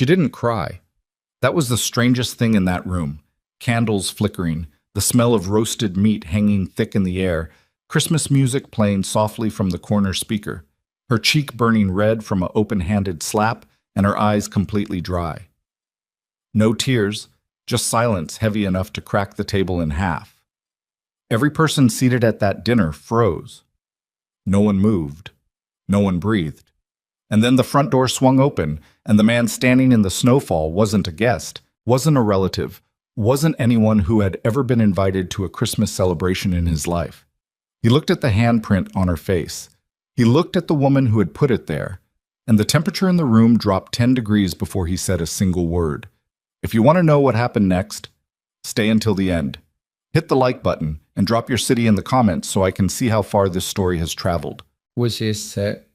She didn't cry. That was the strangest thing in that room. Candles flickering, the smell of roasted meat hanging thick in the air, Christmas music playing softly from the corner speaker, her cheek burning red from an open-handed slap, and her eyes completely dry. No tears, just silence heavy enough to crack the table in half. Every person seated at that dinner froze. No one moved. No one breathed. And then the front door swung open, and the man standing in the snowfall wasn't a guest, wasn't a relative, wasn't anyone who had ever been invited to a Christmas celebration in his life. He looked at the handprint on her face. He looked at the woman who had put it there, and the temperature in the room dropped 10 degrees before he said a single word. If you want to know what happened next, stay until the end. Hit the like button and drop your city in the comments so I can see how far this story has traveled. Which is set.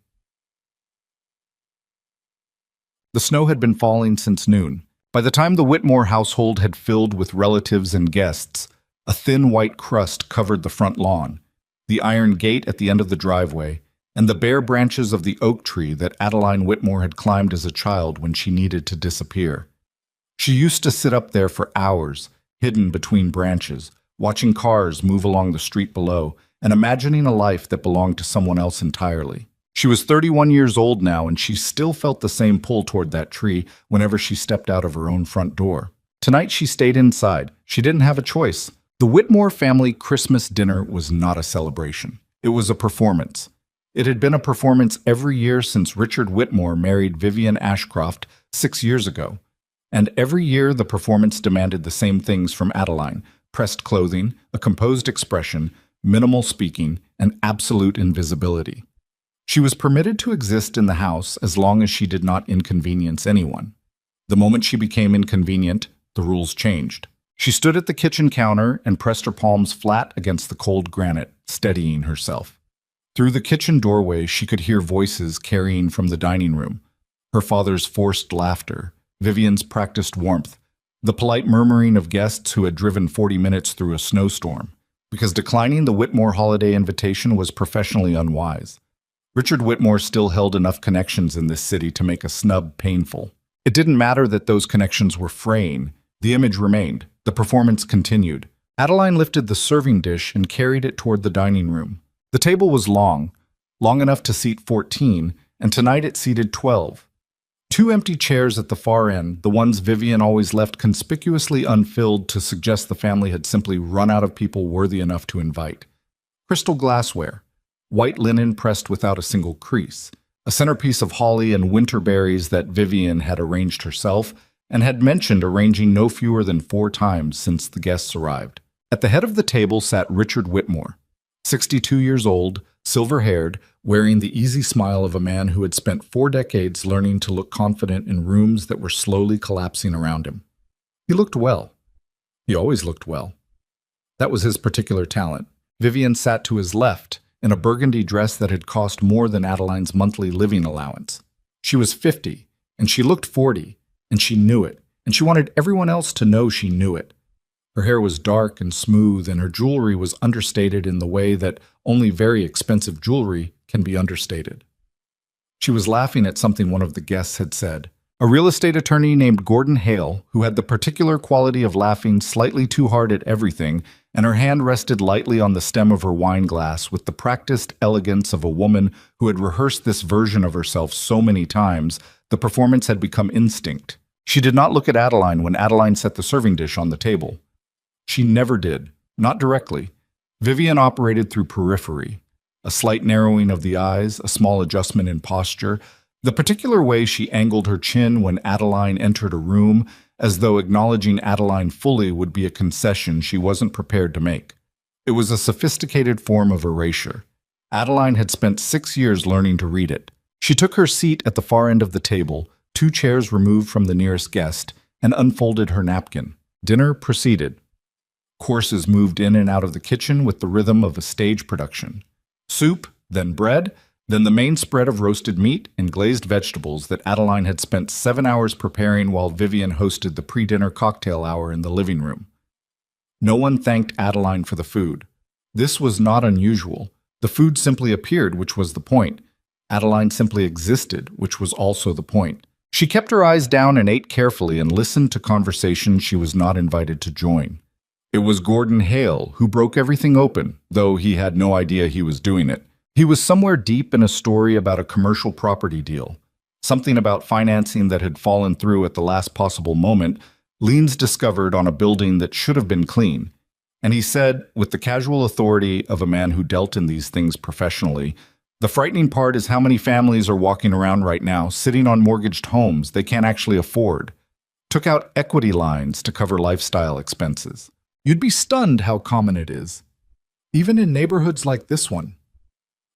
The snow had been falling since noon. By the time the Whitmore household had filled with relatives and guests, a thin white crust covered the front lawn, the iron gate at the end of the driveway, and the bare branches of the oak tree that Adeline Whitmore had climbed as a child when she needed to disappear. She used to sit up there for hours, hidden between branches, watching cars move along the street below, and imagining a life that belonged to someone else entirely. She was 31 years old now, and she still felt the same pull toward that tree whenever she stepped out of her own front door. Tonight she stayed inside. She didn't have a choice. The Whitmore family Christmas dinner was not a celebration. It was a performance. It had been a performance every year since Richard Whitmore married Vivian Ashcroft 6 years ago. And every year the performance demanded the same things from Adeline: pressed clothing, a composed expression, minimal speaking, and absolute invisibility. She was permitted to exist in the house as long as she did not inconvenience anyone. The moment she became inconvenient, the rules changed. She stood at the kitchen counter and pressed her palms flat against the cold granite, steadying herself. Through the kitchen doorway, she could hear voices carrying from the dining room. Her father's forced laughter, Vivian's practiced warmth, the polite murmuring of guests who had driven 40 minutes through a snowstorm, because declining the Whitmore holiday invitation was professionally unwise. Richard Whitmore still held enough connections in this city to make a snub painful. It didn't matter that those connections were fraying. The image remained. The performance continued. Adeline lifted the serving dish and carried it toward the dining room. The table was long enough to seat 14, and tonight it seated 12. 2 empty chairs at the far end, the ones Vivian always left conspicuously unfilled to suggest the family had simply run out of people worthy enough to invite. Crystal glassware. White linen pressed without a single crease, a centerpiece of holly and winter berries that Vivian had arranged herself and had mentioned arranging no fewer than 4 times since the guests arrived. At the head of the table sat Richard Whitmore, 62 years old, silver-haired, wearing the easy smile of a man who had spent 4 decades learning to look confident in rooms that were slowly collapsing around him. He looked well. He always looked well. That was his particular talent. Vivian sat to his left, in a burgundy dress that had cost more than Adeline's monthly living allowance. She was 50, and she looked 40, and she knew it, and she wanted everyone else to know she knew it. Her hair was dark and smooth, and her jewelry was understated in the way that only very expensive jewelry can be understated. She was laughing at something one of the guests had said. A real estate attorney named Gordon Hale, who had the particular quality of laughing slightly too hard at everything, and her hand rested lightly on the stem of her wine glass with the practiced elegance of a woman who had rehearsed this version of herself so many times, the performance had become instinct. She did not look at Adeline when Adeline set the serving dish on the table. She never did, not directly. Vivian operated through periphery, a slight narrowing of the eyes, a small adjustment in posture, the particular way she angled her chin when Adeline entered a room, as though acknowledging Adeline fully would be a concession she wasn't prepared to make. It was a sophisticated form of erasure. Adeline had spent 6 years learning to read it. She took her seat at the far end of the table, 2 chairs removed from the nearest guest, and unfolded her napkin. Dinner proceeded. Courses moved in and out of the kitchen with the rhythm of a stage production. Soup, then bread, then the main spread of roasted meat and glazed vegetables that Adeline had spent 7 hours preparing while Vivian hosted the pre-dinner cocktail hour in the living room. No one thanked Adeline for the food. This was not unusual. The food simply appeared, which was the point. Adeline simply existed, which was also the point. She kept her eyes down and ate carefully and listened to conversations she was not invited to join. It was Gordon Hale who broke everything open, though he had no idea he was doing it. He was somewhere deep in a story about a commercial property deal, something about financing that had fallen through at the last possible moment, liens discovered on a building that should have been clean. And he said, with the casual authority of a man who dealt in these things professionally, "The frightening part is how many families are walking around right now, sitting on mortgaged homes they can't actually afford. Took out equity lines to cover lifestyle expenses. You'd be stunned how common it is, even in neighborhoods like this one."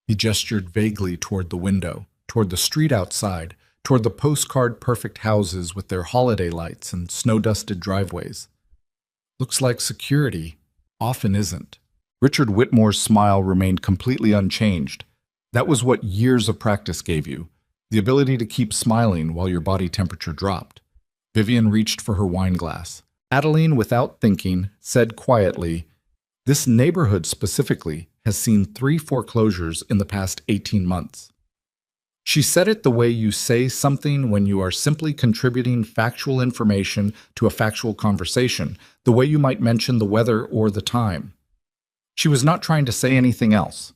He gestured vaguely toward the window, toward the street outside, toward the postcard-perfect houses with their holiday lights and snow-dusted driveways. "Looks like security often isn't." Richard Whitmore's smile remained completely unchanged. That was what years of practice gave you, the ability to keep smiling while your body temperature dropped. Vivian reached for her wine glass. Adeline, without thinking, said quietly, "This neighborhood specifically has seen 3 foreclosures in the past 18 months. She said it the way you say something when you are simply contributing factual information to a factual conversation, the way you might mention the weather or the time. She was not trying to say anything else.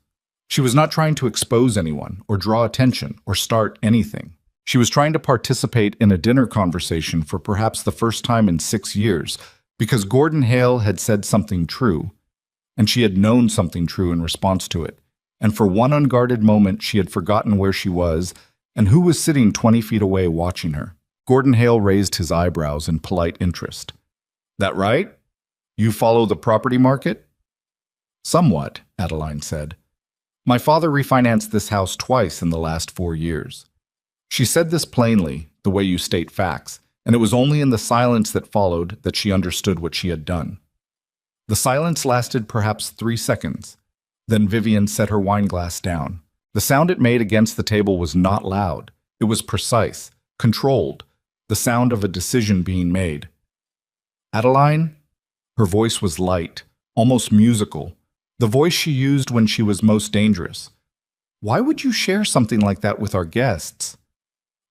She was not trying to expose anyone or draw attention or start anything. She was trying to participate in a dinner conversation for perhaps the first time in 6 years, because Gordon Hale had said something true, and she had known something true in response to it. And for one unguarded moment, she had forgotten where she was and who was sitting 20 feet away watching her. Gordon Hale raised his eyebrows in polite interest. "That right? You follow the property market?" "Somewhat," Adeline said. "My father refinanced this house twice in the last 4 years." She said this plainly, the way you state facts, and it was only in the silence that followed that she understood what she had done. The silence lasted perhaps 3 seconds. Then Vivian set her wine glass down. The sound it made against the table was not loud. It was precise, controlled, the sound of a decision being made. "Adeline?" Her voice was light, almost musical, the voice she used when she was most dangerous. "Why would you share something like that with our guests?"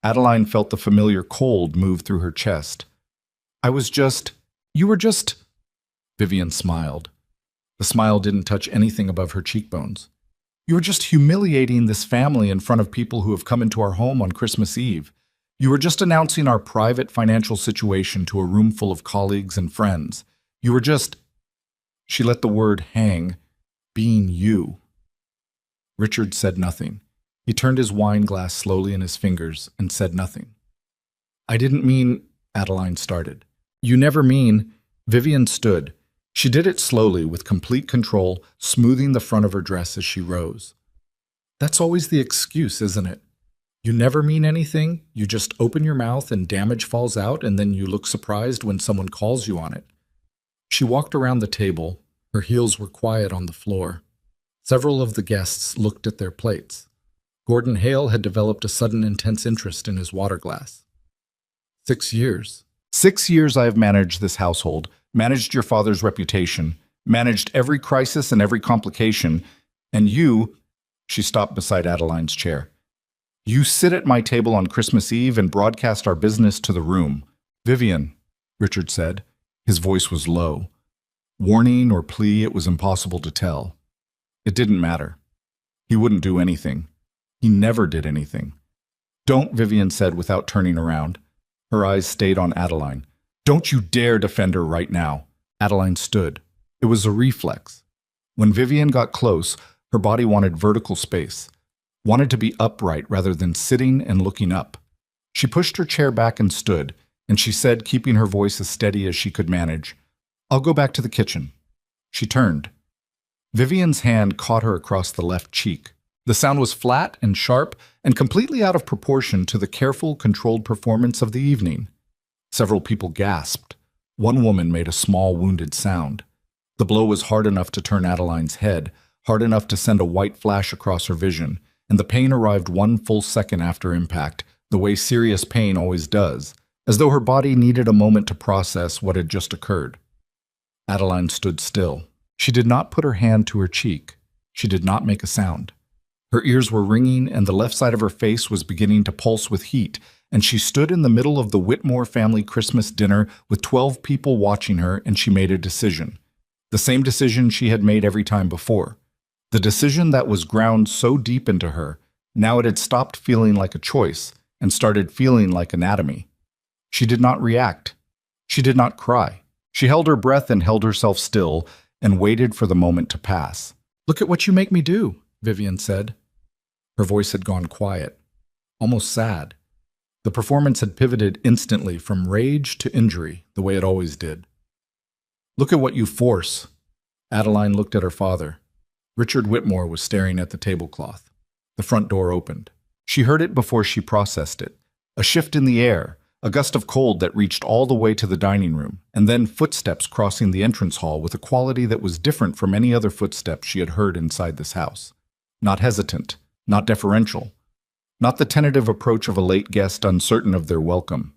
Adeline felt the familiar cold move through her chest. You were just... Vivian smiled. The smile didn't touch anything above her cheekbones. "You were just humiliating this family in front of people who have come into our home on Christmas Eve. You were just announcing our private financial situation to a room full of colleagues and friends. You were just..." She let the word hang, "being you." Richard said nothing. He turned his wine glass slowly in his fingers and said nothing. "I didn't mean..." Adeline started. "You never mean..." Vivian stood. She did it slowly, with complete control, smoothing the front of her dress as she rose. "That's always the excuse, isn't it? You never mean anything, you just open your mouth and damage falls out, and then you look surprised when someone calls you on it." She walked around the table. Her heels were quiet on the floor. Several of the guests looked at their plates. Gordon Hale had developed a sudden intense interest in his water glass. 6 years. 6 years I have managed this household, managed your father's reputation, managed every crisis and every complication, and you..." She stopped beside Adeline's chair. "You sit at my table on Christmas Eve and broadcast our business to the room." "Vivian," Richard said. His voice was low. Warning or plea, it was impossible to tell. It didn't matter. He wouldn't do anything. He never did anything. "Don't," Vivian said without turning around. Her eyes stayed on Adeline. "Don't you dare defend her right now." Adeline stood. It was a reflex. When Vivian got close, her body wanted vertical space, wanted to be upright rather than sitting and looking up. She pushed her chair back and stood, and she said, keeping her voice as steady as she could manage, "I'll go back to the kitchen." She turned. Vivian's hand caught her across the left cheek. The sound was flat and sharp and completely out of proportion to the careful, controlled performance of the evening. Several people gasped. One woman made a small, wounded sound. The blow was hard enough to turn Adeline's head, hard enough to send a white flash across her vision, and the pain arrived 1 full second after impact, the way serious pain always does, as though her body needed a moment to process what had just occurred. Adeline stood still. She did not put her hand to her cheek. She did not make a sound. Her ears were ringing, and the left side of her face was beginning to pulse with heat, and she stood in the middle of the Whitmore family Christmas dinner with 12 people watching her, and she made a decision. The same decision she had made every time before. The decision that was ground so deep into her, now it had stopped feeling like a choice and started feeling like anatomy. She did not react. She did not cry. She held her breath and held herself still and waited for the moment to pass. "Look at what you make me do," Vivian said. Her voice had gone quiet, almost sad. The performance had pivoted instantly from rage to injury, the way it always did. "Look at what you force." Adeline looked at her father. Richard Whitmore was staring at the tablecloth. The front door opened. She heard it before she processed it. A shift in the air, a gust of cold that reached all the way to the dining room, and then footsteps crossing the entrance hall with a quality that was different from any other footsteps she had heard inside this house. Not hesitant, not deferential, not the tentative approach of a late guest uncertain of their welcome.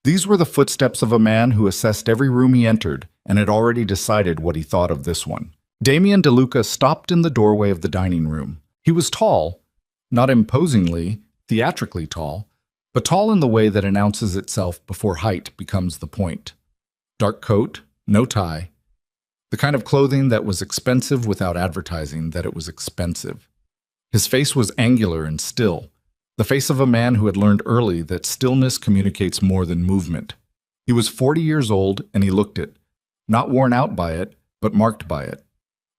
These were the footsteps of a man who assessed every room he entered and had already decided what he thought of this one. Damien DeLuca stopped in the doorway of the dining room. He was tall, not imposingly, theatrically tall, but tall in the way that announces itself before height becomes the point. Dark coat, no tie. The kind of clothing that was expensive without advertising that it was expensive. His face was angular and still, the face of a man who had learned early that stillness communicates more than movement. He was 40 years old, and he looked it, not worn out by it, but marked by it,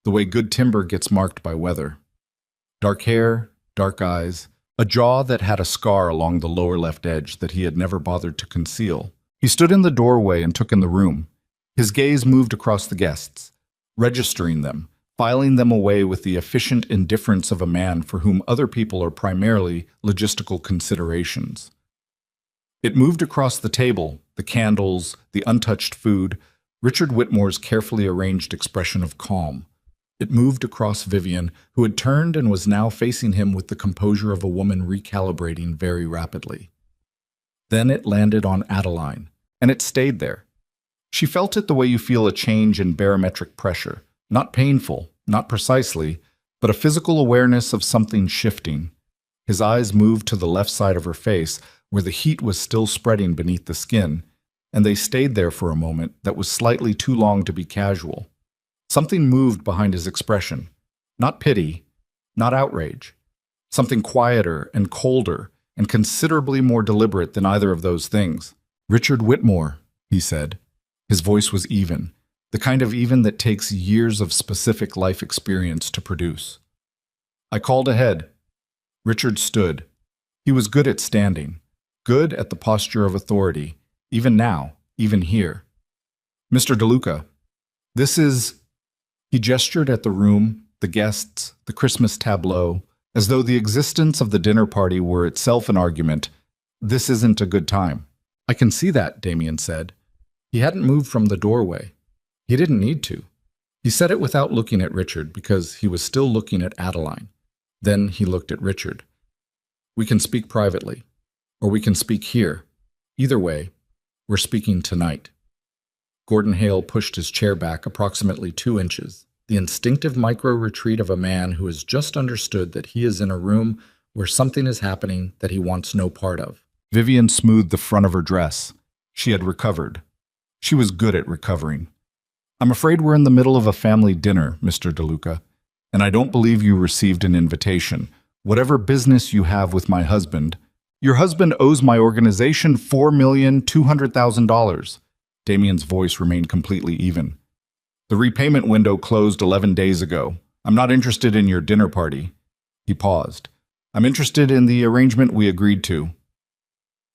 the way good timber gets marked by weather. Dark hair, dark eyes, a jaw that had a scar along the lower left edge that he had never bothered to conceal. He stood in the doorway and took in the room. His gaze moved across the guests, registering them, filing them away with the efficient indifference of a man for whom other people are primarily logistical considerations. It moved across the table, the candles, the untouched food, Richard Whitmore's carefully arranged expression of calm. It moved across Vivian, who had turned and was now facing him with the composure of a woman recalibrating very rapidly. Then it landed on Adeline, and it stayed there. She felt it the way you feel a change in barometric pressure, not painful, not precisely, but a physical awareness of something shifting. His eyes moved to the left side of her face, where the heat was still spreading beneath the skin, and they stayed there for a moment that was slightly too long to be casual. Something moved behind his expression. Not pity, not outrage. Something quieter and colder and considerably more deliberate than either of those things. "Richard Whitmore," he said. His voice was even, the kind of even that takes years of specific life experience to produce. I called ahead. Richard stood. He was good at standing, good at the posture of authority, even now, even here. "Mr. DeLuca, this is..." He gestured at the room, the guests, the Christmas tableau, as though the existence of the dinner party were itself an argument. "This isn't a good time." "I can see that," Damien said. He hadn't moved from the doorway. He didn't need to. He said it without looking at Richard because he was still looking at Adeline. Then he looked at Richard. "We can speak privately, or we can speak here. Either way, we're speaking tonight." Gordon Hale pushed his chair back approximately 2 inches, the instinctive micro-retreat of a man who has just understood that he is in a room where something is happening that he wants no part of. Vivian smoothed the front of her dress. She had recovered. She was good at recovering. "I'm afraid we're in the middle of a family dinner, Mr. DeLuca, and I don't believe you received an invitation. Whatever business you have with my husband..." "Your husband owes my organization $4,200,000. Damien's voice remained completely even. "The repayment window closed 11 days ago. I'm not interested in your dinner party." He paused. "I'm interested in the arrangement we agreed to."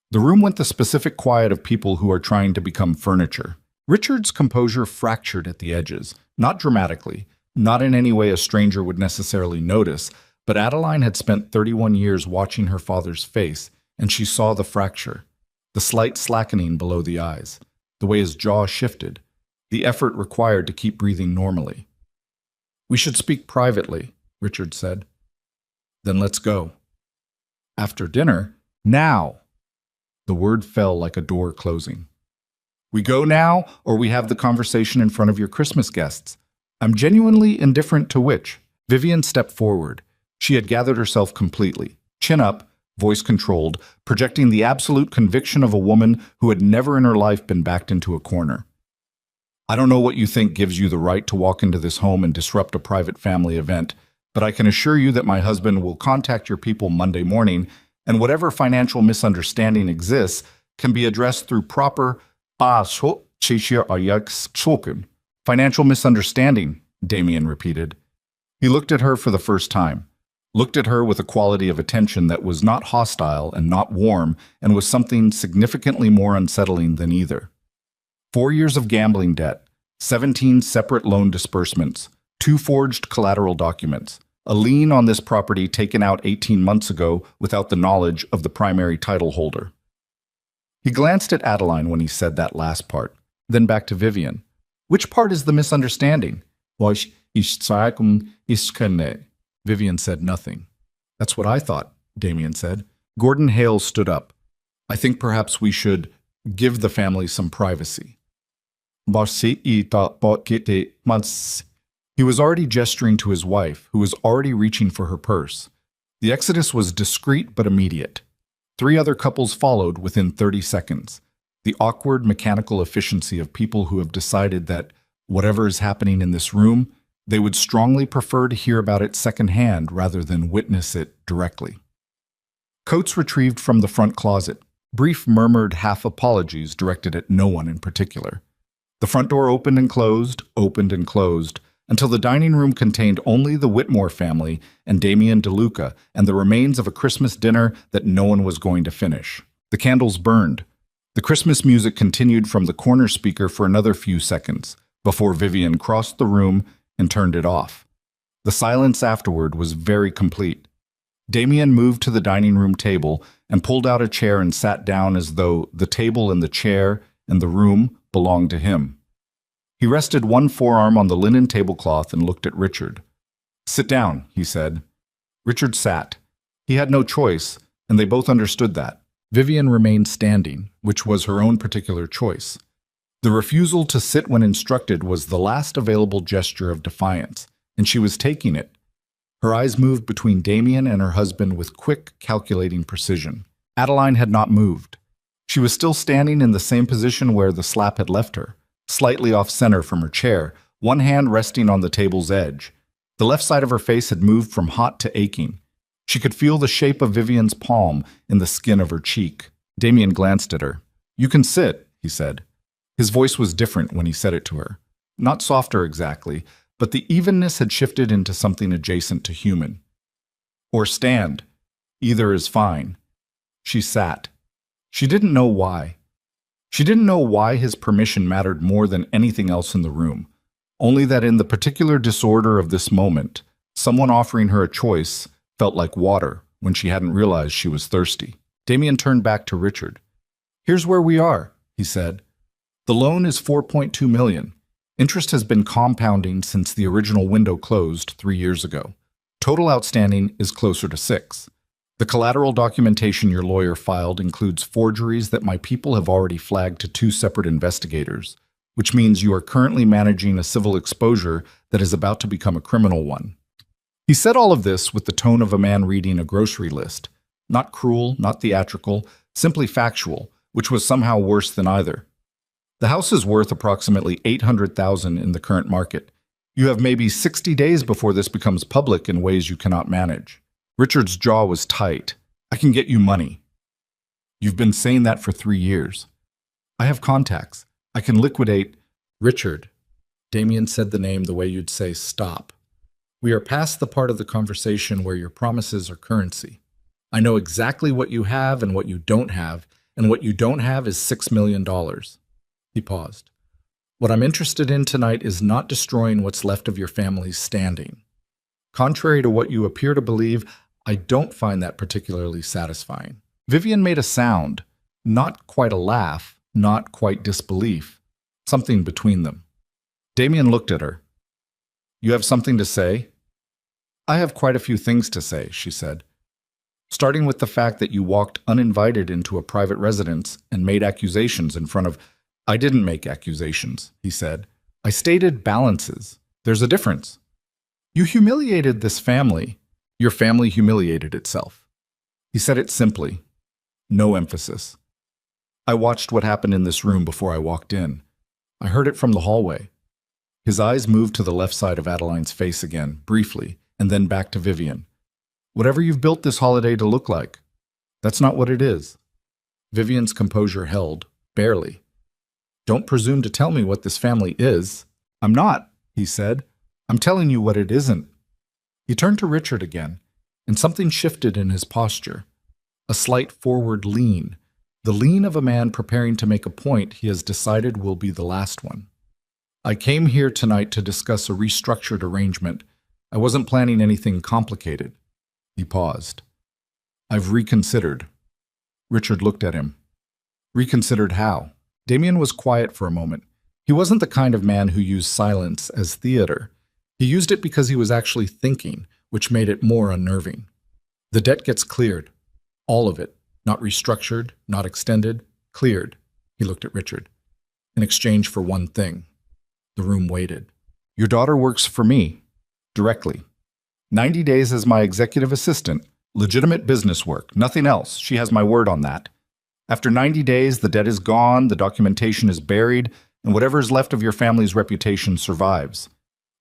The room went the specific quiet of people who are trying to become furniture. Richard's composure fractured at the edges, not dramatically, not in any way a stranger would necessarily notice, but Adeline had spent 31 years watching her father's face, and she saw the fracture, the slight slackening below the eyes, the way his jaw shifted, the effort required to keep breathing normally. "We should speak privately," Richard said. "Then let's go." "After dinner? Now!" The word fell like a door closing. "We go now, or we have the conversation in front of your Christmas guests. I'm genuinely indifferent to which." Vivian stepped forward. She had gathered herself completely, chin up, voice controlled, projecting the absolute conviction of a woman who had never in her life been backed into a corner. I don't know what you think gives you the right to walk into this home and disrupt a private family event, but I can assure you that my husband will contact your people Monday morning, and whatever financial misunderstanding exists can be addressed through proper financial misunderstanding, Damien repeated. He looked at her for the first time, looked at her with a quality of attention that was not hostile and not warm and was something significantly more unsettling than either. 4 years of gambling debt, 17 separate loan disbursements, 2 forged collateral documents, a lien on this property taken out 18 months ago without the knowledge of the primary title holder. He glanced at Adeline when he said that last part, then back to Vivian. Which part is the misunderstanding? Vivian said nothing. That's what I thought, Damien said. Gordon Hale stood up. I think perhaps we should give the family some privacy. He was already gesturing to his wife, who was already reaching for her purse. The exodus was discreet but immediate. 3 other couples followed within 30 seconds. The awkward, mechanical efficiency of people who have decided that whatever is happening in this room, they would strongly prefer to hear about it secondhand rather than witness it directly. Coats retrieved from the front closet, brief murmured half apologies directed at no one in particular. The front door opened and closed, until the dining room contained only the Whitmore family and Damien DeLuca and the remains of a Christmas dinner that no one was going to finish. The candles burned. The Christmas music continued from the corner speaker for another few seconds before Vivian crossed the room and turned it off. The silence afterward was very complete. Damien moved to the dining room table and pulled out a chair and sat down as though the table and the chair and the room belonged to him. He rested one forearm on the linen tablecloth and looked at Richard. "Sit down," he said. Richard sat. He had no choice, and they both understood that. Vivian remained standing, which was her own particular choice. The refusal to sit when instructed was the last available gesture of defiance, and she was taking it. Her eyes moved between Damien and her husband with quick, calculating precision. Adeline had not moved. She was still standing in the same position where the slap had left her, slightly off-center from her chair, one hand resting on the table's edge. The left side of her face had moved from hot to aching. She could feel the shape of Vivian's palm in the skin of her cheek. Damien glanced at her. "You can sit," he said. His voice was different when he said it to her. Not softer exactly, but the evenness had shifted into something adjacent to human. "Or stand. Either is fine." She sat. She didn't know why. She didn't know why his permission mattered more than anything else in the room, only that in the particular disorder of this moment, someone offering her a choice felt like water when she hadn't realized she was thirsty. Damien turned back to Richard. "Here's where we are," he said. "The loan is $4.2 million. Interest has been compounding since the original window closed 3 years ago. Total outstanding is closer to 6. The collateral documentation your lawyer filed includes forgeries that my people have already flagged to 2 separate investigators, which means you are currently managing a civil exposure that is about to become a criminal one." He said all of this with the tone of a man reading a grocery list. Not cruel, not theatrical, simply factual, which was somehow worse than either. The house is worth approximately $800,000 in the current market. You have maybe 60 days before this becomes public in ways you cannot manage. Richard's jaw was tight. "I can get you money." "You've been saying that for 3 years. I have contacts. I can liquidate—" "Richard." Damien said the name the way you'd say stop. "We are past the part of the conversation where your promises are currency. I know exactly what you have and what you don't have, and what you don't have is $6 million. He paused. "What I'm interested in tonight is not destroying what's left of your family's standing. Contrary to what you appear to believe, I don't find that particularly satisfying." Vivian made a sound, not quite a laugh, not quite disbelief, something between them. Damien looked at her. "You have something to say?" "I have quite a few things to say," she said. "Starting with the fact that you walked uninvited into a private residence and made accusations in front of—" "I didn't make accusations," he said. "I stated balances. There's a difference. You humiliated this family. Your family humiliated itself." He said it simply, no emphasis. I watched what happened in this room before I walked in. I heard it from the hallway. His eyes moved to the left side of Adeline's face again, briefly, and then back to Vivian. Whatever you've built this holiday to look like, that's not what it is. Vivian's composure held, barely. Don't presume to tell me what this family is. I'm not, he said. I'm telling you what it isn't. He turned to Richard again, and something shifted in his posture. A slight forward lean, the lean of a man preparing to make a point he has decided will be the last one. I came here tonight to discuss a restructured arrangement. I wasn't planning anything complicated. He paused. I've reconsidered. Richard looked at him. Reconsidered how? Damien was quiet for a moment. He wasn't the kind of man who used silence as theater. He used it because he was actually thinking, which made it more unnerving. The debt gets cleared. All of it. Not restructured, not extended, cleared. He looked at Richard. In exchange for one thing. The room waited. Your daughter works for me. Directly. 90 days as my executive assistant. Legitimate business work. Nothing else. She has my word on that. After 90 days, the debt is gone, the documentation is buried, and whatever is left of your family's reputation survives.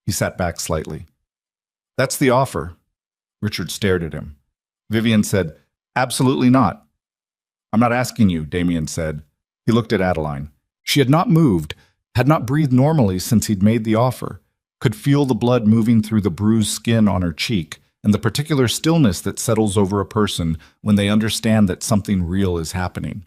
He sat back slightly. That's the offer. Richard stared at him. Vivian said, absolutely not. I'm not asking you, Damien said. He looked at Adeline. She had not moved, had not breathed normally since he'd made the offer, could feel the blood moving through the bruised skin on her cheek, and the particular stillness that settles over a person when they understand that something real is happening.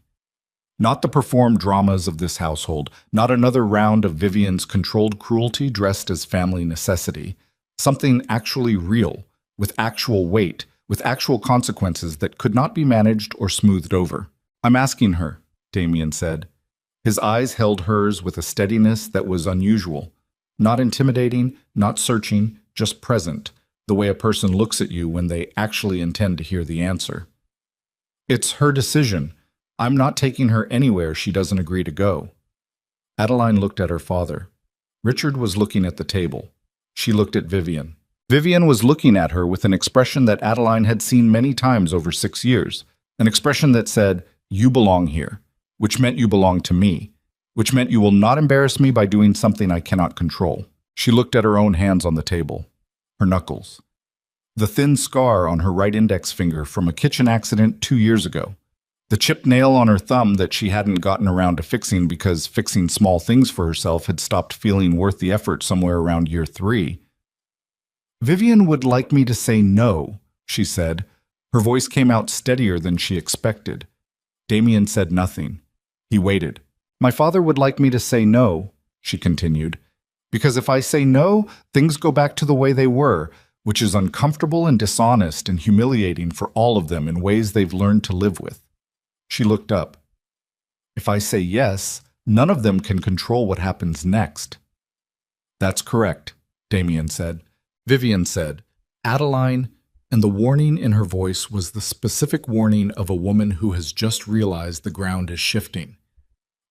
Not the performed dramas of this household, not another round of Vivian's controlled cruelty dressed as family necessity. Something actually real, with actual weight, with actual consequences that could not be managed or smoothed over. I'm asking her, Damien said. His eyes held hers with a steadiness that was unusual. Not intimidating, not searching, just present, the way a person looks at you when they actually intend to hear the answer. It's her decision. I'm not taking her anywhere she doesn't agree to go. Adeline looked at her father. Richard was looking at the table. She looked at Vivian. Vivian was looking at her with an expression that Adeline had seen many times over 6 years, an expression that said, you belong here, which meant you belong to me, which meant you will not embarrass me by doing something I cannot control. She looked at her own hands on the table, her knuckles. The thin scar on her right index finger from a kitchen accident 2 years ago. The chipped nail on her thumb that she hadn't gotten around to fixing because fixing small things for herself had stopped feeling worth the effort somewhere around year 3. Vivian would like me to say no, she said. Her voice came out steadier than she expected. Damien said nothing. He waited. My father would like me to say no, she continued, because if I say no, things go back to the way they were, which is uncomfortable and dishonest and humiliating for all of them in ways they've learned to live with. She looked up. If I say yes, none of them can control what happens next. That's correct, Damien said. Vivian said, Adeline, and the warning in her voice was the specific warning of a woman who has just realized the ground is shifting.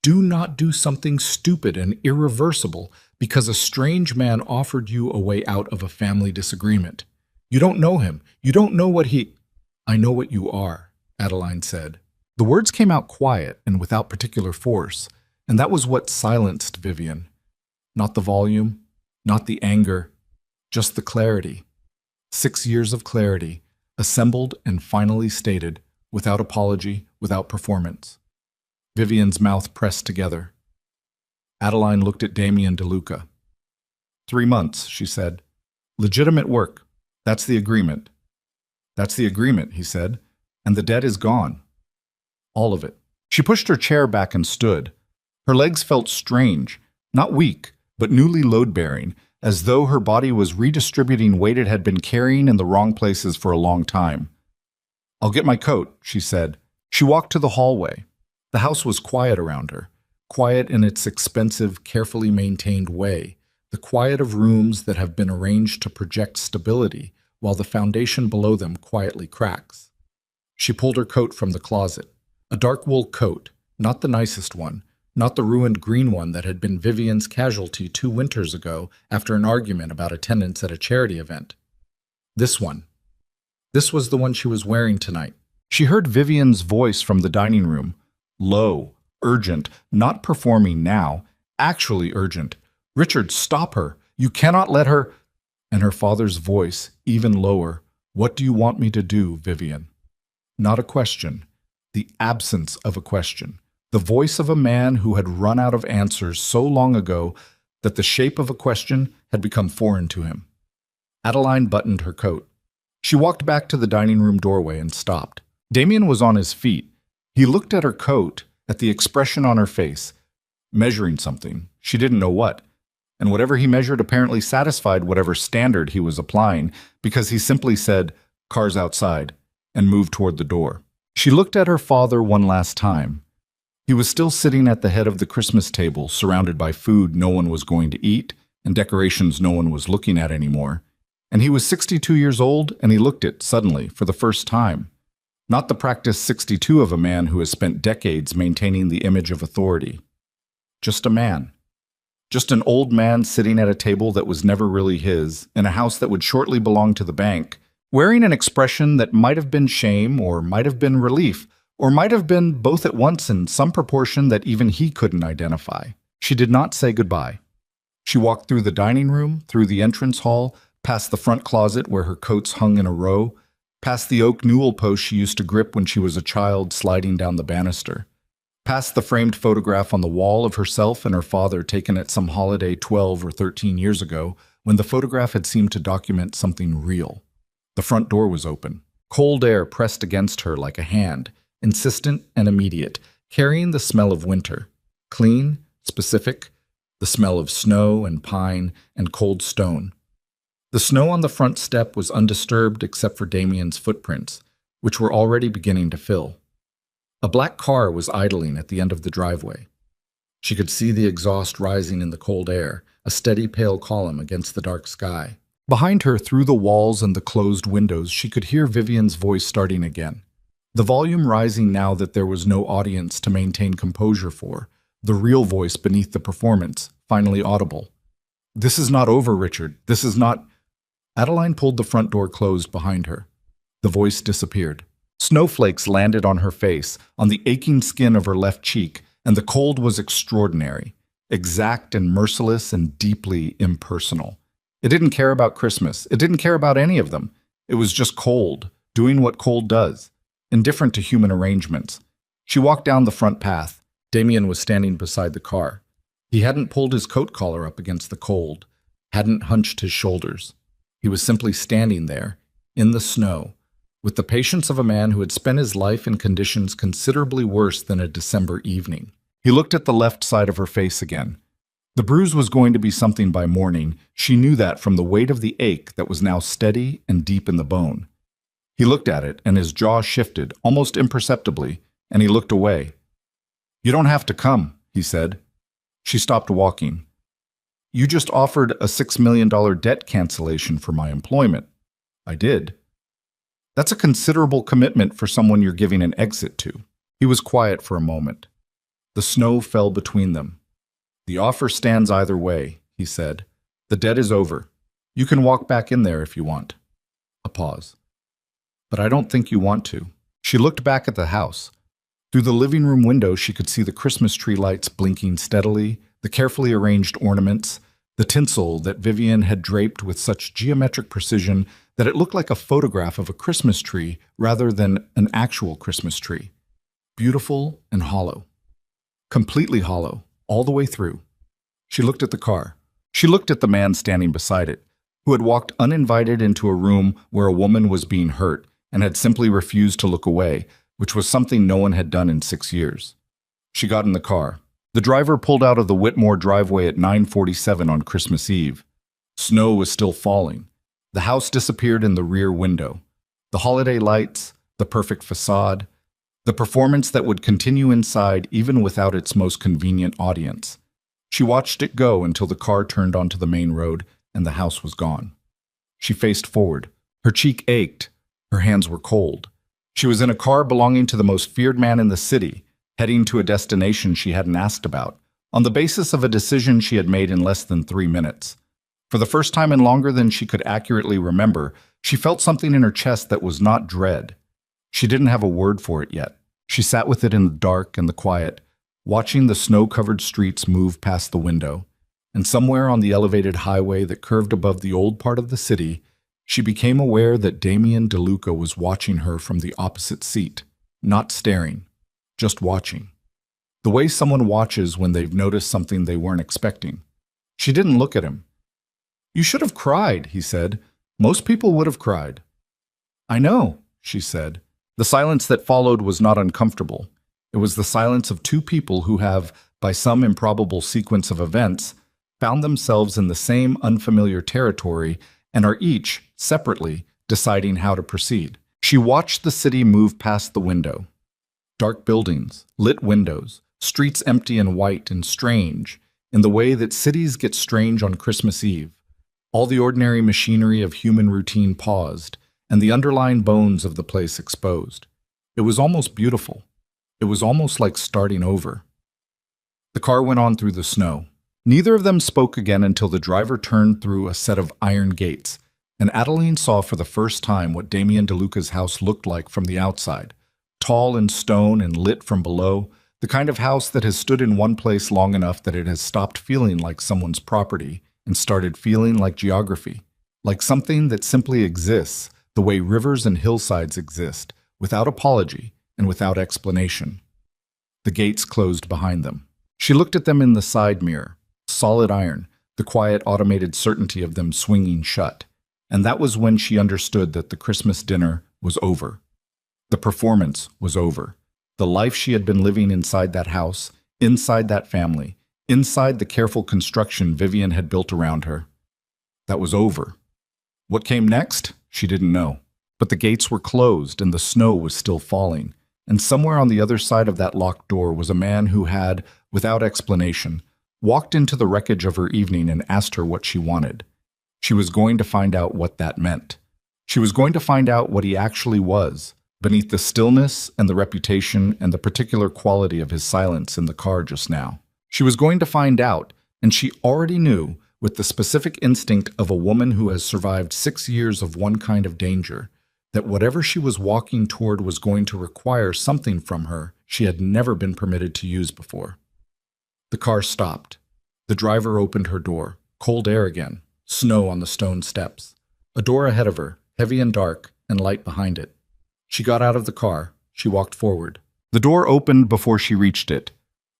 Do not do something stupid and irreversible because a strange man offered you a way out of a family disagreement. You don't know him. You don't know what he... I know what you are, Adeline said. The words came out quiet and without particular force, and that was what silenced Vivian. Not the volume, not the anger, just the clarity. 6 years of clarity, assembled and finally stated, without apology, without performance. Vivian's mouth pressed together. Adeline looked at Damien DeLuca. 3 months, she said. Legitimate work. That's the agreement. That's the agreement, he said, and the debt is gone. All of it. She pushed her chair back and stood. Her legs felt strange, not weak, but newly load-bearing, as though her body was redistributing weight it had been carrying in the wrong places for a long time. I'll get my coat, she said. She walked to the hallway. The house was quiet around her, quiet in its expensive, carefully maintained way, the quiet of rooms that have been arranged to project stability while the foundation below them quietly cracks. She pulled her coat from the closet. A dark wool coat, not the nicest one, not the ruined green one that had been Vivian's casualty 2 winters ago after an argument about attendance at a charity event. This one. This was the one she was wearing tonight, She heard Vivian's voice from the dining room. Low, urgent, not performing now, actually urgent. Richard, stop her. You cannot let her. And her father's voice, even lower. What do you want me to do, Vivian? Not a question. The absence of a question. The voice of a man who had run out of answers so long ago that the shape of a question had become foreign to him. Adeline buttoned her coat. She walked back to the dining room doorway and stopped. Damien was on his feet. He looked at her coat, at the expression on her face, measuring something. She didn't know what. And whatever he measured apparently satisfied whatever standard he was applying, because he simply said, "Cars outside," and moved toward the door. She looked at her father one last time. He was still sitting at the head of the Christmas table, surrounded by food no one was going to eat and decorations no one was looking at anymore. And he was 62 years old, and he looked it, suddenly, for the first time. Not the practiced 62 of a man who has spent decades maintaining the image of authority. Just a man. Just an old man sitting at a table that was never really his, in a house that would shortly belong to the bank, wearing an expression that might have been shame or might have been relief, or might have been both at once in some proportion that even he couldn't identify. She did not say goodbye. She walked through the dining room, through the entrance hall, past the front closet where her coats hung in a row, past the oak newel post she used to grip when she was a child sliding down the banister, past the framed photograph on the wall of herself and her father taken at some holiday 12 or 13 years ago when the photograph had seemed to document something real. The front door was open. Cold air pressed against her like a hand, insistent and immediate, carrying the smell of winter. Clean, specific, the smell of snow and pine and cold stone. The snow on the front step was undisturbed except for Damien's footprints, which were already beginning to fill. A black car was idling at the end of the driveway. She could see the exhaust rising in the cold air, a steady pale column against the dark sky. Behind her, through the walls and the closed windows, she could hear Vivian's voice starting again. The volume rising now that there was no audience to maintain composure for, the real voice beneath the performance, finally audible. "This is not over, Richard. This is not—" Adeline pulled the front door closed behind her. The voice disappeared. Snowflakes landed on her face, on the aching skin of her left cheek, and the cold was extraordinary, exact and merciless and deeply impersonal. It didn't care about Christmas. It didn't care about any of them. It was just cold, doing what cold does, indifferent to human arrangements. She walked down the front path. Damien was standing beside the car. He hadn't pulled his coat collar up against the cold, hadn't hunched his shoulders. He was simply standing there, in the snow, with the patience of a man who had spent his life in conditions considerably worse than a December evening. He looked at the left side of her face again. The bruise was going to be something by morning. She knew that from the weight of the ache that was now steady and deep in the bone. He looked at it, and his jaw shifted, almost imperceptibly, and he looked away. "You don't have to come," he said. She stopped walking. "You just offered a $6 million debt cancellation for my employment." "I did." "That's a considerable commitment for someone you're giving an exit to." He was quiet for a moment. The snow fell between them. "The offer stands either way," he said. "The debt is over. You can walk back in there if you want." A pause. "But I don't think you want to." She looked back at the house. Through the living room window, she could see the Christmas tree lights blinking steadily, the carefully arranged ornaments, the tinsel that Vivian had draped with such geometric precision that it looked like a photograph of a Christmas tree rather than an actual Christmas tree. Beautiful and hollow. Completely hollow, all the way through. She looked at the car. She looked at the man standing beside it, who had walked uninvited into a room where a woman was being hurt and had simply refused to look away, which was something no one had done in 6 years. She got in the car. The driver pulled out of the Whitmore driveway at 9:47 on Christmas Eve. Snow was still falling. The house disappeared in the rear window. The holiday lights, the perfect facade, the performance that would continue inside even without its most convenient audience. She watched it go until the car turned onto the main road and the house was gone. She faced forward. Her cheek ached. Her hands were cold. She was in a car belonging to the most feared man in the city, heading to a destination she hadn't asked about, on the basis of a decision she had made in less than 3 minutes. For the first time in longer than she could accurately remember, she felt something in her chest that was not dread. She didn't have a word for it yet. She sat with it in the dark and the quiet, watching the snow-covered streets move past the window. And somewhere on the elevated highway that curved above the old part of the city, she became aware that Damien DeLuca was watching her from the opposite seat, not staring, just watching. The way someone watches when they've noticed something they weren't expecting. She didn't look at him. "You should have cried," he said. "Most people would have cried." "I know," she said. The silence that followed was not uncomfortable. It was the silence of two people who have, by some improbable sequence of events, found themselves in the same unfamiliar territory and are each, separately, deciding how to proceed. She watched the city move past the window. Dark buildings, lit windows, streets empty and white and strange, in the way that cities get strange on Christmas Eve. All the ordinary machinery of human routine paused, and the underlying bones of the place exposed. It was almost beautiful. It was almost like starting over. The car went on through the snow. Neither of them spoke again until the driver turned through a set of iron gates, and Adeline saw for the first time what Damien DeLuca's house looked like from the outside. Tall and stone and lit from below, the kind of house that has stood in one place long enough that it has stopped feeling like someone's property and started feeling like geography, like something that simply exists the way rivers and hillsides exist, without apology and without explanation. The gates closed behind them. She looked at them in the side mirror, solid iron, the quiet automated certainty of them swinging shut. And that was when she understood that the Christmas dinner was over. The performance was over. The life she had been living inside that house, inside that family, inside the careful construction Vivian had built around her. That was over. What came next? She didn't know. But the gates were closed and the snow was still falling. And somewhere on the other side of that locked door was a man who had, without explanation, walked into the wreckage of her evening and asked her what she wanted. She was going to find out what that meant. She was going to find out what he actually was, beneath the stillness and the reputation and the particular quality of his silence in the car just now. She was going to find out, and she already knew, with the specific instinct of a woman who has survived 6 years of one kind of danger, that whatever she was walking toward was going to require something from her she had never been permitted to use before. The car stopped. The driver opened her door. Cold air again. Snow on the stone steps. A door ahead of her, heavy and dark, and light behind it. She got out of the car. She walked forward. The door opened before she reached it.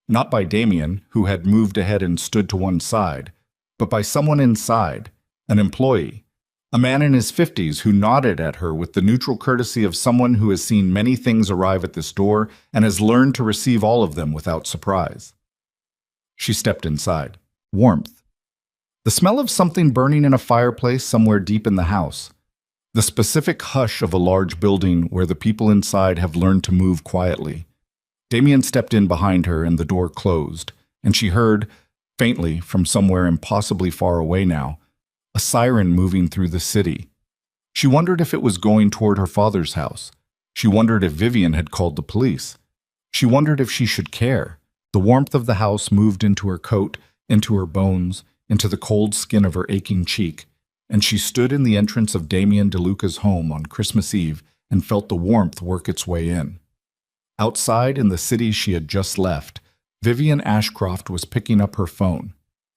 Not by Damien, who had moved ahead and stood to one side, but by someone inside, an employee. A man in his 50s who nodded at her with the neutral courtesy of someone who has seen many things arrive at this door and has learned to receive all of them without surprise. She stepped inside. Warmth. The smell of something burning in a fireplace somewhere deep in the house. The specific hush of a large building where the people inside have learned to move quietly. Damien stepped in behind her and the door closed, and she heard, faintly from somewhere impossibly far away now, a siren moving through the city. She wondered if it was going toward her father's house. She wondered if Vivian had called the police. She wondered if she should care. The warmth of the house moved into her coat, into her bones, into the cold skin of her aching cheek, and she stood in the entrance of Damien DeLuca's home on Christmas Eve and felt the warmth work its way in. Outside in the city she had just left, Vivian Ashcroft was picking up her phone.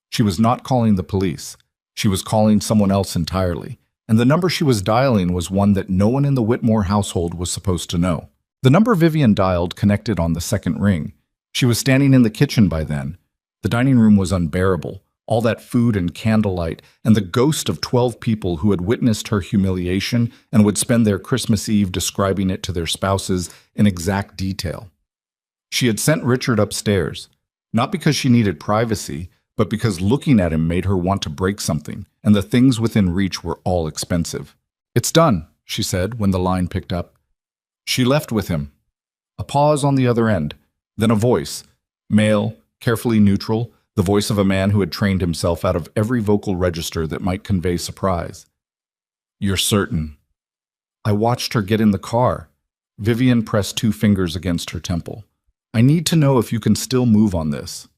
She was not calling the police. She was calling someone else entirely, and the number she was dialing was one that no one in the Whitmore household was supposed to know. The number Vivian dialed connected on the second ring. She was standing in the kitchen by then. The dining room was unbearable, all that food and candlelight, and the ghost of 12 people who had witnessed her humiliation and would spend their Christmas Eve describing it to their spouses in exact detail. She had sent Richard upstairs, not because she needed privacy, but because looking at him made her want to break something, and the things within reach were all expensive. "It's done," she said when the line picked up. She left with him. A pause on the other end, then a voice, male, carefully neutral, the voice of a man who had trained himself out of every vocal register that might convey surprise. "You're certain?" "I watched her get in the car." Vivian pressed 2 fingers against her temple. "I need to know if you can still move on this."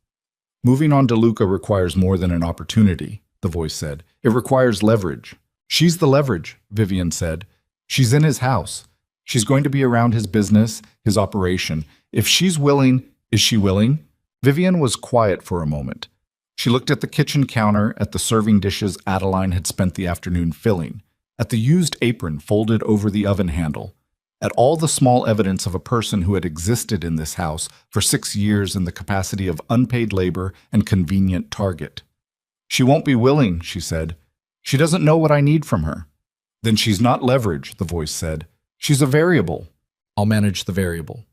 "Moving on DeLuca requires more than an opportunity," the voice said. "It requires leverage." "She's the leverage," Vivian said. "She's in his house. She's going to be around his business, his operation. If she's willing, is she willing? Vivian was quiet for a moment. She looked at the kitchen counter, at the serving dishes Adeline had spent the afternoon filling, at the used apron folded over the oven handle, at all the small evidence of a person who had existed in this house for 6 years in the capacity of unpaid labor and convenient target. She won't be willing, she said. She doesn't know what I need from her. Then she's not leverage, the voice said. She's a variable. I'll manage the variable.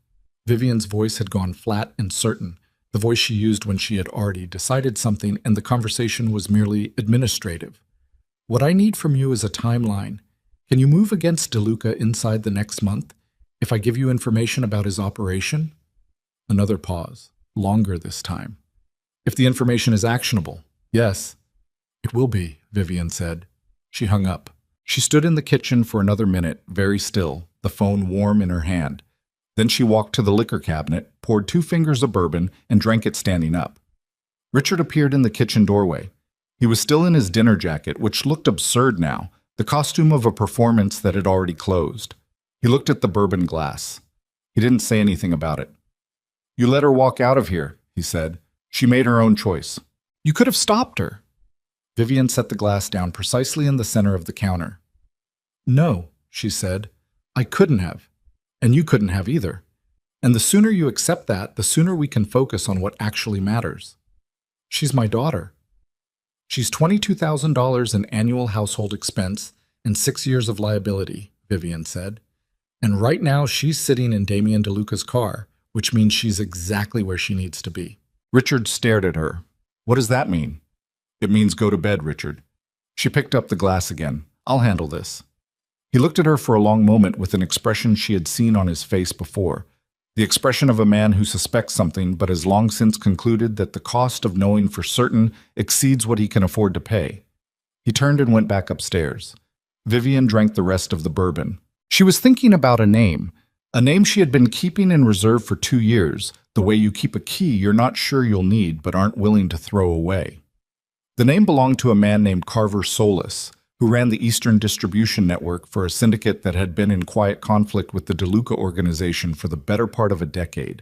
Vivian's voice had gone flat and certain, the voice she used when she had already decided something and the conversation was merely administrative. What I need from you is a timeline. Can you move against DeLuca inside the next month? If I give you information about his operation? Another pause, longer this time. If the information is actionable, yes. It will be, Vivian said. She hung up. She stood in the kitchen for another minute, very still, the phone warm in her hand. Then she walked to the liquor cabinet, poured 2 fingers of bourbon, and drank it standing up. Richard appeared in the kitchen doorway. He was still in his dinner jacket, which looked absurd now, the costume of a performance that had already closed. He looked at the bourbon glass. He didn't say anything about it. You let her walk out of here, he said. She made her own choice. You could have stopped her. Vivian set the glass down precisely in the center of the counter. No, she said. I couldn't have. And you couldn't have either. And the sooner you accept that, the sooner we can focus on what actually matters. She's my daughter. She's $22,000 in annual household expense and 6 years of liability, Vivian said. And right now she's sitting in Damien DeLuca's car, which means she's exactly where she needs to be. Richard stared at her. What does that mean? It means go to bed, Richard. She picked up the glass again. I'll handle this. He looked at her for a long moment with an expression she had seen on his face before, the expression of a man who suspects something but has long since concluded that the cost of knowing for certain exceeds what he can afford to pay. He turned and went back upstairs. Vivian drank the rest of the bourbon. She was thinking about a name she had been keeping in reserve for 2 years, the way you keep a key you're not sure you'll need but aren't willing to throw away. The name belonged to a man named Carver Solis, who ran the Eastern Distribution Network for a syndicate that had been in quiet conflict with the DeLuca organization for the better part of a decade.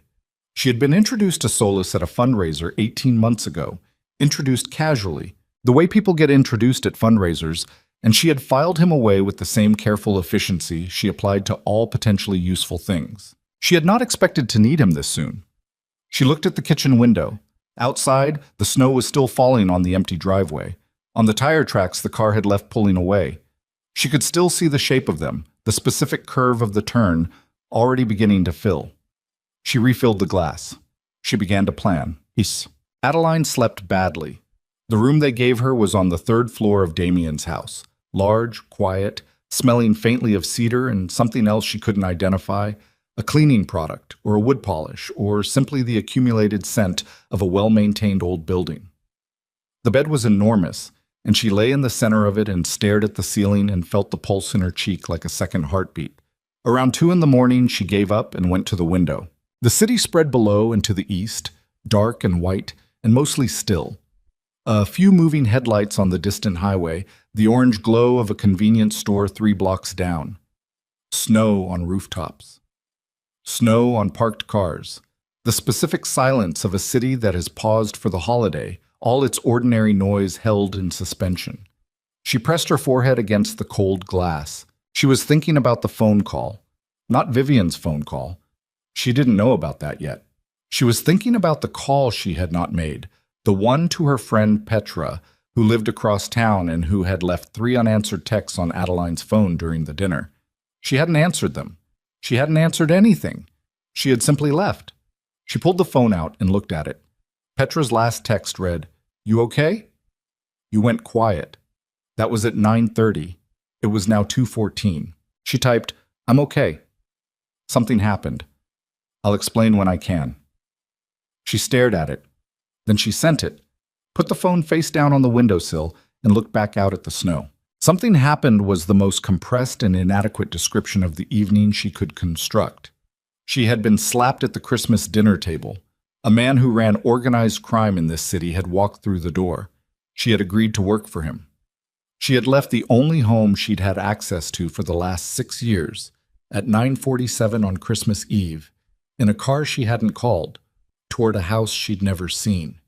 She had been introduced to Solis at a fundraiser 18 months ago, introduced casually, the way people get introduced at fundraisers, and she had filed him away with the same careful efficiency she applied to all potentially useful things. She had not expected to need him this soon. She looked at the kitchen window. Outside, the snow was still falling on the empty driveway. On the tire tracks the car had left pulling away. She could still see the shape of them, the specific curve of the turn, already beginning to fill. She refilled the glass. She began to plan. Adeline slept badly. The room they gave her was on the 3rd floor of Damien's house, large, quiet, smelling faintly of cedar and something else she couldn't identify, a cleaning product or a wood polish or simply the accumulated scent of a well-maintained old building. The bed was enormous, and she lay in the center of it and stared at the ceiling and felt the pulse in her cheek like a second heartbeat. Around 2 in the morning, she gave up and went to the window. The city spread below and to the east, dark and white, and mostly still. A few moving headlights on the distant highway, the orange glow of a convenience store 3 blocks down. Snow on rooftops. Snow on parked cars. The specific silence of a city that has paused for the holiday, all its ordinary noise held in suspension. She pressed her forehead against the cold glass. She was thinking about the phone call. Not Vivian's phone call. She didn't know about that yet. She was thinking about the call she had not made, the one to her friend Petra, who lived across town and who had left 3 unanswered texts on Adeline's phone during the dinner. She hadn't answered them. She hadn't answered anything. She had simply left. She pulled the phone out and looked at it. Petra's last text read, "You okay?" You went quiet. That was at 9:30. It was now 2:14. She typed, "I'm okay. Something happened. I'll explain when I can." She stared at it. Then she sent it, put the phone face down on the windowsill, and looked back out at the snow. Something happened was the most compressed and inadequate description of the evening she could construct. She had been slapped at the Christmas dinner table. A man who ran organized crime in this city had walked through the door. She had agreed to work for him. She had left the only home she'd had access to for the last 6 years. at 9:47 on Christmas Eve, in a car she hadn't called, toward a house she'd never seen.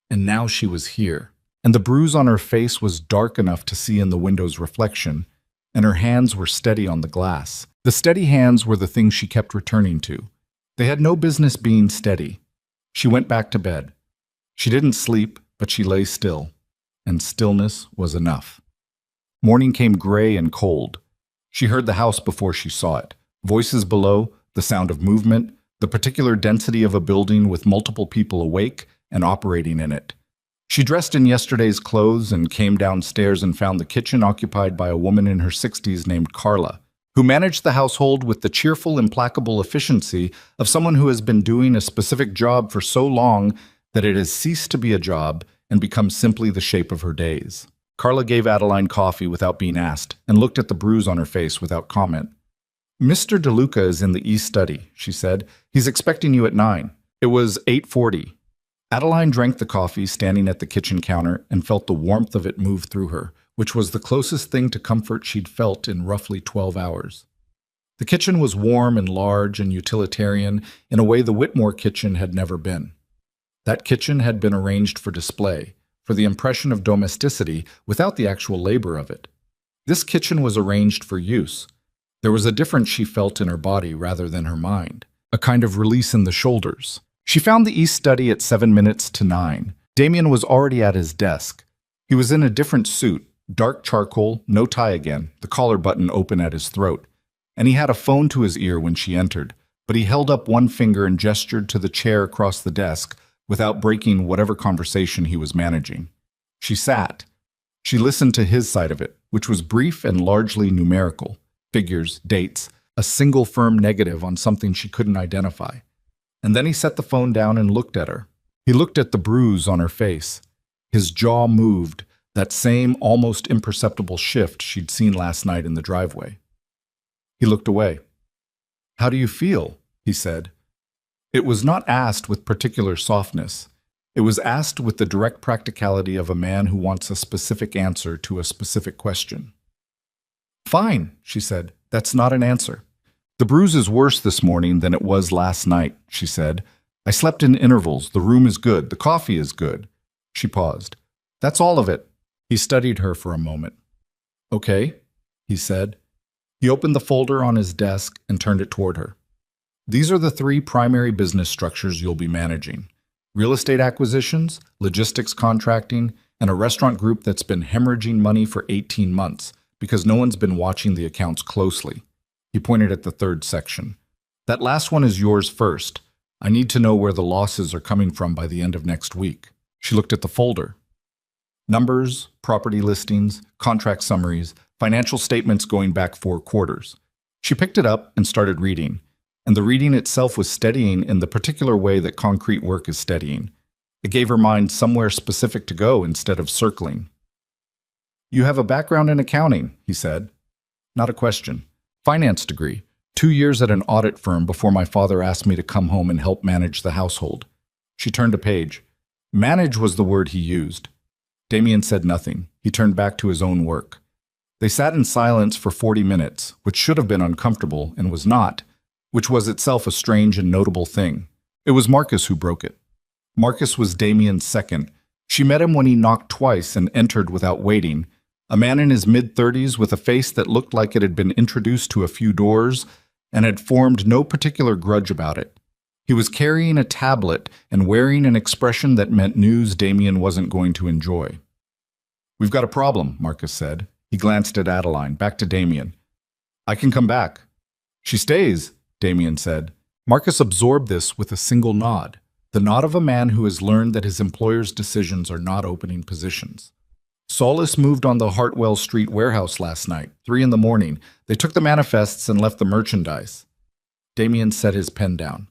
And now she was here, and the bruise on her face was dark enough to see in the window's reflection, and her hands were steady on the glass. The steady hands were the thing she kept returning to. They had no business being steady. She went back to bed. She didn't sleep, but she lay still, and stillness was enough. Morning came gray and cold. She heard the house before she saw it. Voices below, the sound of movement, the particular density of a building with multiple people awake and operating in it. She dressed in yesterday's clothes and came downstairs and found the kitchen occupied by a woman in her 60s named Carla, who managed the household with the cheerful, implacable efficiency of someone who has been doing a specific job for so long that it has ceased to be a job and become simply the shape of her days. Carla gave Adeline coffee without being asked and looked at the bruise on her face without comment. "Mr. DeLuca is in the East Study," she said. "He's expecting you at 9. It was 8:40. Adeline drank the coffee standing at the kitchen counter and felt the warmth of it move through her, which was the closest thing to comfort she'd felt in roughly 12 hours. The kitchen was warm and large and utilitarian in a way the Whitmore kitchen had never been. That kitchen had been arranged for display, for the impression of domesticity without the actual labor of it. This kitchen was arranged for use. There was a difference she felt in her body rather than her mind, a kind of release in the shoulders. She found the East Study at 7 minutes to 9. Damien was already at his desk. He was in a different suit, dark charcoal, no tie again, the collar button open at his throat, and he had a phone to his ear when she entered, but he held up one finger and gestured to the chair across the desk without breaking whatever conversation he was managing. She sat. She listened to his side of it, which was brief and largely numerical. Figures, dates, a single firm negative on something she couldn't identify. And then he set the phone down and looked at her. He looked at the bruise on her face. His jaw moved, that same almost imperceptible shift she'd seen last night in the driveway. He looked away. "How do you feel?" he said. It was not asked with particular softness. It was asked with the direct practicality of a man who wants a specific answer to a specific question. "Fine," she said. "That's not an answer." "The bruise is worse this morning than it was last night," she said. "I slept in intervals. The room is good. The coffee is good." She paused. "That's all of it." He studied her for a moment. "Okay," he said. He opened the folder on his desk and turned it toward her. "These are the 3 primary business structures you'll be managing: real estate acquisitions, logistics contracting, and a restaurant group that's been hemorrhaging money for 18 months because no one's been watching the accounts closely." He pointed at the 3rd section. "That last one is yours first. I need to know where the losses are coming from by the end of next week." She looked at the folder. Numbers, property listings, contract summaries, financial statements going back 4 quarters. She picked it up and started reading, and the reading itself was steadying in the particular way that concrete work is steadying. It gave her mind somewhere specific to go instead of circling. "You have a background in accounting," he said. "Not a question. Finance degree. 2 years at an audit firm before my father asked me to come home and help manage the household." She turned a page. Manage was the word he used. Damien said nothing. He turned back to his own work. They sat in silence for 40 minutes, which should have been uncomfortable and was not, which was itself a strange and notable thing. It was Marcus who broke it. Marcus was Damien's second. She met him when he knocked twice and entered without waiting. A man in his mid-30s with a face that looked like it had been introduced to a few doors and had formed no particular grudge about it. He was carrying a tablet and wearing an expression that meant news Damien wasn't going to enjoy. "We've got a problem," Marcus said. He glanced at Adeline, back to Damien. "I can come back." "She stays," Damien said. Marcus absorbed this with a single nod, the nod of a man who has learned that his employer's decisions are not opening positions. "Solis moved on the Hartwell Street warehouse last night, 3 in the morning. They took the manifests and left the merchandise." Damien set his pen down.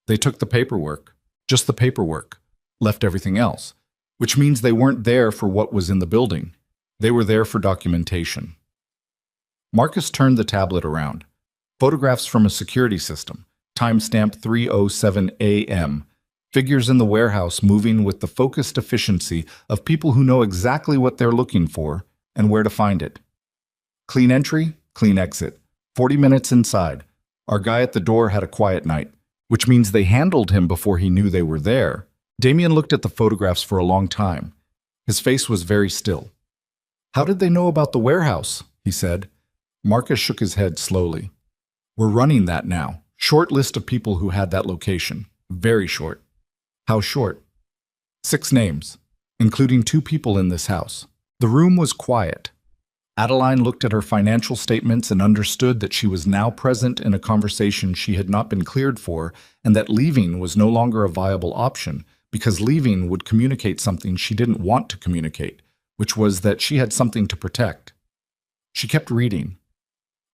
"They took the paperwork, just the paperwork, left everything else, which means they weren't there for what was in the building. They were there for documentation." Marcus turned the tablet around. Photographs from a security system, timestamp 3:07 a.m., figures in the warehouse moving with the focused efficiency of people who know exactly what they're looking for and where to find it. Clean entry, clean exit. 40 minutes inside. Our guy at the door had a quiet night, which means they handled him before he knew they were there. Damien looked at the photographs for a long time. His face was very still. How did they know about the warehouse? He said. Marcus shook his head slowly. We're running that now. Short list of people who had that location. Very short. How short? 6 names, including 2 people in this house. The room was quiet. Adeline looked at her financial statements and understood that she was now present in a conversation she had not been cleared for, and that leaving was no longer a viable option, because leaving would communicate something she didn't want to communicate, which was that she had something to protect. She kept reading.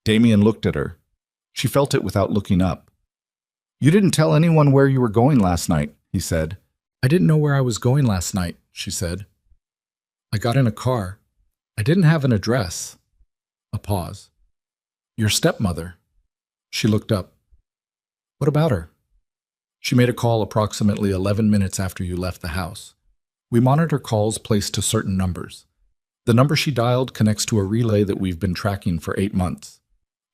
Damien looked at her. She felt it without looking up. You didn't tell anyone where you were going last night, he said. I didn't know where I was going last night, she said. I got in a car. I didn't have an address. A pause. Your stepmother. She looked up. What about her? She made a call approximately 11 minutes after you left the house. We monitor calls placed to certain numbers. The number she dialed connects to a relay that we've been tracking for 8 months.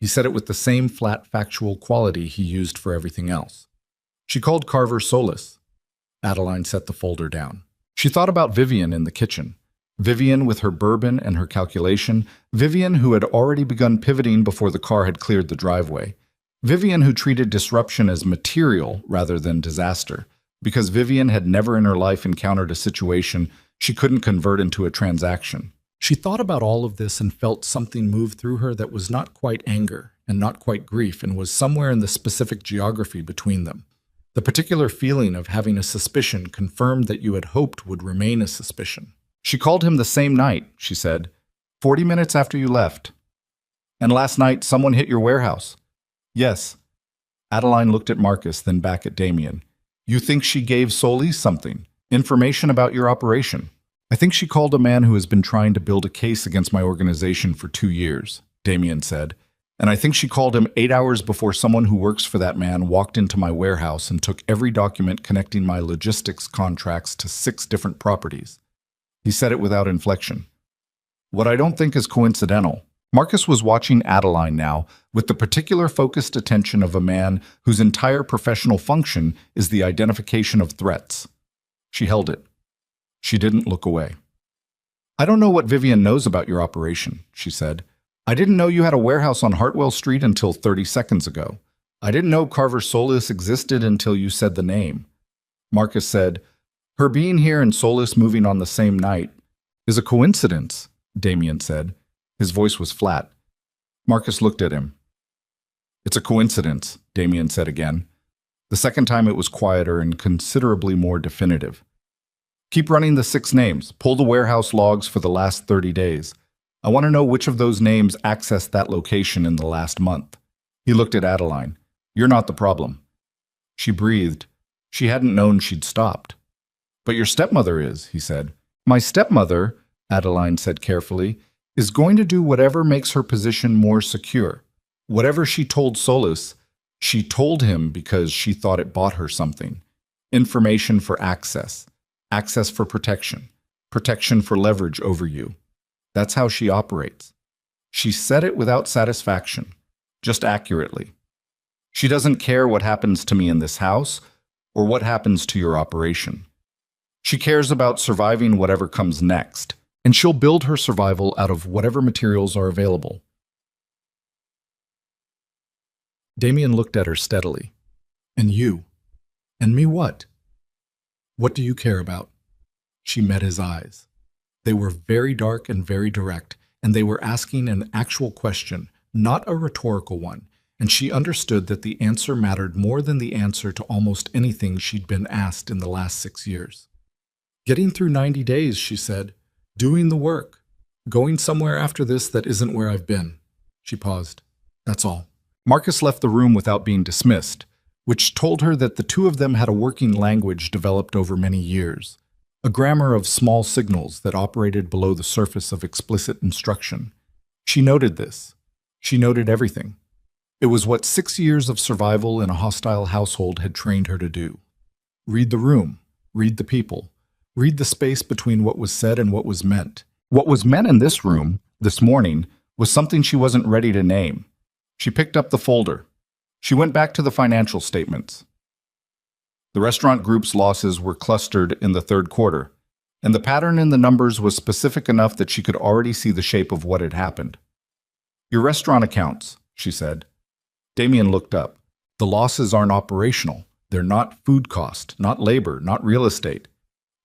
He said it with the same flat factual quality he used for everything else. She called Carver Solis. Adeline set the folder down. She thought about Vivian in the kitchen. Vivian with her bourbon and her calculation. Vivian who had already begun pivoting before the car had cleared the driveway. Vivian who treated disruption as material rather than disaster, because Vivian had never in her life encountered a situation she couldn't convert into a transaction. She thought about all of this and felt something move through her that was not quite anger and not quite grief and was somewhere in the specific geography between them. The particular feeling of having a suspicion confirmed that you had hoped would remain a suspicion. She called him the same night, she said, 40 minutes after you left. And last night someone hit your warehouse. Yes. Adeline looked at Marcus, then back at Damien. You think she gave Solis something? Information about your operation? I think she called a man who has been trying to build a case against my organization for 2 years, Damien said. And I think she called him 8 hours before someone who works for that man walked into my warehouse and took every document connecting my logistics contracts to 6 different properties. He said it without inflection. What I don't think is coincidental. Marcus was watching Adeline now with the particular focused attention of a man whose entire professional function is the identification of threats. She held it. She didn't look away. I don't know what Vivian knows about your operation, she said. I didn't know you had a warehouse on Hartwell Street until 30 seconds ago. I didn't know Carver Solis existed until you said the name. Marcus said, her being here and Solis moving on the same night is a coincidence, Damien said. His voice was flat. Marcus looked at him. It's a coincidence, Damien said again. The second time it was quieter and considerably more definitive. Keep running the 6 names. Pull the warehouse logs for the last 30 days. I want to know which of those names accessed that location in the last month. He looked at Adeline. You're not the problem. She breathed. She hadn't known she'd stopped. But your stepmother is, he said. My stepmother, Adeline said carefully, is going to do whatever makes her position more secure. Whatever she told Solis, she told him because she thought it bought her something. Information for access. Access for protection. Protection for leverage over you. That's how she operates. She said it without satisfaction, just accurately. She doesn't care what happens to me in this house or what happens to your operation. She cares about surviving whatever comes next, and she'll build her survival out of whatever materials are available. Damien looked at her steadily. And you? And me what? What do you care about? She met his eyes. They were very dark and very direct, and they were asking an actual question, not a rhetorical one, and she understood that the answer mattered more than the answer to almost anything she'd been asked in the last 6 years. Getting through 90 days, she said. Doing the work. Going somewhere after this that isn't where I've been. She paused. That's all. Marcus left the room without being dismissed, which told her that the two of them had a working language developed over many years. A grammar of small signals that operated below the surface of explicit instruction. She noted this. She noted everything. It was what 6 years of survival in a hostile household had trained her to do. Read the room. Read the people. Read the space between what was said and what was meant. What was meant in this room, this morning, was something she wasn't ready to name. She picked up the folder. She went back to the financial statements. The restaurant group's losses were clustered in the third quarter, and the pattern in the numbers was specific enough that she could already see the shape of what had happened. Your restaurant accounts, she said. Damien looked up. The losses aren't operational. They're not food cost, not labor, not real estate.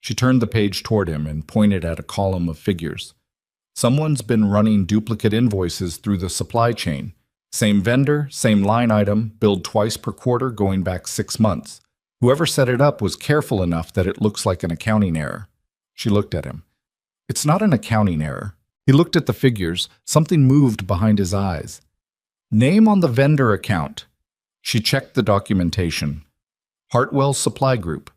She turned the page toward him and pointed at a column of figures. Someone's been running duplicate invoices through the supply chain. Same vendor, same line item, billed twice per quarter going back 6 months. Whoever set it up was careful enough that it looks like an accounting error. She looked at him. It's not an accounting error. He looked at the figures. Something moved behind his eyes. Name on the vendor account. She checked the documentation. Hartwell's Supply Group.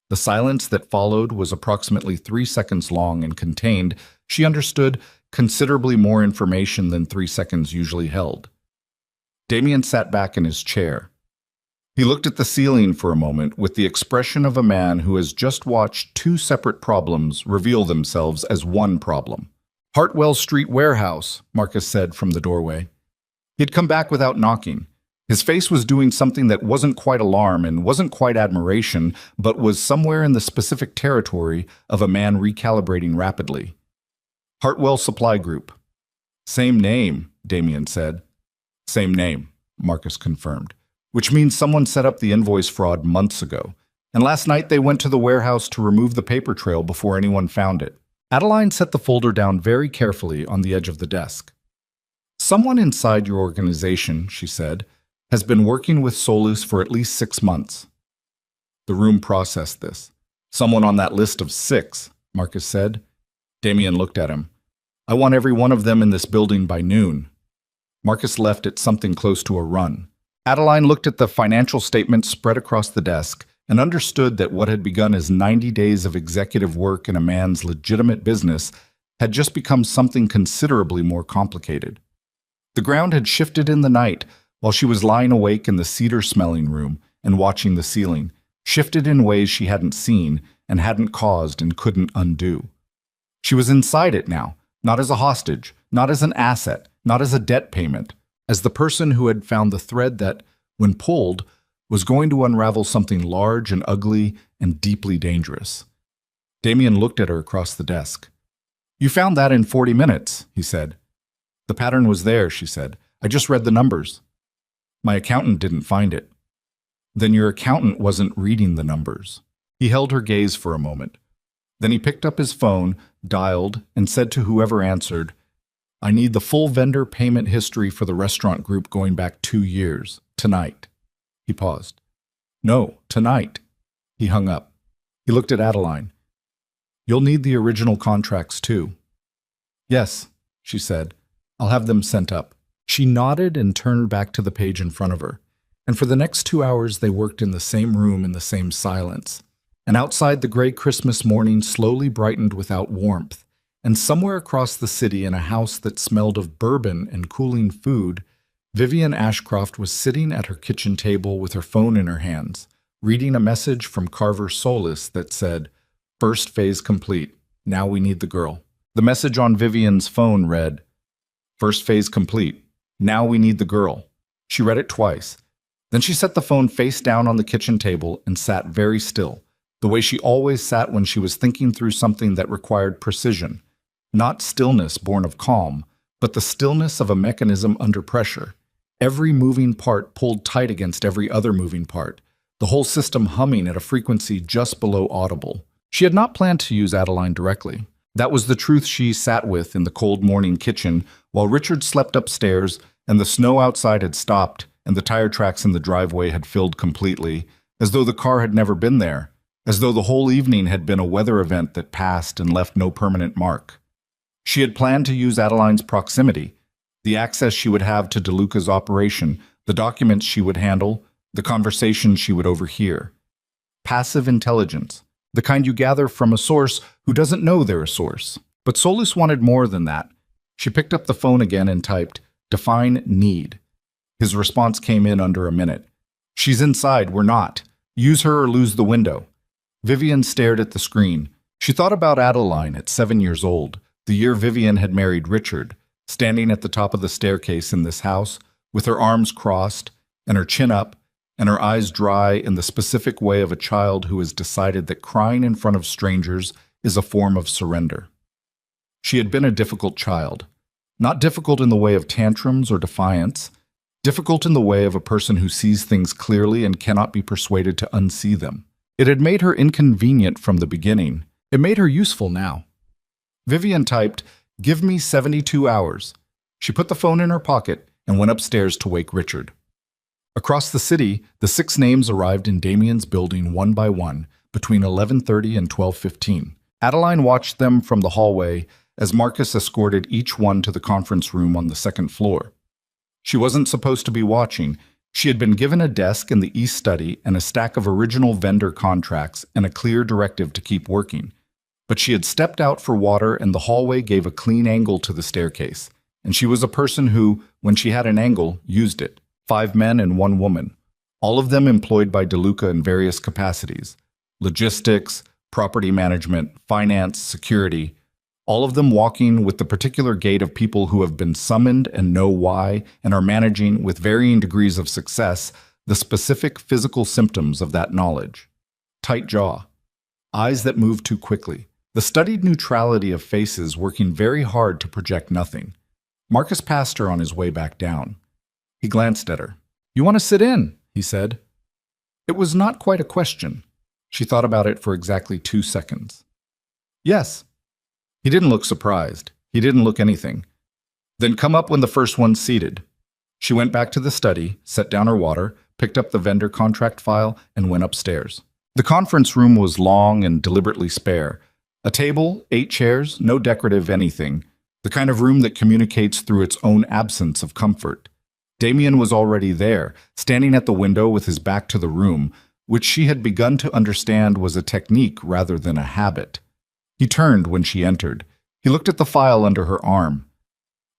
The silence that followed was approximately 3 seconds long and contained, she understood, considerably more information than 3 seconds usually held. Damien sat back in his chair. He looked at the ceiling for a moment with the expression of a man who has just watched 2 separate problems reveal themselves as one problem. Hartwell Street Warehouse, Marcus said from the doorway. He'd come back without knocking. His face was doing something that wasn't quite alarm and wasn't quite admiration, but was somewhere in the specific territory of a man recalibrating rapidly. Hartwell Supply Group. Same name, Damien said. Same name, Marcus confirmed, which means someone set up the invoice fraud months ago, and last night they went to the warehouse to remove the paper trail before anyone found it. Adeline set the folder down very carefully on the edge of the desk. Someone inside your organization, she said, has been working with Solus for at least 6 months. The room processed this. Someone on that list of 6, Marcus said. Damien looked at him. I want every one of them in this building by noon. Marcus left at something close to a run. Adeline looked at the financial statements spread across the desk and understood that what had begun as 90 days of executive work in a man's legitimate business had just become something considerably more complicated. The ground had shifted in the night while she was lying awake in the cedar-smelling room and watching the ceiling, shifted in ways she hadn't seen and hadn't caused and couldn't undo. She was inside it now, not as a hostage, not as an asset, not as a debt payment, as the person who had found the thread that, when pulled, was going to unravel something large and ugly and deeply dangerous. Damien looked at her across the desk. You found that in 40 minutes, he said. The pattern was there, she said. I just read the numbers. My accountant didn't find it. Then your accountant wasn't reading the numbers. He held her gaze for a moment. Then he picked up his phone, dialed, and said to whoever answered, I need the full vendor payment history for the restaurant group going back 2 years, tonight. He paused. No, tonight. He hung up. He looked at Adeline. You'll need the original contracts too. Yes, she said. I'll have them sent up. She nodded and turned back to the page in front of her. And for the next 2 hours they worked in the same room in the same silence. And outside the gray Christmas morning slowly brightened without warmth. And somewhere across the city in a house that smelled of bourbon and cooling food, Vivian Ashcroft was sitting at her kitchen table with her phone in her hands, reading a message from Carver Solis that said, First phase complete. Now we need the girl. The message on Vivian's phone read, First phase complete. Now we need the girl. She read it twice. Then she set the phone face down on the kitchen table and sat very still, the way she always sat when she was thinking through something that required precision. Not stillness born of calm, but the stillness of a mechanism under pressure. Every moving part pulled tight against every other moving part, the whole system humming at a frequency just below audible. She had not planned to use Adeline directly. That was the truth she sat with in the cold morning kitchen while Richard slept upstairs and the snow outside had stopped and the tire tracks in the driveway had filled completely, as though the car had never been there, as though the whole evening had been a weather event that passed and left no permanent mark. She had planned to use Adeline's proximity, the access she would have to DeLuca's operation, the documents she would handle, the conversations she would overhear. Passive intelligence, the kind you gather from a source who doesn't know they're a source. But Solus wanted more than that. She picked up the phone again and typed, Define need. His response came in under a minute. She's inside, we're not. Use her or lose the window. Vivian stared at the screen. She thought about Adeline at 7 years old, the year Vivian had married Richard, standing at the top of the staircase in this house, with her arms crossed and her chin up and her eyes dry in the specific way of a child who has decided that crying in front of strangers is a form of surrender. She had been a difficult child, not difficult in the way of tantrums or defiance, difficult in the way of a person who sees things clearly and cannot be persuaded to unsee them. It had made her inconvenient from the beginning. It made her useful now. Vivian typed, "Give me 72 hours." She put the phone in her pocket and went upstairs to wake Richard. Across the city, the 6 names arrived in Damien's building one by one between 11:30 and 12:15. Adeline watched them from the hallway as Marcus escorted each one to the conference room on the 2nd floor. She wasn't supposed to be watching. She had been given a desk in the East Study and a stack of original vendor contracts and a clear directive to keep working. But she had stepped out for water and the hallway gave a clean angle to the staircase. And she was a person who, when she had an angle, used it. 5 men and 1 woman, all of them employed by DeLuca in various capacities: logistics, property management, finance, security, all of them walking with the particular gait of people who have been summoned and know why and are managing, with varying degrees of success, the specific physical symptoms of that knowledge. Tight jaw, eyes that move too quickly, the studied neutrality of faces working very hard to project nothing. Marcus passed her on his way back down. He glanced at her. "You want to sit in?" he said. It was not quite a question. She thought about it for exactly 2 seconds. "Yes." He didn't look surprised. He didn't look anything. "Then come up when the first one's seated." She went back to the study, set down her water, picked up the vendor contract file, and went upstairs. The conference room was long and deliberately spare. A table, 8 chairs, no decorative anything. The kind of room that communicates through its own absence of comfort. Damien was already there, standing at the window with his back to the room, which she had begun to understand was a technique rather than a habit. He turned when she entered. He looked at the file under her arm.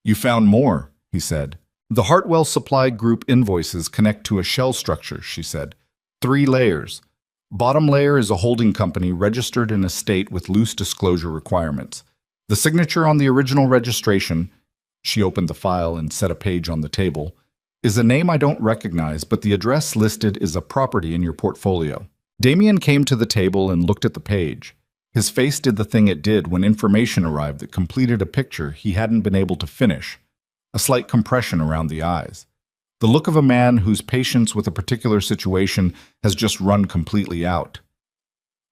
"You found more," he said. "The Hartwell Supply Group invoices connect to a shell structure," she said. 3 layers. Bottom layer is a holding company registered in a state with loose disclosure requirements. The signature on the original registration, she opened the file and set a page on the table, is a name I don't recognize, but the address listed is a property in your portfolio. Damien came to the table and looked at the page. His face did the thing it did when information arrived that completed a picture he hadn't been able to finish, a slight compression around the eyes. The look of a man whose patience with a particular situation has just run completely out.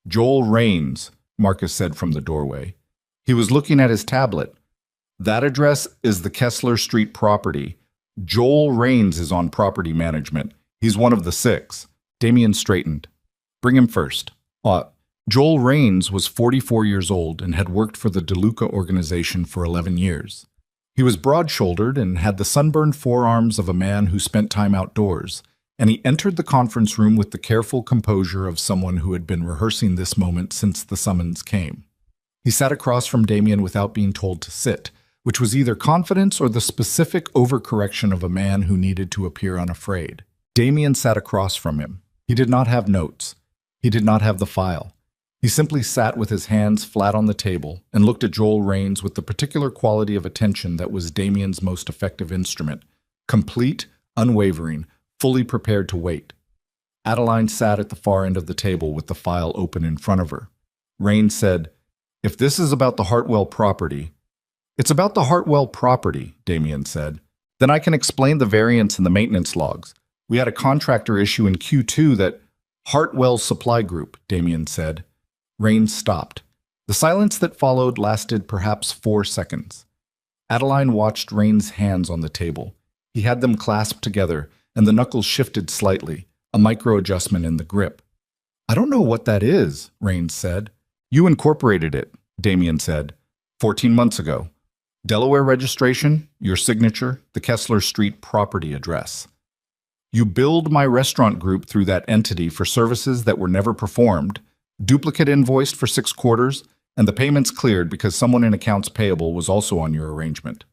"Joel Raines," Marcus said from the doorway. He was looking at his tablet. "That address is the Kessler Street property. Joel Raines is on property management. He's one of the 6. Damien straightened. "Bring him first." Joel Raines was 44 years old and had worked for the DeLuca organization for 11 years. He was broad-shouldered and had the sunburned forearms of a man who spent time outdoors, and he entered the conference room with the careful composure of someone who had been rehearsing this moment since the summons came. He sat across from Damien without being told to sit, which was either confidence or the specific overcorrection of a man who needed to appear unafraid. Damien sat across from him. He did not have notes. He did not have the file. He simply sat with his hands flat on the table and looked at Joel Raines with the particular quality of attention that was Damien's most effective instrument, complete, unwavering, fully prepared to wait. Adeline sat at the far end of the table with the file open in front of her. Raines said, "If this is about the Hartwell property—" "It's about the Hartwell property," Damien said. "Then I can explain the variance in the maintenance logs. We had a contractor issue in Q2 that—" "Hartwell Supply Group," Damien said. Raines stopped. The silence that followed lasted perhaps 4 seconds. Adeline watched Raines' hands on the table. He had them clasped together, and the knuckles shifted slightly, a micro-adjustment in the grip. "I don't know what that is," Raines said. "You incorporated it," Damien said, 14 months ago. Delaware registration, your signature, the Kessler Street property address. You billed my restaurant group through that entity for services that were never performed, duplicate invoiced for 6 quarters, and the payments cleared because someone in accounts payable was also on your arrangement.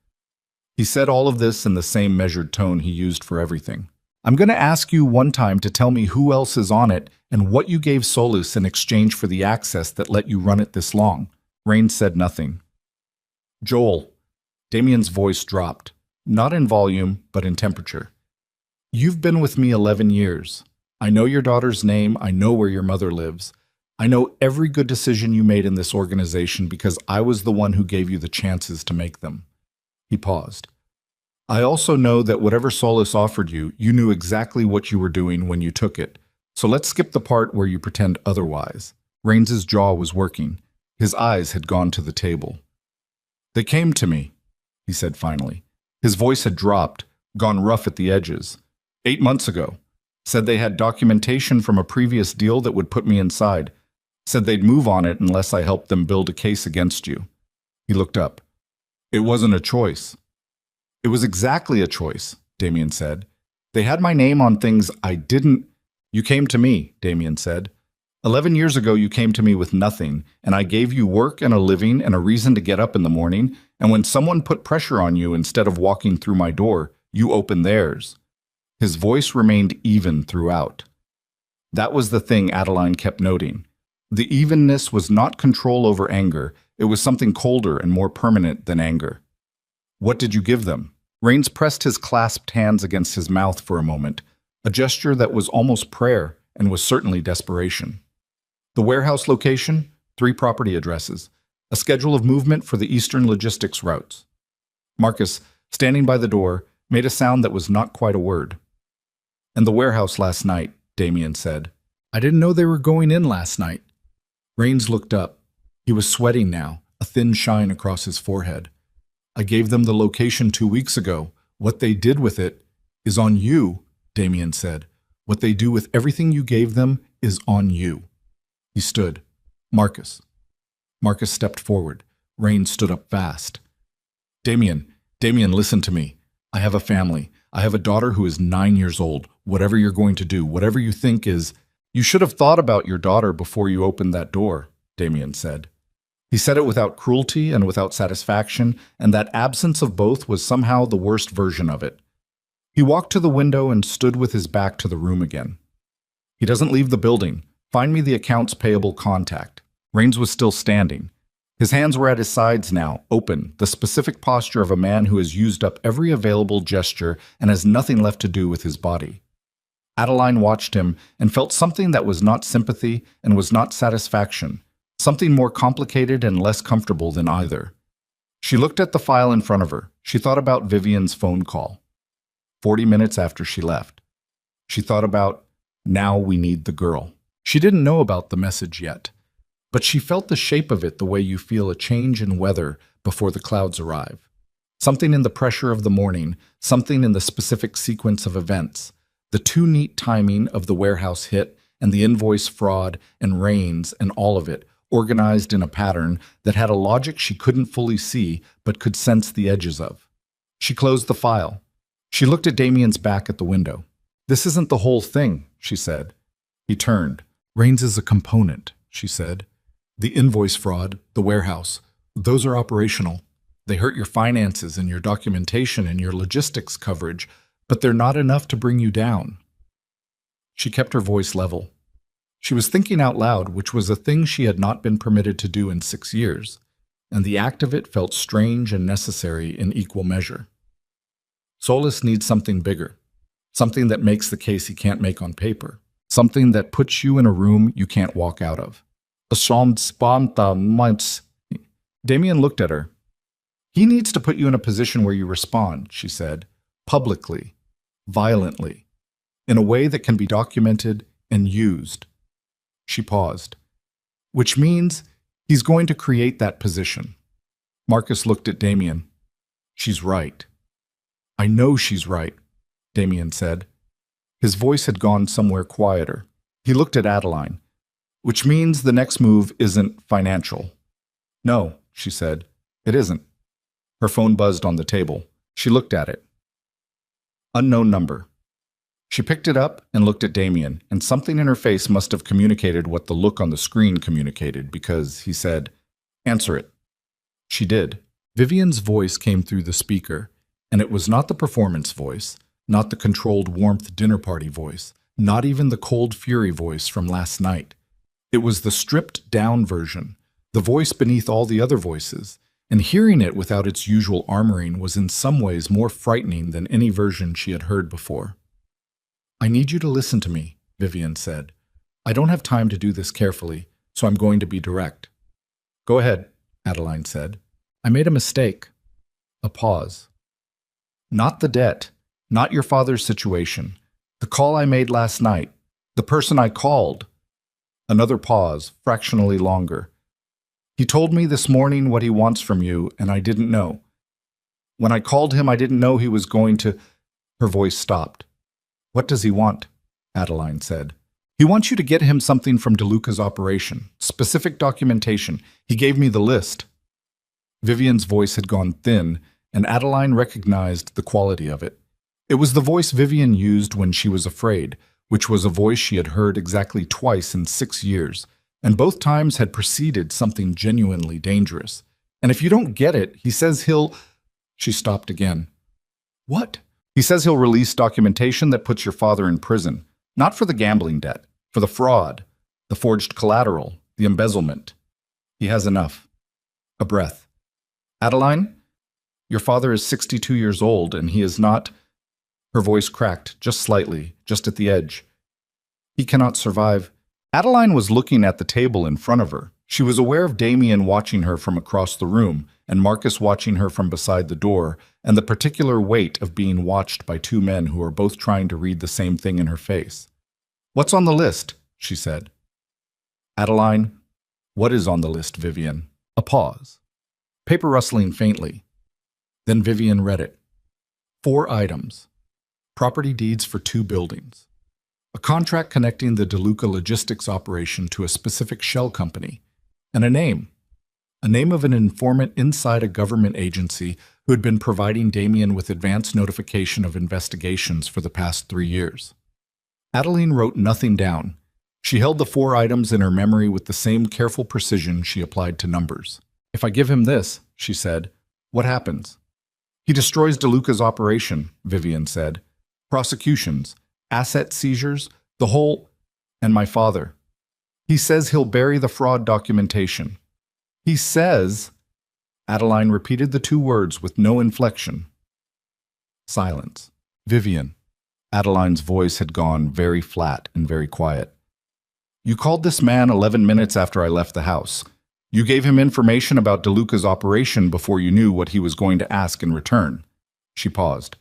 He said all of this in the same measured tone he used for everything. "I'm going to ask you one time to tell me who else is on it and what you gave Solus in exchange for the access that let you run it this long." Raines said nothing. "Joel." Damien's voice dropped, not in volume, but in temperature. You've been with me 11 years. I know your daughter's name. I know where your mother lives. I know every good decision you made in this organization because I was the one who gave you the chances to make them." He paused. "I also know that whatever solace offered you, you knew exactly what you were doing when you took it. So let's skip the part where you pretend otherwise." Rains's jaw was working. His eyes had gone to the table. "They came to me," he said finally. His voice had dropped, gone rough at the edges. 8 months ago. Said they had documentation from a previous deal that would put me inside. Said they'd move on it unless I helped them build a case against you." He looked up. "It wasn't a choice." "It was exactly a choice," Damien said. "They had my name on things I didn't—" "You came to me," Damien said. 11 years ago you came to me with nothing, and I gave you work and a living and a reason to get up in the morning, and when someone put pressure on you instead of walking through my door, you opened theirs." His voice remained even throughout. That was the thing Adeline kept noting. The evenness was not control over anger, it was something colder and more permanent than anger. "What did you give them?" Rains pressed his clasped hands against his mouth for a moment, a gesture that was almost prayer and was certainly desperation. "The warehouse location, 3 property addresses, a schedule of movement for the eastern logistics routes." Marcus, standing by the door, made a sound that was not quite a word. "And the warehouse last night," Damien said. "I didn't know they were going in last night." Rains looked up. He was sweating now, a thin shine across his forehead. "I gave them the location 2 weeks ago. What they did with it is on you," Damien said. "What they do with everything you gave them is on you." He stood. "Marcus." Marcus stepped forward. Rains stood up fast. Damien, listen to me. I have a family. I have a daughter who is 9 years old. Whatever you're going to do, whatever you think is—" "You should have thought about your daughter before you opened that door," Damien said. He said it without cruelty and without satisfaction, and that absence of both was somehow the worst version of it. He walked to the window and stood with his back to the room again. "He doesn't leave the building. Find me the accounts payable contact." Rains was still standing. His hands were at his sides now, open, the specific posture of a man who has used up every available gesture and has nothing left to do with his body. Adeline watched him and felt something that was not sympathy and was not satisfaction, something more complicated and less comfortable than either. She looked at the file in front of her. She thought about Vivian's phone call. 40 minutes after she left. She thought about, "Now we need the girl." She didn't know about the message yet, but she felt the shape of it the way you feel a change in weather before the clouds arrive. Something in the pressure of the morning, something in the specific sequence of events. The too neat timing of the warehouse hit and the invoice fraud and Rains and all of it, organized in a pattern that had a logic she couldn't fully see but could sense the edges of. She closed the file. She looked at Damien's back at the window. "This isn't the whole thing," she said. He turned. "Rains is a component," she said. "The invoice fraud, the warehouse, those are operational. They hurt your finances and your documentation and your logistics coverage, but they're not enough to bring you down." She kept her voice level. She was thinking out loud, which was a thing she had not been permitted to do in 6 years, and the act of it felt strange and necessary in equal measure. Solis needs something bigger, something that makes the case he can't make on paper, something that puts you in a room you can't walk out of. Damien looked at her. "He needs to put you in a position where you respond," she said, "publicly, violently, in a way that can be documented and used." She paused. "Which means he's going to create that position." Marcus looked at Damien. "She's right." "I know she's right," Damien said. His voice had gone somewhere quieter. He looked at Adeline. "Which means the next move isn't financial." "No," she said, "it isn't." Her phone buzzed on the table. She looked at it. Unknown number. She picked it up and looked at Damien, and something in her face must have communicated what the look on the screen communicated, because he said, "Answer it." She did. Vivian's voice came through the speaker, and it was not the performance voice, not the controlled warmth dinner party voice, not even the cold fury voice from last night. It was the stripped-down version, the voice beneath all the other voices, and hearing it without its usual armoring was in some ways more frightening than any version she had heard before. I need you to listen to me, Vivian said. I don't have time to do this carefully, so I'm going to be direct. Go ahead, Adeline said. I made a mistake. A pause. Not the debt, not your father's situation. The call I made last night, the person I called. Another pause, fractionally longer. He told me this morning what he wants from you, and I didn't know. When I called him, I didn't know he was going to... Her voice stopped. What does he want? Adeline said. He wants you to get him something from DeLuca's operation, specific documentation. He gave me the list. Vivian's voice had gone thin, and Adeline recognized the quality of it. It was the voice Vivian used when she was afraid, which was a voice she had heard exactly twice in 6 years, and both times had preceded something genuinely dangerous. And if you don't get it, he says he'll... She stopped again. What? He says he'll release documentation that puts your father in prison, not for the gambling debt, for the fraud, the forged collateral, the embezzlement. He has enough. A breath. Adeline, your father is 62 years old, and he is not... Her voice cracked, just slightly, just at the edge. He cannot survive. Adeline was looking at the table in front of her. She was aware of Damien watching her from across the room, and Marcus watching her from beside the door, and the particular weight of being watched by two men who are both trying to read the same thing in her face. What's on the list? She said. Adeline, what is on the list, Vivian? A pause. Paper rustling faintly. Then Vivian read it. 4 items. Property deeds for 2 buildings. A contract connecting the DeLuca logistics operation to a specific shell company. And a name. A name of an informant inside a government agency who had been providing Damien with advance notification of investigations for the past 3 years. Adeline wrote nothing down. She held the 4 items in her memory with the same careful precision she applied to numbers. If I give him this, she said, what happens? He destroys DeLuca's operation, Vivian said. Prosecutions, asset seizures, the whole... And my father. He says he'll bury the fraud documentation. He says... Adeline repeated the 2 words with no inflection. Silence. Vivian. Adeline's voice had gone very flat and very quiet. You called this man 11 minutes after I left the house. You gave him information about DeLuca's operation before you knew what he was going to ask in return. She paused.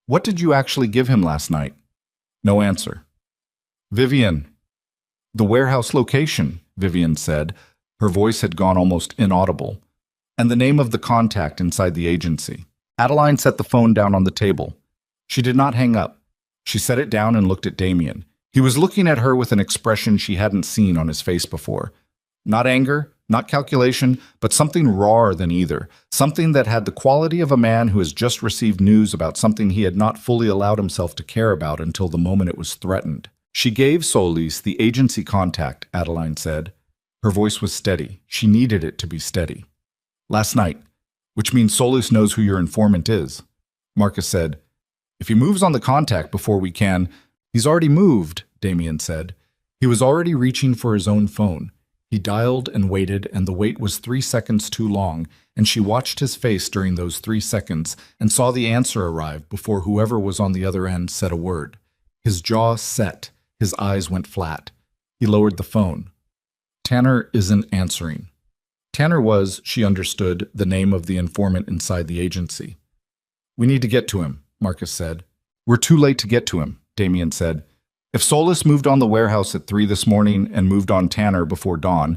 What did you actually give him last night? No answer. Vivian. The warehouse location, Vivian said. Her voice had gone almost inaudible. And the name of the contact inside the agency. Adeline set the phone down on the table. She did not hang up. She set it down and looked at Damien. He was looking at her with an expression she hadn't seen on his face before. Not anger, not calculation, but something rawer than either. Something that had the quality of a man who has just received news about something he had not fully allowed himself to care about until the moment it was threatened. She gave Solis the agency contact, Adeline said. Her voice was steady. She needed it to be steady. Last night, which means Solis knows who your informant is. Marcus said, if he moves on the contact before we can... He's already moved, Damien said. He was already reaching for his own phone. He dialed and waited, and the wait was 3 seconds too long, and she watched his face during those 3 seconds and saw the answer arrive before whoever was on the other end said a word. His jaw set. His eyes went flat. He lowered the phone. Tanner isn't answering. Tanner was, she understood, the name of the informant inside the agency. We need to get to him, Marcus said. We're too late to get to him, Damien said. If Solis moved on the warehouse at 3 this morning and moved on Tanner before dawn,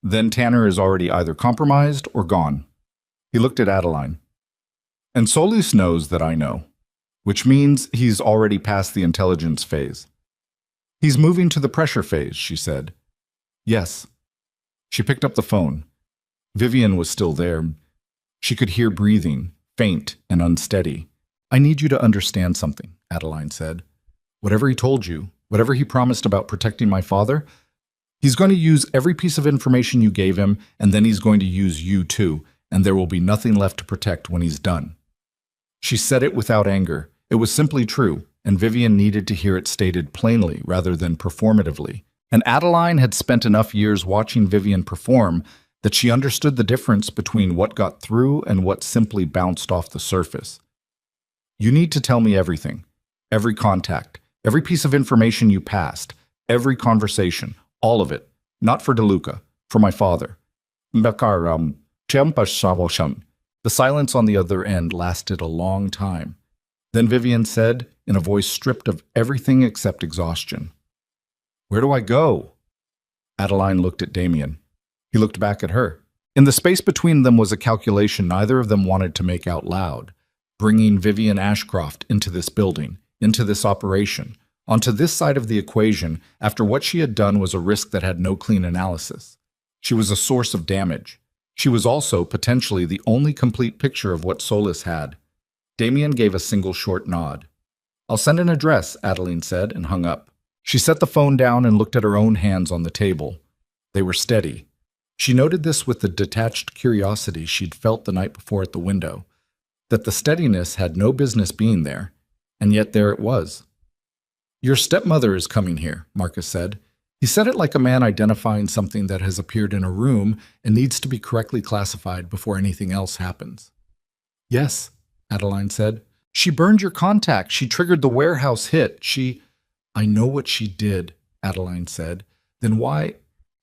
then Tanner is already either compromised or gone. He looked at Adeline. And Solis knows that I know, which means he's already past the intelligence phase. He's moving to the pressure phase, she said. Yes. She picked up the phone. Vivian was still there. She could hear breathing, faint and unsteady. I need you to understand something, Adeline said. Whatever he told you, whatever he promised about protecting my father, he's going to use every piece of information you gave him, and then he's going to use you too, and there will be nothing left to protect when he's done. She said it without anger. It was simply true, and Vivian needed to hear it stated plainly rather than performatively. And Adeline had spent enough years watching Vivian perform that she understood the difference between what got through and what simply bounced off the surface. You need to tell me everything, every contact, Every piece of information you passed, every conversation, all of it. Not for DeLuca, for my father. The silence on the other end lasted a long time. Then Vivian said, in a voice stripped of everything except exhaustion, "Where do I go?" Adeline looked at Damien. He looked back at her. In the space between them was a calculation neither of them wanted to make out loud. Bringing Vivian Ashcroft into this building, into this operation, onto this side of the equation, after what she had done was a risk that had no clean analysis. She was a source of damage. She was also, potentially, the only complete picture of what Solis had. Damien gave a single short nod. "I'll send an address," Adeline said, and hung up. She set the phone down and looked at her own hands on the table. They were steady. She noted this with the detached curiosity she'd felt the night before at the window, that the steadiness had no business being there, and yet there it was. "Your stepmother is coming here," Marcus said. He said it like a man identifying something that has appeared in a room and needs to be correctly classified before anything else happens. "Yes," Adeline said. "She burned your contact. She triggered the warehouse hit. I know what she did," Adeline said. "Then why?"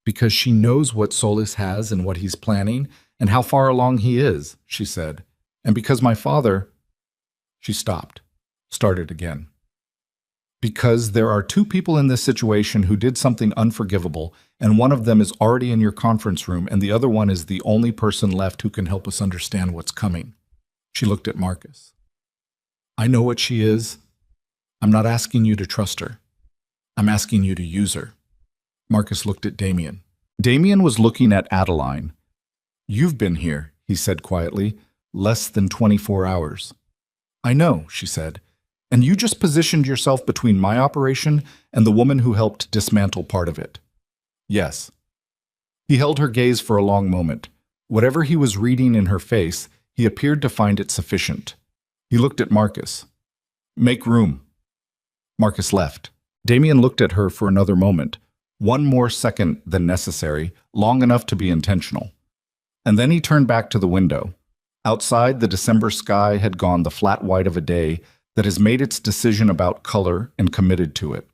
"Because she knows what Solis has and what he's planning and how far along he is," she said. "And because my father—" She stopped, started again. "Because there are two people in this situation who did something unforgivable, and one of them is already in your conference room, and the other one is the only person left who can help us understand what's coming." She looked at Marcus. "I know what she is. I'm not asking you to trust her. I'm asking you to use her." Marcus looked at Damien. Damien was looking at Adeline. "You've been here," he said quietly, "less than 24 hours. "I know," she said. "And you just positioned yourself between my operation and the woman who helped dismantle part of it." "Yes." He held her gaze for a long moment. Whatever he was reading in her face, he appeared to find it sufficient. He looked at Marcus. "Make room." Marcus left. Damien looked at her for another moment, one more second than necessary, long enough to be intentional. And then he turned back to the window. Outside, the December sky had gone the flat white of a day that has made its decision about color and committed to it.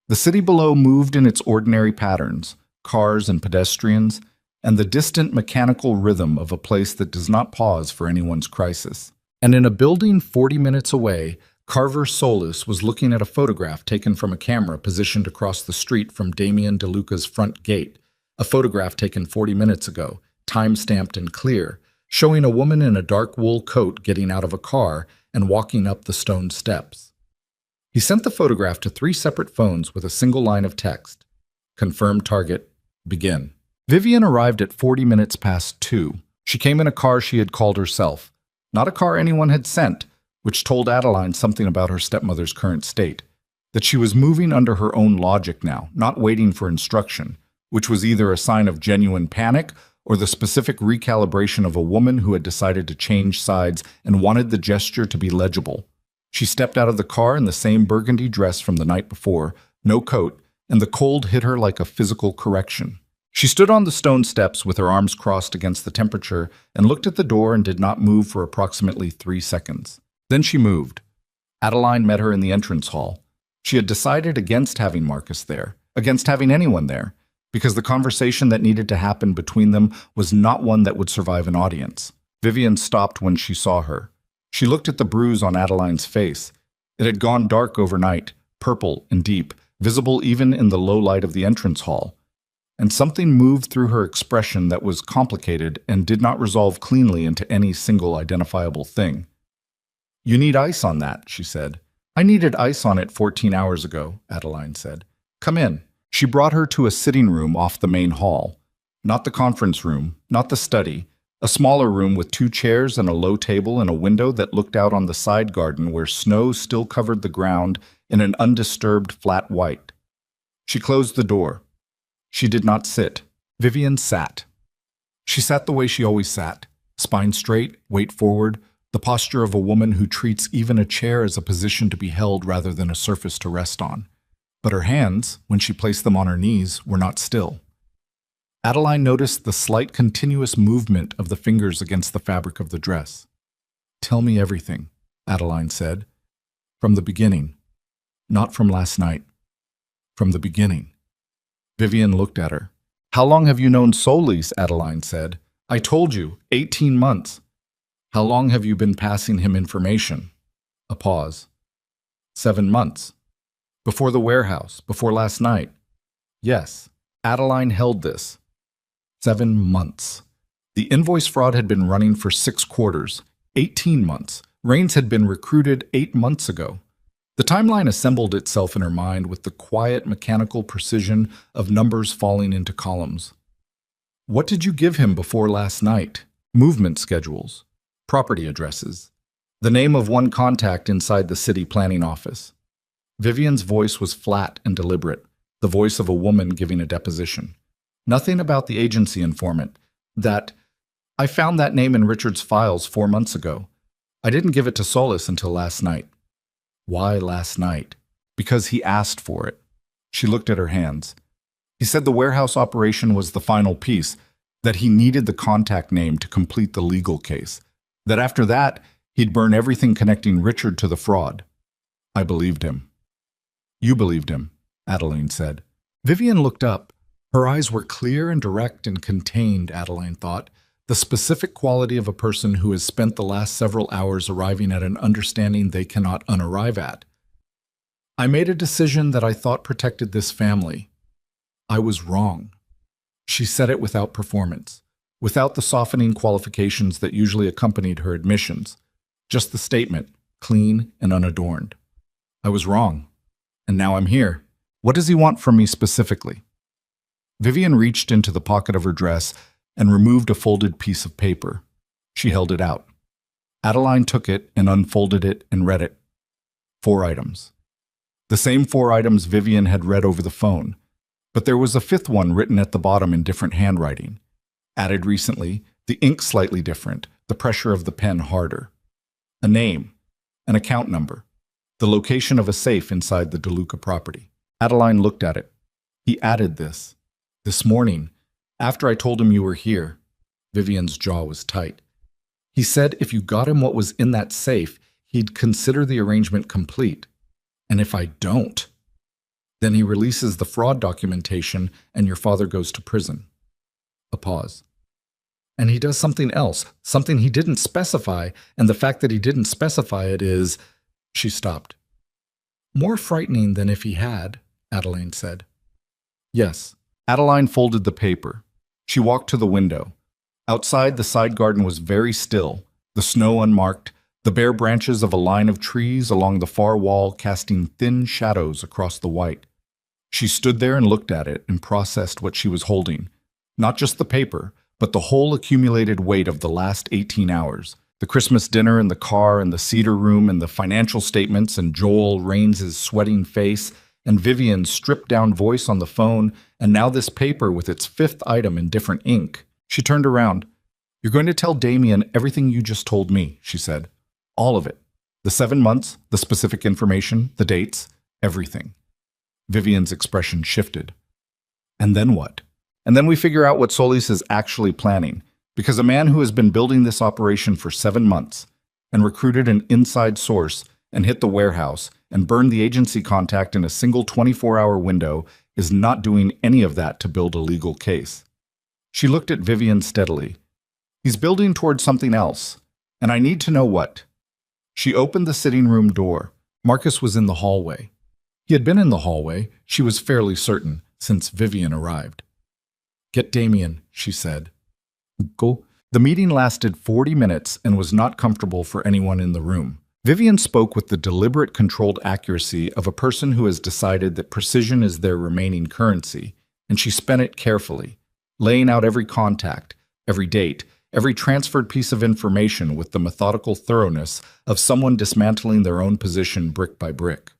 The city below moved in its ordinary patterns, cars and pedestrians, and the distant mechanical rhythm of a place that does not pause for anyone's crisis. And in a building 40 minutes away, Carver Solis was looking at a photograph taken from a camera positioned across the street from Damien DeLuca's front gate, a photograph taken 40 minutes ago, time-stamped and clear, showing a woman in a dark wool coat getting out of a car and walking up the stone steps. He sent the photograph to 3 separate phones with a single line of text. "Confirm target. Begin." Vivian arrived at 40 minutes past 2. She came in a car she had called herself, not a car anyone had sent, which told Adeline something about her stepmother's current state, that she was moving under her own logic now, not waiting for instruction, which was either a sign of genuine panic or the specific recalibration of a woman who had decided to change sides and wanted the gesture to be legible. She stepped out of the car in the same burgundy dress from the night before, no coat, and the cold hit her like a physical correction. She stood on the stone steps with her arms crossed against the temperature and looked at the door and did not move for approximately 3 seconds. Then she moved. Adeline met her in the entrance hall. She had decided against having Marcus there, against having anyone there, because the conversation that needed to happen between them was not one that would survive an audience. Vivian stopped when she saw her. She looked at the bruise on Adeline's face. It had gone dark overnight, purple and deep, visible even in the low light of the entrance hall. And something moved through her expression that was complicated and did not resolve cleanly into any single identifiable thing. "You need ice on that," she said. "I needed ice on it 14 hours ago," Adeline said. "Come in." She brought her to a sitting room off the main hall. Not the conference room, not the study, a smaller room with 2 chairs and a low table and a window that looked out on the side garden where snow still covered the ground in an undisturbed flat white. She closed the door. She did not sit. Vivian sat. She sat the way she always sat, spine straight, weight forward, the posture of a woman who treats even a chair as a position to be held rather than a surface to rest on. But her hands, when she placed them on her knees, were not still. Adeline noticed the slight continuous movement of the fingers against the fabric of the dress. "Tell me everything," Adeline said. "From the beginning." Not from last night. From the beginning. Vivian looked at her. How long have you known Solis? Adeline said. I told you, 18 months. How long have you been passing him information? A pause. 7 months. Before the warehouse, before last night. Yes, Adeline held this. 7 months. The invoice fraud had been running for 6 quarters, 18 months. Rains had been recruited 8 months ago. The timeline assembled itself in her mind with the quiet, mechanical precision of numbers falling into columns. What did you give him before last night? Movement schedules, property addresses, the name of one contact inside the city planning office. Vivian's voice was flat and deliberate, the voice of a woman giving a deposition. Nothing about the agency informant. I found that name in Richard's files 4 months ago. I didn't give it to Solis until last night. Why last night? Because he asked for it. She looked at her hands. He said the warehouse operation was the final piece, that he needed the contact name to complete the legal case, that after that, he'd burn everything connecting Richard to the fraud. I believed him. You believed him, Adeline said. Vivian looked up. Her eyes were clear and direct and contained, Adeline thought, the specific quality of a person who has spent the last several hours arriving at an understanding they cannot unarrive at. I made a decision that I thought protected this family. I was wrong. She said it without performance, without the softening qualifications that usually accompanied her admissions. Just the statement, clean and unadorned. I was wrong, and now I'm here. What does he want from me specifically? Vivian reached into the pocket of her dress and removed a folded piece of paper. She held it out. Adeline took it and unfolded it and read it. 4 items. The same 4 items Vivian had read over the phone, but there was a 5th one written at the bottom in different handwriting. Added recently, the ink slightly different, the pressure of the pen harder. A name, an account number, the location of a safe inside the DeLuca property. Adeline looked at it. He added this. This morning, after I told him you were here. Vivian's jaw was tight. He said if you got him what was in that safe, he'd consider the arrangement complete. And if I don't, then he releases the fraud documentation and your father goes to prison. A pause. And he does something else, something he didn't specify, and the fact that he didn't specify it is... She stopped. More frightening than if he had, Adeline said. Yes. Adeline folded the paper. She walked to the window. Outside, the side garden was very still, the snow unmarked, the bare branches of a line of trees along the far wall casting thin shadows across the white. She stood there and looked at it and processed what she was holding. Not just the paper, but the whole accumulated weight of the last 18 hours. The Christmas dinner and the car and the cedar room and the financial statements and Joel Raines's sweating face and Vivian's stripped-down voice on the phone, and now this paper with its 5th item in different ink. She turned around. You're going to tell Damien everything you just told me, she said. All of it. The 7 months, the specific information, the dates, everything. Vivian's expression shifted. And then what? And then we figure out what Solis is actually planning, because a man who has been building this operation for 7 months and recruited an inside source and hit the warehouse and burned the agency contact in a single 24-hour window is not doing any of that to build a legal case. She looked at Vivian steadily. He's building towards something else, and I need to know what. She opened the sitting room door. Marcus was in the hallway. He had been in the hallway, she was fairly certain, since Vivian arrived. Get Damien, she said. Go. The meeting lasted 40 minutes and was not comfortable for anyone in the room. Vivian spoke with the deliberate, controlled accuracy of a person who has decided that precision is their remaining currency, and she spent it carefully, laying out every contact, every date, every transferred piece of information with the methodical thoroughness of someone dismantling their own position brick by brick.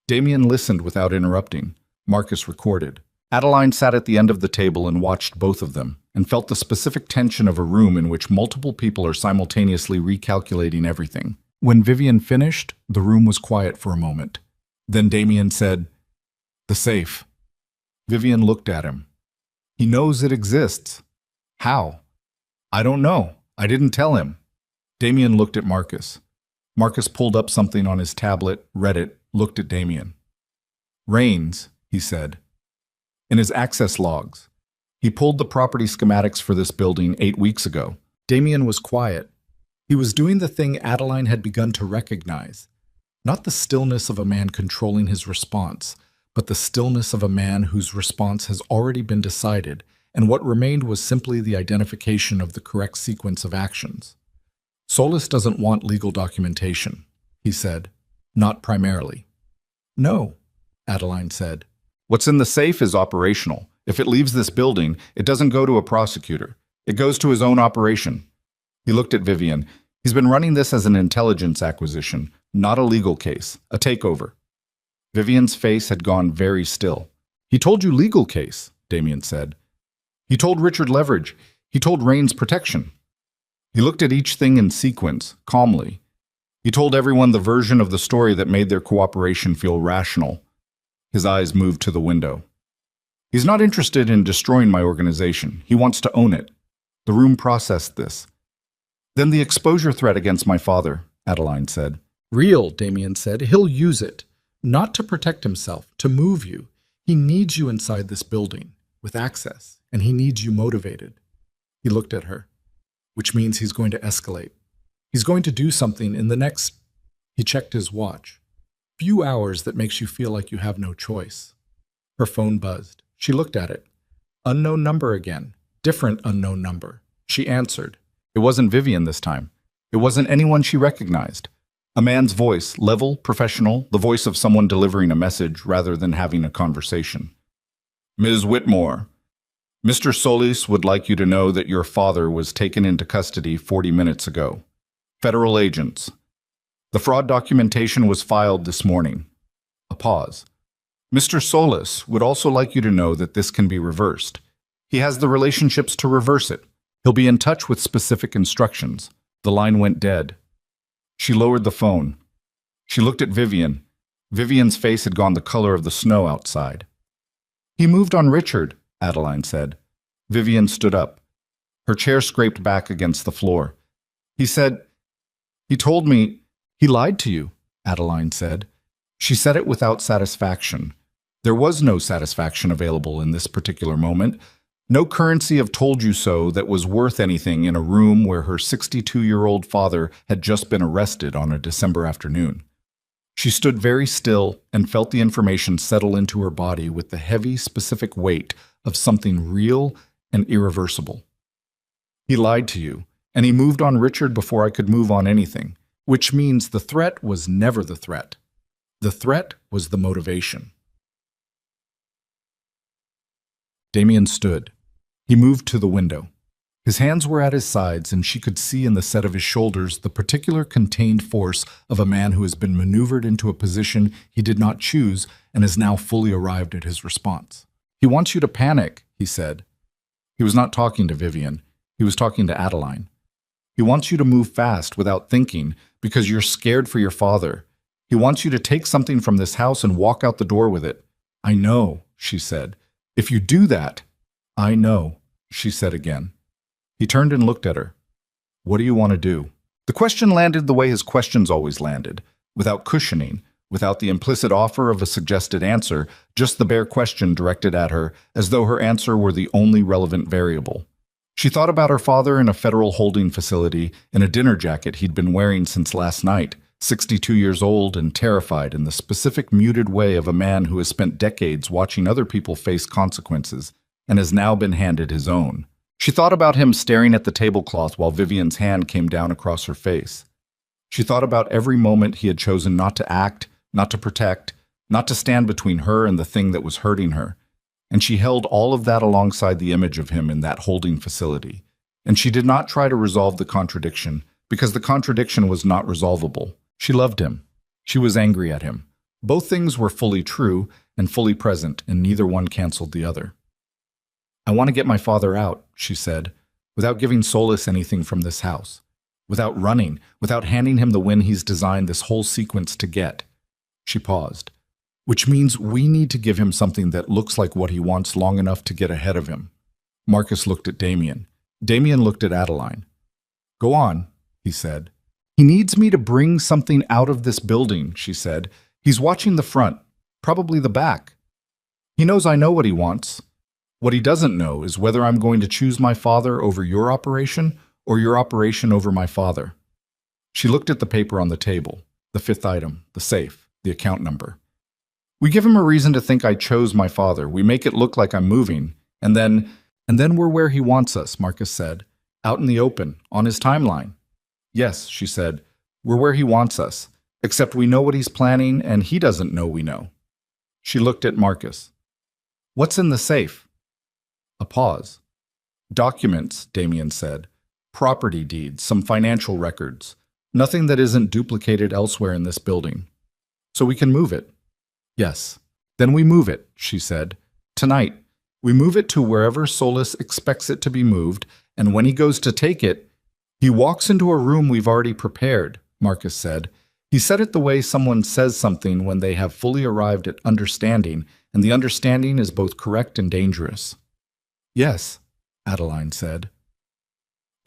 Damien listened without interrupting. Marcus recorded. Adeline sat at the end of the table and watched both of them, and felt the specific tension of a room in which multiple people are simultaneously recalculating everything. When Vivian finished, the room was quiet for a moment. Then Damien said, "The safe." Vivian looked at him. "He knows it exists." "How?" "I don't know. I didn't tell him." Damien looked at Marcus. Marcus pulled up something on his tablet, read it, looked at Damien. Rains, he said. In his access logs. He pulled the property schematics for this building 8 weeks ago. Damien was quiet. He was doing the thing Adeline had begun to recognize. Not the stillness of a man controlling his response, but the stillness of a man whose response has already been decided, and what remained was simply the identification of the correct sequence of actions. Solis doesn't want legal documentation, he said. Not primarily. No, Adeline said. What's in the safe is operational. If it leaves this building, it doesn't go to a prosecutor. It goes to his own operation. He looked at Vivian. He's been running this as an intelligence acquisition, not a legal case, a takeover. Vivian's face had gone very still. He told you legal case, Damien said. He told Richard leverage. He told Rain's protection. He looked at each thing in sequence, calmly. He told everyone the version of the story that made their cooperation feel rational. His eyes moved to the window. He's not interested in destroying my organization. He wants to own it. The room processed this. Then the exposure threat against my father, Adeline said. Real, Damien said. He'll use it. Not to protect himself, to move you. He needs you inside this building, with access, and he needs you motivated. He looked at her, which means he's going to escalate. He's going to do something in the next... He checked his watch. Few hours that makes you feel like you have no choice. Her phone buzzed. She looked at it. Unknown number again. Different unknown number. She answered. It wasn't Vivian this time. It wasn't anyone she recognized. A man's voice, level, professional, the voice of someone delivering a message rather than having a conversation. Ms. Whitmore, Mr. Solis would like you to know that your father was taken into custody 40 minutes ago. Federal agents. The fraud documentation was filed this morning. A pause. Mr. Solis would also like you to know that this can be reversed. He has the relationships to reverse it. He'll be in touch with specific instructions. The line went dead. She lowered the phone. She looked at Vivian. Vivian's face had gone the color of the snow outside. He moved on Richard, Adeline said. Vivian stood up. Her chair scraped back against the floor. He said, he told me, he lied to you, Adeline said. She said it without satisfaction. There was no satisfaction available in this particular moment. No currency of told you so that was worth anything in a room where her 62-year-old father had just been arrested on a December afternoon. She stood very still and felt the information settle into her body with the heavy, specific weight of something real and irreversible. He lied to you, and he moved on Richard before I could move on anything, which means the threat was never the threat. The threat was the motivation. Damien stood. He moved to the window. His hands were at his sides, and she could see in the set of his shoulders the particular contained force of a man who has been maneuvered into a position he did not choose and has now fully arrived at his response. He wants you to panic, he said. He was not talking to Vivian. He was talking to Adeline. He wants you to move fast without thinking because you're scared for your father. He wants you to take something from this house and walk out the door with it. I know, she said. If you do that, I know, she said again. He turned and looked at her. What do you want to do? The question landed the way his questions always landed, without cushioning, without the implicit offer of a suggested answer, just the bare question directed at her, as though her answer were the only relevant variable. She thought about her father in a federal holding facility in a dinner jacket he'd been wearing since last night, 62 years old and terrified in the specific muted way of a man who has spent decades watching other people face consequences and has now been handed his own. She thought about him staring at the tablecloth while Vivian's hand came down across her face. She thought about every moment he had chosen not to act, not to protect, not to stand between her and the thing that was hurting her. And she held all of that alongside the image of him in that holding facility. And she did not try to resolve the contradiction, because the contradiction was not resolvable. She loved him. She was angry at him. Both things were fully true and fully present, and neither one canceled the other. I want to get my father out, she said, without giving Solis anything from this house, without running, without handing him the win he's designed this whole sequence to get. She paused. Which means we need to give him something that looks like what he wants long enough to get ahead of him. Marcus looked at Damien. Damien looked at Adeline. Go on, he said. He needs me to bring something out of this building, she said. He's watching the front, probably the back. He knows I know what he wants. What he doesn't know is whether I'm going to choose my father over your operation or your operation over my father. She looked at the paper on the table, the fifth item, the safe, the account number. We give him a reason to think I chose my father. We make it look like I'm moving, and then we're where he wants us, Marcus said, out in the open, on his timeline. Yes, she said, we're where he wants us, except we know what he's planning and he doesn't know we know. She looked at Marcus. What's in the safe? A pause. Documents, Damien said. Property deeds, some financial records. Nothing that isn't duplicated elsewhere in this building. So we can move it. Yes. Then we move it, she said. Tonight. We move it to wherever Solis expects it to be moved, and when he goes to take it, he walks into a room we've already prepared, Marcus said. He said it the way someone says something when they have fully arrived at understanding, and the understanding is both correct and dangerous. Yes, Adeline said.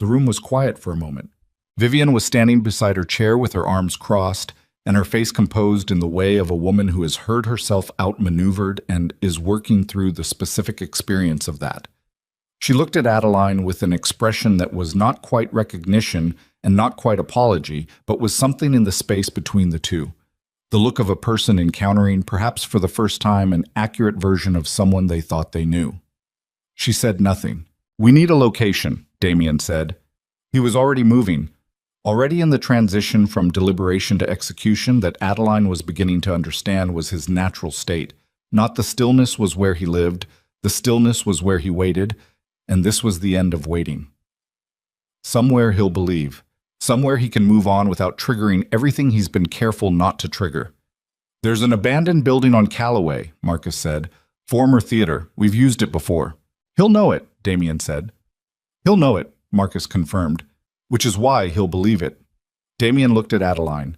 The room was quiet for a moment. Vivian was standing beside her chair with her arms crossed, and her face composed in the way of a woman who has heard herself outmaneuvered and is working through the specific experience of that. She looked at Adeline with an expression that was not quite recognition and not quite apology, but was something in the space between the two. The look of a person encountering, perhaps for the first time, an accurate version of someone they thought they knew. She said nothing. We need a location, Damien said. He was already moving. Already in the transition from deliberation to execution that Adeline was beginning to understand was his natural state. Not the stillness was where he lived, the stillness was where he waited, and this was the end of waiting. Somewhere he'll believe. Somewhere he can move on without triggering everything he's been careful not to trigger. There's an abandoned building on Calloway, Marcus said. Former theater. We've used it before. He'll know it, Damien said. He'll know it, Marcus confirmed. Which is why he'll believe it. Damien looked at Adeline.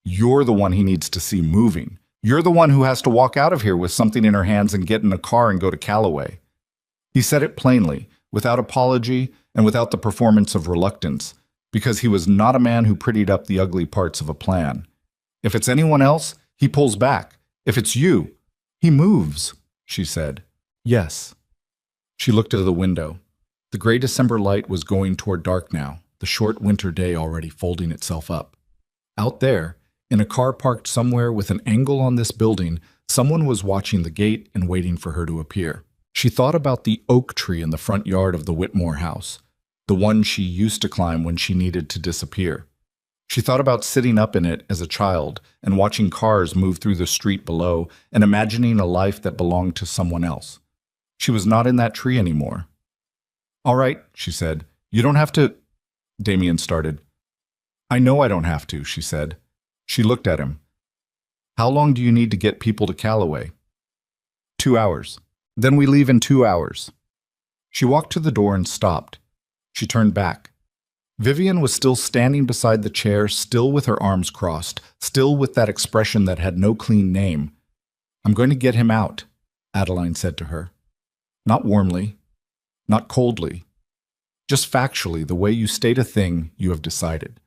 You're the one he needs to see moving. You're the one who has to walk out of here with something in her hands and get in a car and go to Calloway. He said it plainly, without apology and without the performance of reluctance, because he was not a man who prettied up the ugly parts of a plan. If it's anyone else, he pulls back. If it's you, he moves, she said. Yes. She looked out of the window. The gray December light was going toward dark now, the short winter day already folding itself up. Out there, in a car parked somewhere with an angle on this building, someone was watching the gate and waiting for her to appear. She thought about the oak tree in the front yard of the Whitmore house, the one she used to climb when she needed to disappear. She thought about sitting up in it as a child and watching cars move through the street below and imagining a life that belonged to someone else. She was not in that tree anymore. All right, she said. You don't have to... Damien started. I know I don't have to, she said. She looked at him. How long do you need to get people to Calloway? 2 hours. Then we leave in 2 hours. She walked to the door and stopped. She turned back. Vivian was still standing beside the chair, still with her arms crossed, still with that expression that had no clean name. I'm going to get him out, Adeline said to her. Not warmly, not coldly. Just factually, the way you state a thing you have decided.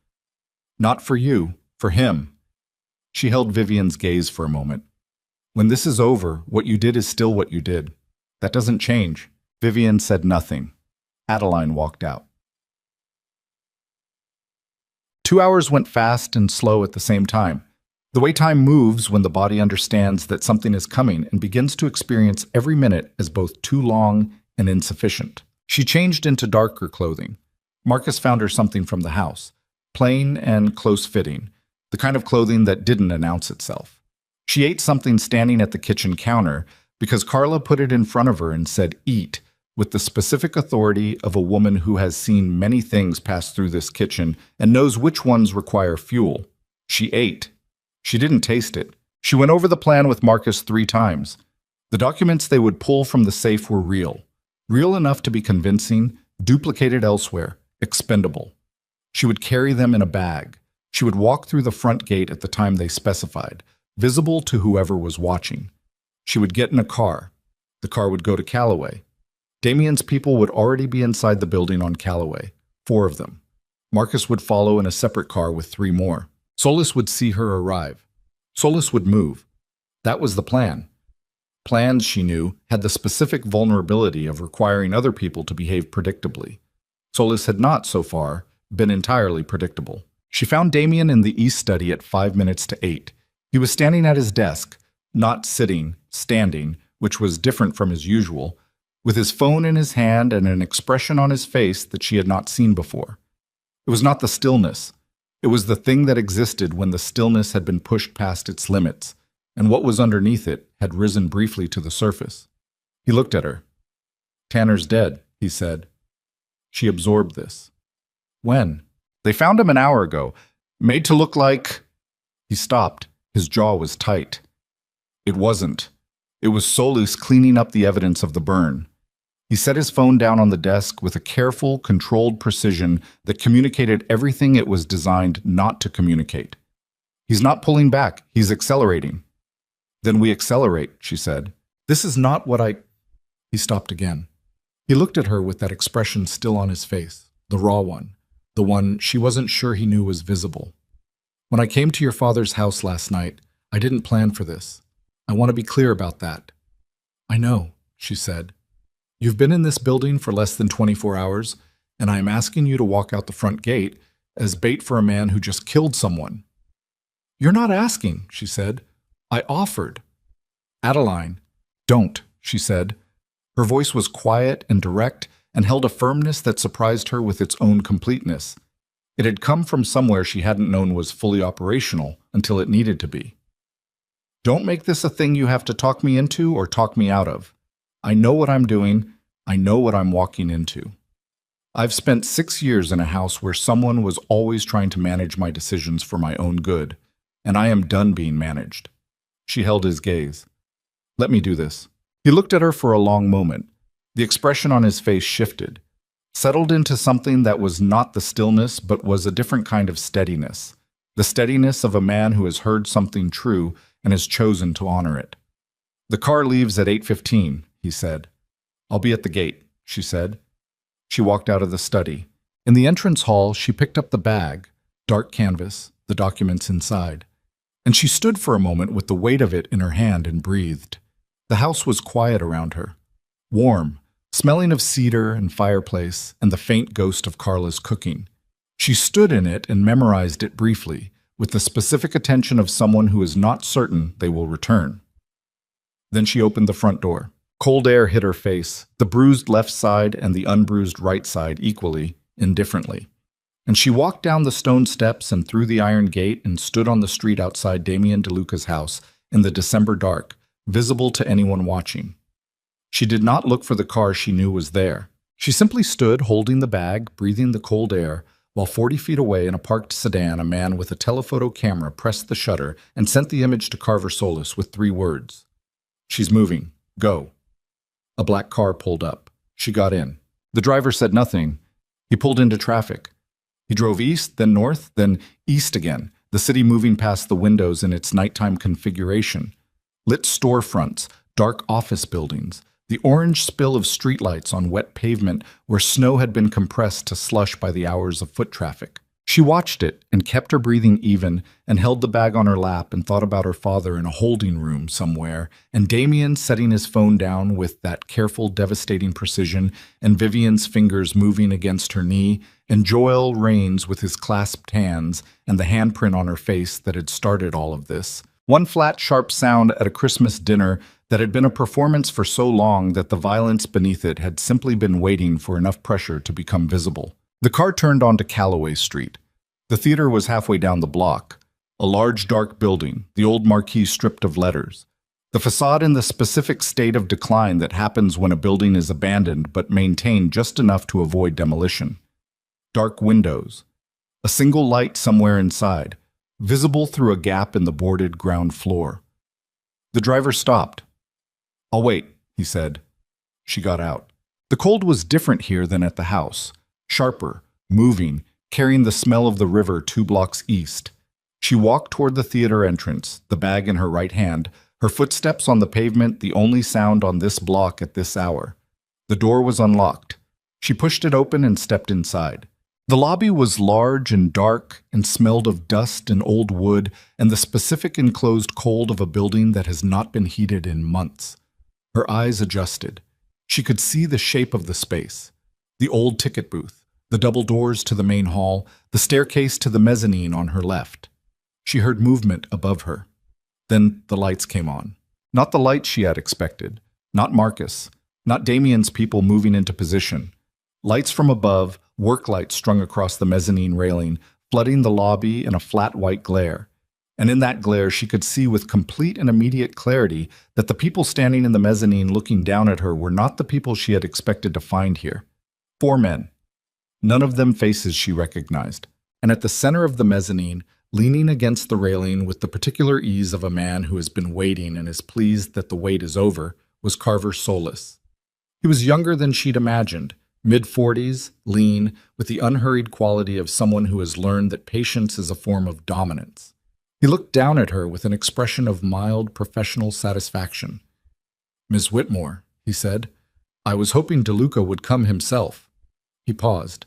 Not for you, for him. She held Vivian's gaze for a moment. When this is over, what you did is still what you did. That doesn't change. Vivian said nothing. Adeline walked out. 2 hours went fast and slow at the same time. The way time moves when the body understands that something is coming and begins to experience every minute as both too long and insufficient. She changed into darker clothing. Marcus found her something from the house, plain and close-fitting, the kind of clothing that didn't announce itself. She ate something standing at the kitchen counter because Carla put it in front of her and said, "Eat," with the specific authority of a woman who has seen many things pass through this kitchen and knows which ones require fuel. She ate. She didn't taste it. She went over the plan with Marcus 3 times. The documents they would pull from the safe were real. Real enough to be convincing, duplicated elsewhere, expendable. She would carry them in a bag. She would walk through the front gate at the time they specified, visible to whoever was watching. She would get in a car. The car would go to Calloway. Damien's people would already be inside the building on Calloway, 4 of them. Marcus would follow in a separate car with 3 more. Solis would see her arrive. Solis would move. That was the plan. Plans, she knew, had the specific vulnerability of requiring other people to behave predictably. Solis had not, so far, been entirely predictable. She found Damien in the East study at 5 minutes to 8. He was standing at his desk, not sitting, standing, which was different from his usual, with his phone in his hand and an expression on his face that she had not seen before. It was not the stillness. It was the thing that existed when the stillness had been pushed past its limits, and what was underneath it had risen briefly to the surface. He looked at her. "Tanner's dead," he said. She absorbed this. "When?" "They found him an hour ago. Made to look like—" He stopped. His jaw was tight. It wasn't. It was Solis cleaning up the evidence of the burn. He set his phone down on the desk with a careful, controlled precision that communicated everything it was designed not to communicate. "He's not pulling back. He's accelerating." "Then we accelerate," she said. "This is not what I—" He stopped again. He looked at her with that expression still on his face, the raw one, the one she wasn't sure he knew was visible. "When I came to your father's house last night, I didn't plan for this. I want to be clear about that." "I know," she said. "You've been in this building for less than 24 hours, and I am asking you to walk out the front gate as bait for a man who just killed someone." "You're not asking," she said. "I offered." "Adeline." "Don't," she said. Her voice was quiet and direct and held a firmness that surprised her with its own completeness. It had come from somewhere she hadn't known was fully operational until it needed to be. "Don't make this a thing you have to talk me into or talk me out of. I know what I'm doing. I know what I'm walking into. I've spent 6 years in a house where someone was always trying to manage my decisions for my own good, and I am done being managed." She held his gaze. "Let me do this." He looked at her for a long moment. The expression on his face shifted, settled into something that was not the stillness but was a different kind of steadiness, the steadiness of a man who has heard something true and has chosen to honor it. "The car leaves at 8:15, he said. "I'll be at the gate," she said. She walked out of the study. In the entrance hall, she picked up the bag, dark canvas, the documents inside, and she stood for a moment with the weight of it in her hand and breathed. The house was quiet around her, warm, smelling of cedar and fireplace and the faint ghost of Carla's cooking. She stood in it and memorized it briefly, with the specific attention of someone who is not certain they will return. Then she opened the front door. Cold air hit her face, the bruised left side and the unbruised right side equally, indifferently. And she walked down the stone steps and through the iron gate and stood on the street outside Damien DeLuca's house in the December dark, visible to anyone watching. She did not look for the car she knew was there. She simply stood holding the bag, breathing the cold air, while 40 feet away in a parked sedan, a man with a telephoto camera pressed the shutter and sent the image to Carver Solis with 3 words. "She's moving. Go." A black car pulled up. She got in. The driver said nothing. He pulled into traffic. He drove east, then north, then east again, the city moving past the windows in its nighttime configuration. Lit storefronts, dark office buildings, the orange spill of streetlights on wet pavement where snow had been compressed to slush by the hours of foot traffic. She watched it and kept her breathing even and held the bag on her lap and thought about her father in a holding room somewhere, and Damien setting his phone down with that careful, devastating precision, and Vivian's fingers moving against her knee, and Joel Raines with his clasped hands and the handprint on her face that had started all of this. One flat, sharp sound at a Christmas dinner that had been a performance for so long that the violence beneath it had simply been waiting for enough pressure to become visible. The car turned onto Calloway Street. The theater was halfway down the block. A large, dark building, the old marquee stripped of letters. The facade in the specific state of decline that happens when a building is abandoned but maintained just enough to avoid demolition. Dark windows. A single light somewhere inside, visible through a gap in the boarded ground floor. The driver stopped. "I'll wait," he said. She got out. The cold was different here than at the house. Sharper, moving, carrying the smell of the river 2 blocks east. She walked toward the theater entrance, the bag in her right hand, her footsteps on the pavement the only sound on this block at this hour. The door was unlocked. She pushed it open and stepped inside. The lobby was large and dark and smelled of dust and old wood and the specific enclosed cold of a building that has not been heated in months. Her eyes adjusted. She could see the shape of the space. The old ticket booth, the double doors to the main hall, the staircase to the mezzanine on her left. She heard movement above her. Then the lights came on. Not the lights she had expected. Not Marcus. Not Damien's people moving into position. Lights from above, work lights strung across the mezzanine railing, flooding the lobby in a flat white glare. And in that glare she could see with complete and immediate clarity that the people standing in the mezzanine looking down at her were not the people she had expected to find here. 4 men. None of them faces she recognized. And at the center of the mezzanine, leaning against the railing with the particular ease of a man who has been waiting and is pleased that the wait is over, was Carver Solis. He was younger than she'd imagined, mid-40s, lean, with the unhurried quality of someone who has learned that patience is a form of dominance. He looked down at her with an expression of mild professional satisfaction. "Miss Whitmore," he said, "I was hoping DeLuca would come himself." He paused.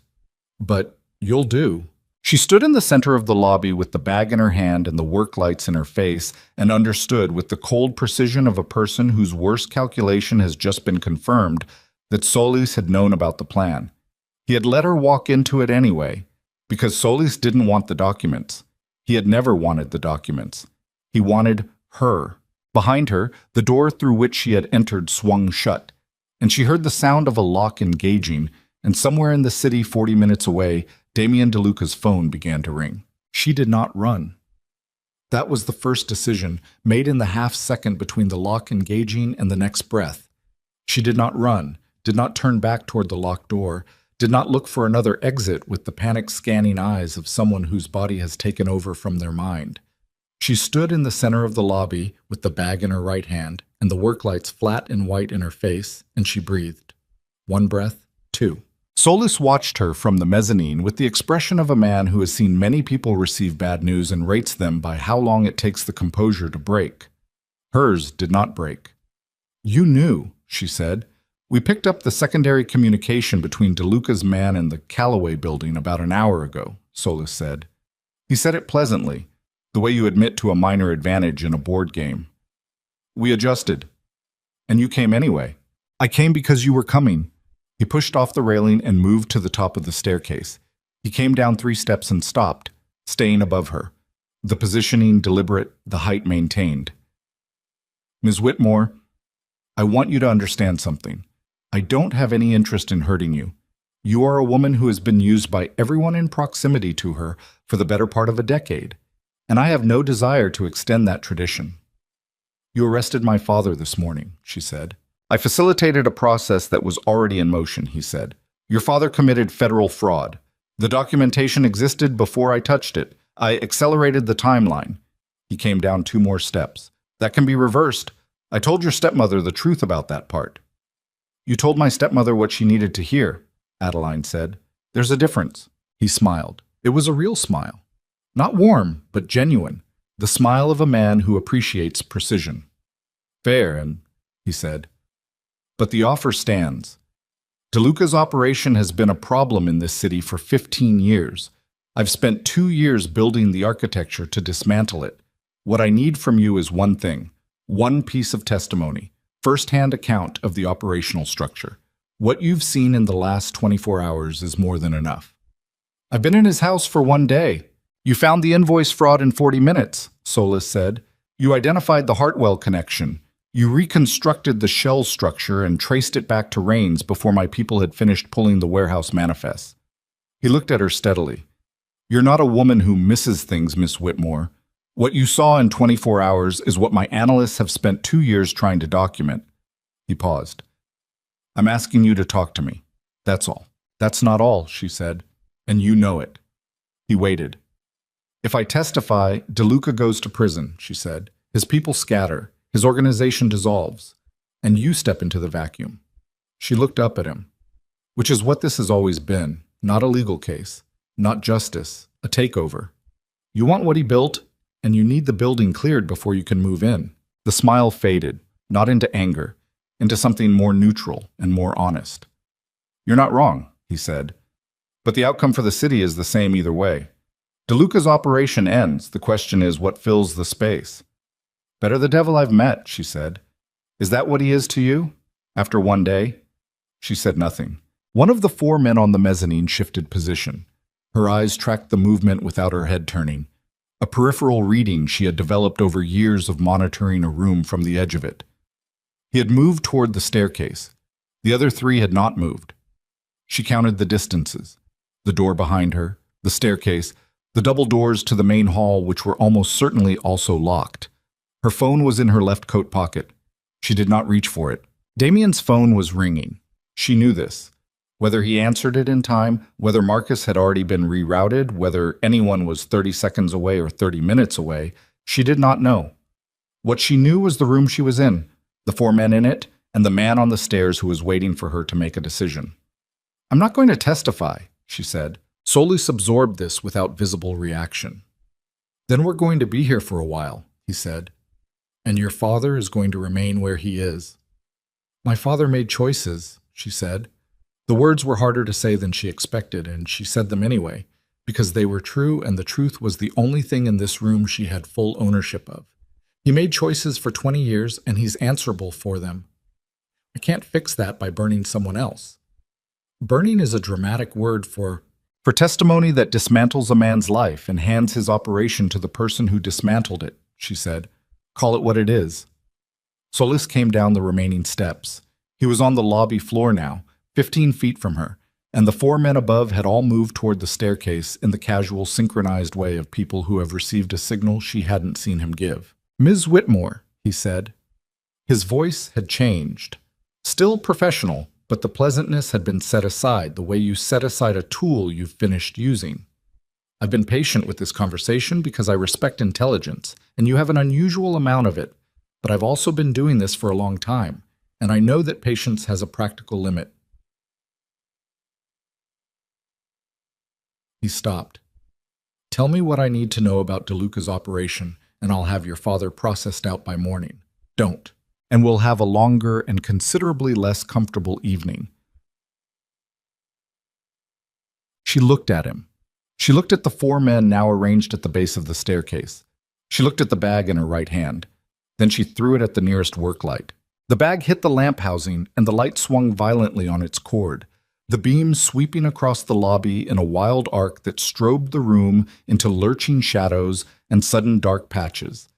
"But you'll do." She stood in the center of the lobby with the bag in her hand and the work lights in her face and understood with the cold precision of a person whose worst calculation has just been confirmed that Solis had known about the plan. He had let her walk into it anyway, because Solis didn't want the documents. He had never wanted the documents. He wanted her. Behind her, the door through which she had entered swung shut, and she heard the sound of a lock engaging, and somewhere in the city 40 minutes away, Damien DeLuca's phone began to ring. She did not run. That was the first decision, made in the half-second between the lock engaging and the next breath. She did not run, did not turn back toward the locked door, did not look for another exit with the panic-scanning eyes of someone whose body has taken over from their mind. She stood in the center of the lobby with the bag in her right hand and the work lights flat and white in her face, and she breathed. 1 breath, 2. Solis watched her from the mezzanine with the expression of a man who has seen many people receive bad news and rates them by how long it takes the composure to break. Hers did not break. "You knew," she said. "We picked up the secondary communication between DeLuca's man and the Callaway building about an hour ago," Solis said. He said it pleasantly, the way you admit to a minor advantage in a board game. "We adjusted. And you came anyway." "I came because you were coming." He pushed off the railing and moved to the top of the staircase. He came down 3 steps and stopped, staying above her. The positioning deliberate, the height maintained. "Ms. Whitmore, I want you to understand something. I don't have any interest in hurting you. You are a woman who has been used by everyone in proximity to her for the better part of a decade, and I have no desire to extend that tradition." "You arrested my father this morning," she said. "I facilitated a process that was already in motion," he said. "Your father committed federal fraud. The documentation existed before I touched it. I accelerated the timeline." He came down 2 more steps. "That can be reversed. I told your stepmother the truth about that part." "You told my stepmother what she needed to hear," Adeline said. "There's a difference." He smiled. It was a real smile. Not warm, but genuine. The smile of a man who appreciates precision. "Fair, he said. "But the offer stands. DeLuca's operation has been a problem in this city for 15 years. I've spent 2 years building the architecture to dismantle it. What I need from you is one thing, one piece of testimony, first-hand account of the operational structure. What you've seen in the last 24 hours is more than enough." "I've been in his house for 1 day. You found the invoice fraud in 40 minutes, Solis said. "You identified the Hartwell connection. You reconstructed the shell structure and traced it back to Rains before my people had finished pulling the warehouse manifests." He looked at her steadily. "You're not a woman who misses things, Miss Whitmore. What you saw in 24 hours is what my analysts have spent 2 years trying to document." He paused. "I'm asking you to talk to me. That's all." "That's not all," she said, "and you know it." He waited. "If I testify, DeLuca goes to prison," she said. "His people scatter. His organization dissolves, and you step into the vacuum." She looked up at him. "Which is what this has always been, not a legal case, not justice, a takeover. You want what he built, and you need the building cleared before you can move in." The smile faded, not into anger, into something more neutral and more honest. "You're not wrong," he said. But the outcome for the city is the same either way. DeLuca's operation ends. The question is what fills the space. Better the devil I've met, she said. Is that what he is to you? After one day? She said nothing. One of the four men on the mezzanine shifted position. Her eyes tracked the movement without her head turning. A peripheral reading she had developed over years of monitoring a room from the edge of it. He had moved toward the staircase. The other three had not moved. She counted the distances. The door behind her, the staircase, the double doors to the main hall, which were almost certainly also locked. Her phone was in her left coat pocket. She did not reach for it. Damien's phone was ringing. She knew this. Whether he answered it in time, whether Marcus had already been rerouted, whether anyone was 30 seconds away or 30 minutes away, she did not know. What she knew was the room she was in, the four men in it, and the man on the stairs who was waiting for her to make a decision. I'm not going to testify, she said. Solis absorbed this without visible reaction. Then we're going to be here for a while, he said. And your father is going to remain where he is. My father made choices, she said. The words were harder to say than she expected, and she said them anyway, because they were true and the truth was the only thing in this room she had full ownership of. He made choices for 20 years, and he's answerable for them. I can't fix that by burning someone else. Burning is a dramatic word for testimony that dismantles a man's life and hands his operation to the person who dismantled it, she said. Call it what it is. Solis came down the remaining steps. He was on the lobby floor now, 15 feet from her, and the four men above had all moved toward the staircase in the casual, synchronized way of people who have received a signal she hadn't seen him give. Ms. Whitmore, he said. His voice had changed. Still professional, but the pleasantness had been set aside the way you set aside a tool you've finished using. I've been patient with this conversation because I respect intelligence, and you have an unusual amount of it, but I've also been doing this for a long time, and I know that patience has a practical limit. He stopped. Tell me what I need to know about DeLuca's operation, and I'll have your father processed out by morning. Don't. And we'll have a longer and considerably less comfortable evening. She looked at him. She looked at the four men now arranged at the base of the staircase. She looked at the bag in her right hand. Then she threw it at the nearest work light. The bag hit the lamp housing, and the light swung violently on its cord, the beam sweeping across the lobby in a wild arc that strobed the room into lurching shadows and sudden dark patches.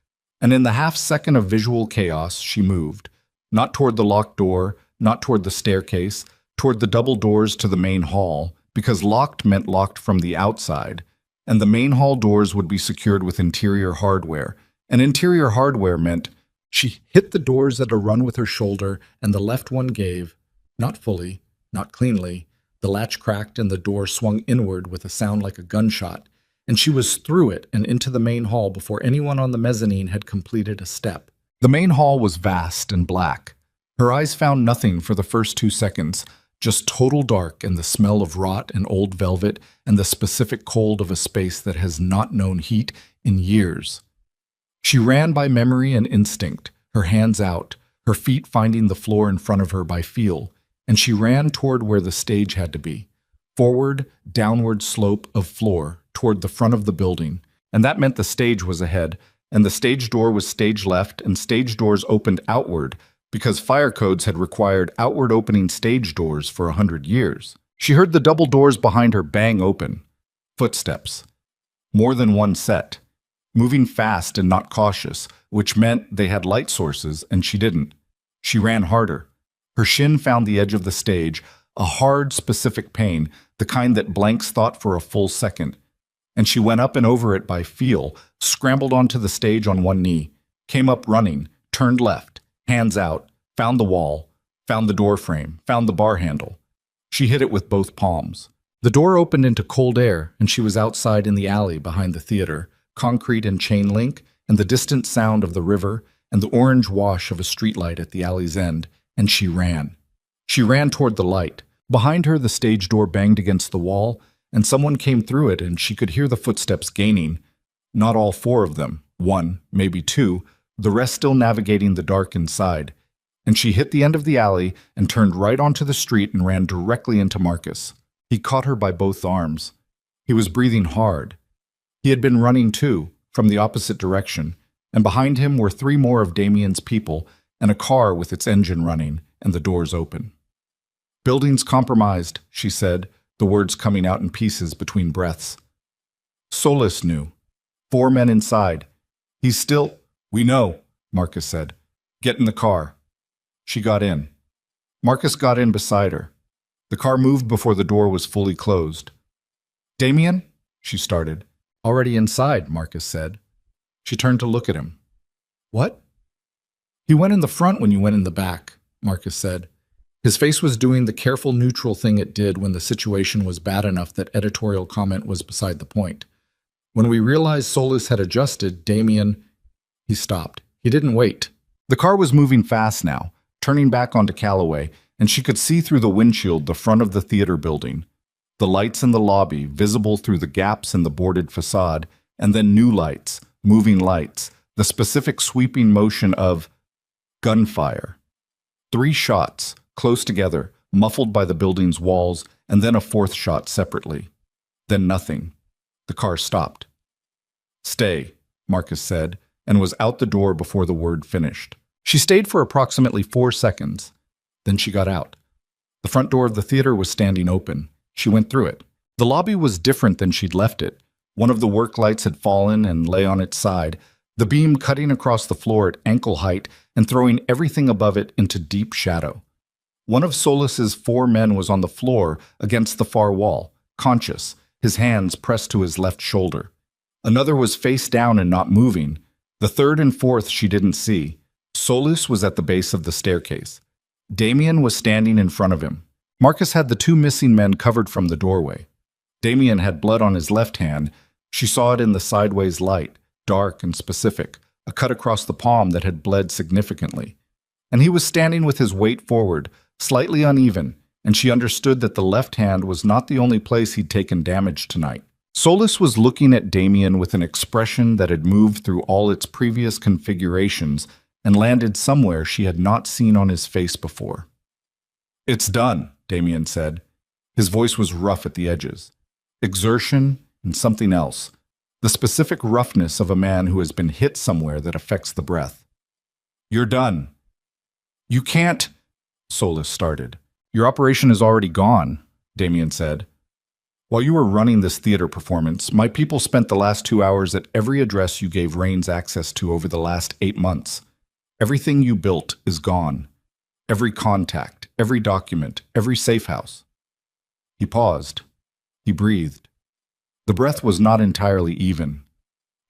And in the half-second of visual chaos, she moved, not toward the locked door, not toward the staircase, toward the double doors to the main hall, because locked meant locked from the outside, and the main hall doors would be secured with interior hardware, and interior hardware meant she hit the doors at a run with her shoulder, and the left one gave, not fully, not cleanly. The latch cracked and the door swung inward with a sound like a gunshot, and she was through it and into the main hall before anyone on the mezzanine had completed a step. The main hall was vast and black. Her eyes found nothing for the first 2 seconds, just total dark and the smell of rot and old velvet and the specific cold of a space that has not known heat in years. She ran by memory and instinct, her hands out, her feet finding the floor in front of her by feel, and she ran toward where the stage had to be. Forward, downward slope of floor toward the front of the building, and that meant the stage was ahead, and the stage door was stage left, and stage doors opened outward, because fire codes had required outward opening stage doors for 100 years. She heard the double doors behind her bang open. Footsteps. More than one set. Moving fast and not cautious, which meant they had light sources, and she didn't. She ran harder. Her shin found the edge of the stage, a hard, specific pain, the kind that blanks thought for a full second. And she went up and over it by feel, scrambled onto the stage on one knee, came up running, turned left, hands out, found the wall, found the door frame, found the bar handle. She hit it with both palms. The door opened into cold air, and she was outside in the alley behind the theater, concrete and chain link, and the distant sound of the river, and the orange wash of a streetlight at the alley's end, and she ran. She ran toward the light. Behind her, the stage door banged against the wall, and someone came through it, and she could hear the footsteps gaining. Not all four of them, one, maybe two, the rest still navigating the dark inside. And she hit the end of the alley and turned right onto the street and ran directly into Marcus. He caught her by both arms. He was breathing hard. He had been running too, from the opposite direction, and behind him were 3 more of Damien's people and a car with its engine running and the doors open. "Building's compromised," she said, the words coming out in pieces between breaths. Solis knew. 4 men inside. "He's still—" "We know," Marcus said. "Get in the car." She got in. Marcus got in beside her. The car moved before the door was fully closed. "Damien?" she started. "Already inside," Marcus said. She turned to look at him. "What?" "He went in the front when you went in the back," Marcus said. His face was doing the careful, neutral thing it did when the situation was bad enough that editorial comment was beside the point. "When we realized Solis had adjusted, Damien—" He stopped. He didn't wait. The car was moving fast now, turning back onto Calloway, and she could see through the windshield the front of the theater building. The lights in the lobby, visible through the gaps in the boarded facade, and then new lights, moving lights, the specific sweeping motion of gunfire. 3 shots, close together, muffled by the building's walls, and then a 4th shot separately. Then nothing. The car stopped. "Stay," Marcus said, and was out the door before the word finished. She stayed for approximately 4 seconds. Then she got out. The front door of the theater was standing open. She went through it. The lobby was different than she'd left it. One of the work lights had fallen and lay on its side, the beam cutting across the floor at ankle height and throwing everything above it into deep shadow. One of Solis's 4 men was on the floor against the far wall, conscious, his hands pressed to his left shoulder. Another was face down and not moving. The 3rd and 4th she didn't see. Solis was at the base of the staircase. Damien was standing in front of him. Marcus had the 2 missing men covered from the doorway. Damien had blood on his left hand. She saw it in the sideways light, dark and specific, a cut across the palm that had bled significantly. And he was standing with his weight forward, slightly uneven, and she understood that the left hand was not the only place he'd taken damage tonight. Solis was looking at Damien with an expression that had moved through all its previous configurations and landed somewhere she had not seen on his face before. "It's done," Damien said. His voice was rough at the edges. Exertion and something else. The specific roughness of a man who has been hit somewhere that affects the breath. "You're done." "You can't," Solis started. "Your operation is already gone," Damien said. "While you were running this theater performance, my people spent the last 2 hours at every address you gave Rains access to over the last 8 months. Everything you built is gone. Every contact, every document, every safe house." He paused. He breathed. The breath was not entirely even.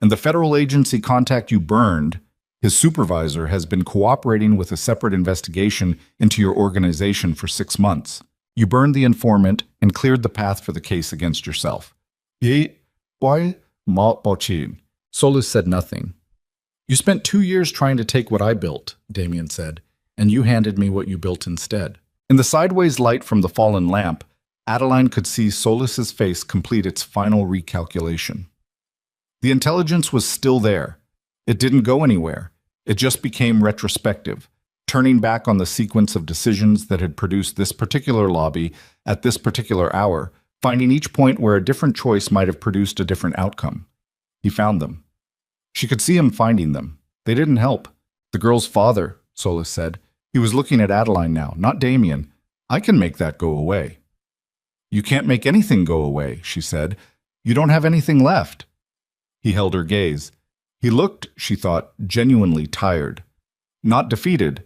"And the federal agency contact you burned, his supervisor, has been cooperating with a separate investigation into your organization for 6 months. You burned the informant and cleared the path for the case against yourself." Why? Solis said nothing. "You spent 2 years trying to take what I built," Damien said, "and you handed me what you built instead." In the sideways light from the fallen lamp, Adeline could see Solis's face complete its final recalculation. The intelligence was still there. It didn't go anywhere. It just became retrospective, turning back on the sequence of decisions that had produced this particular lobby at this particular hour, finding each point where a different choice might have produced a different outcome. He found them. She could see him finding them. They didn't help. "The girl's father," Solis said. He was looking at Adeline now, not Damien. "I can make that go away." "You can't make anything go away," she said. "You don't have anything left." He held her gaze. He looked, she thought, genuinely tired. Not defeated.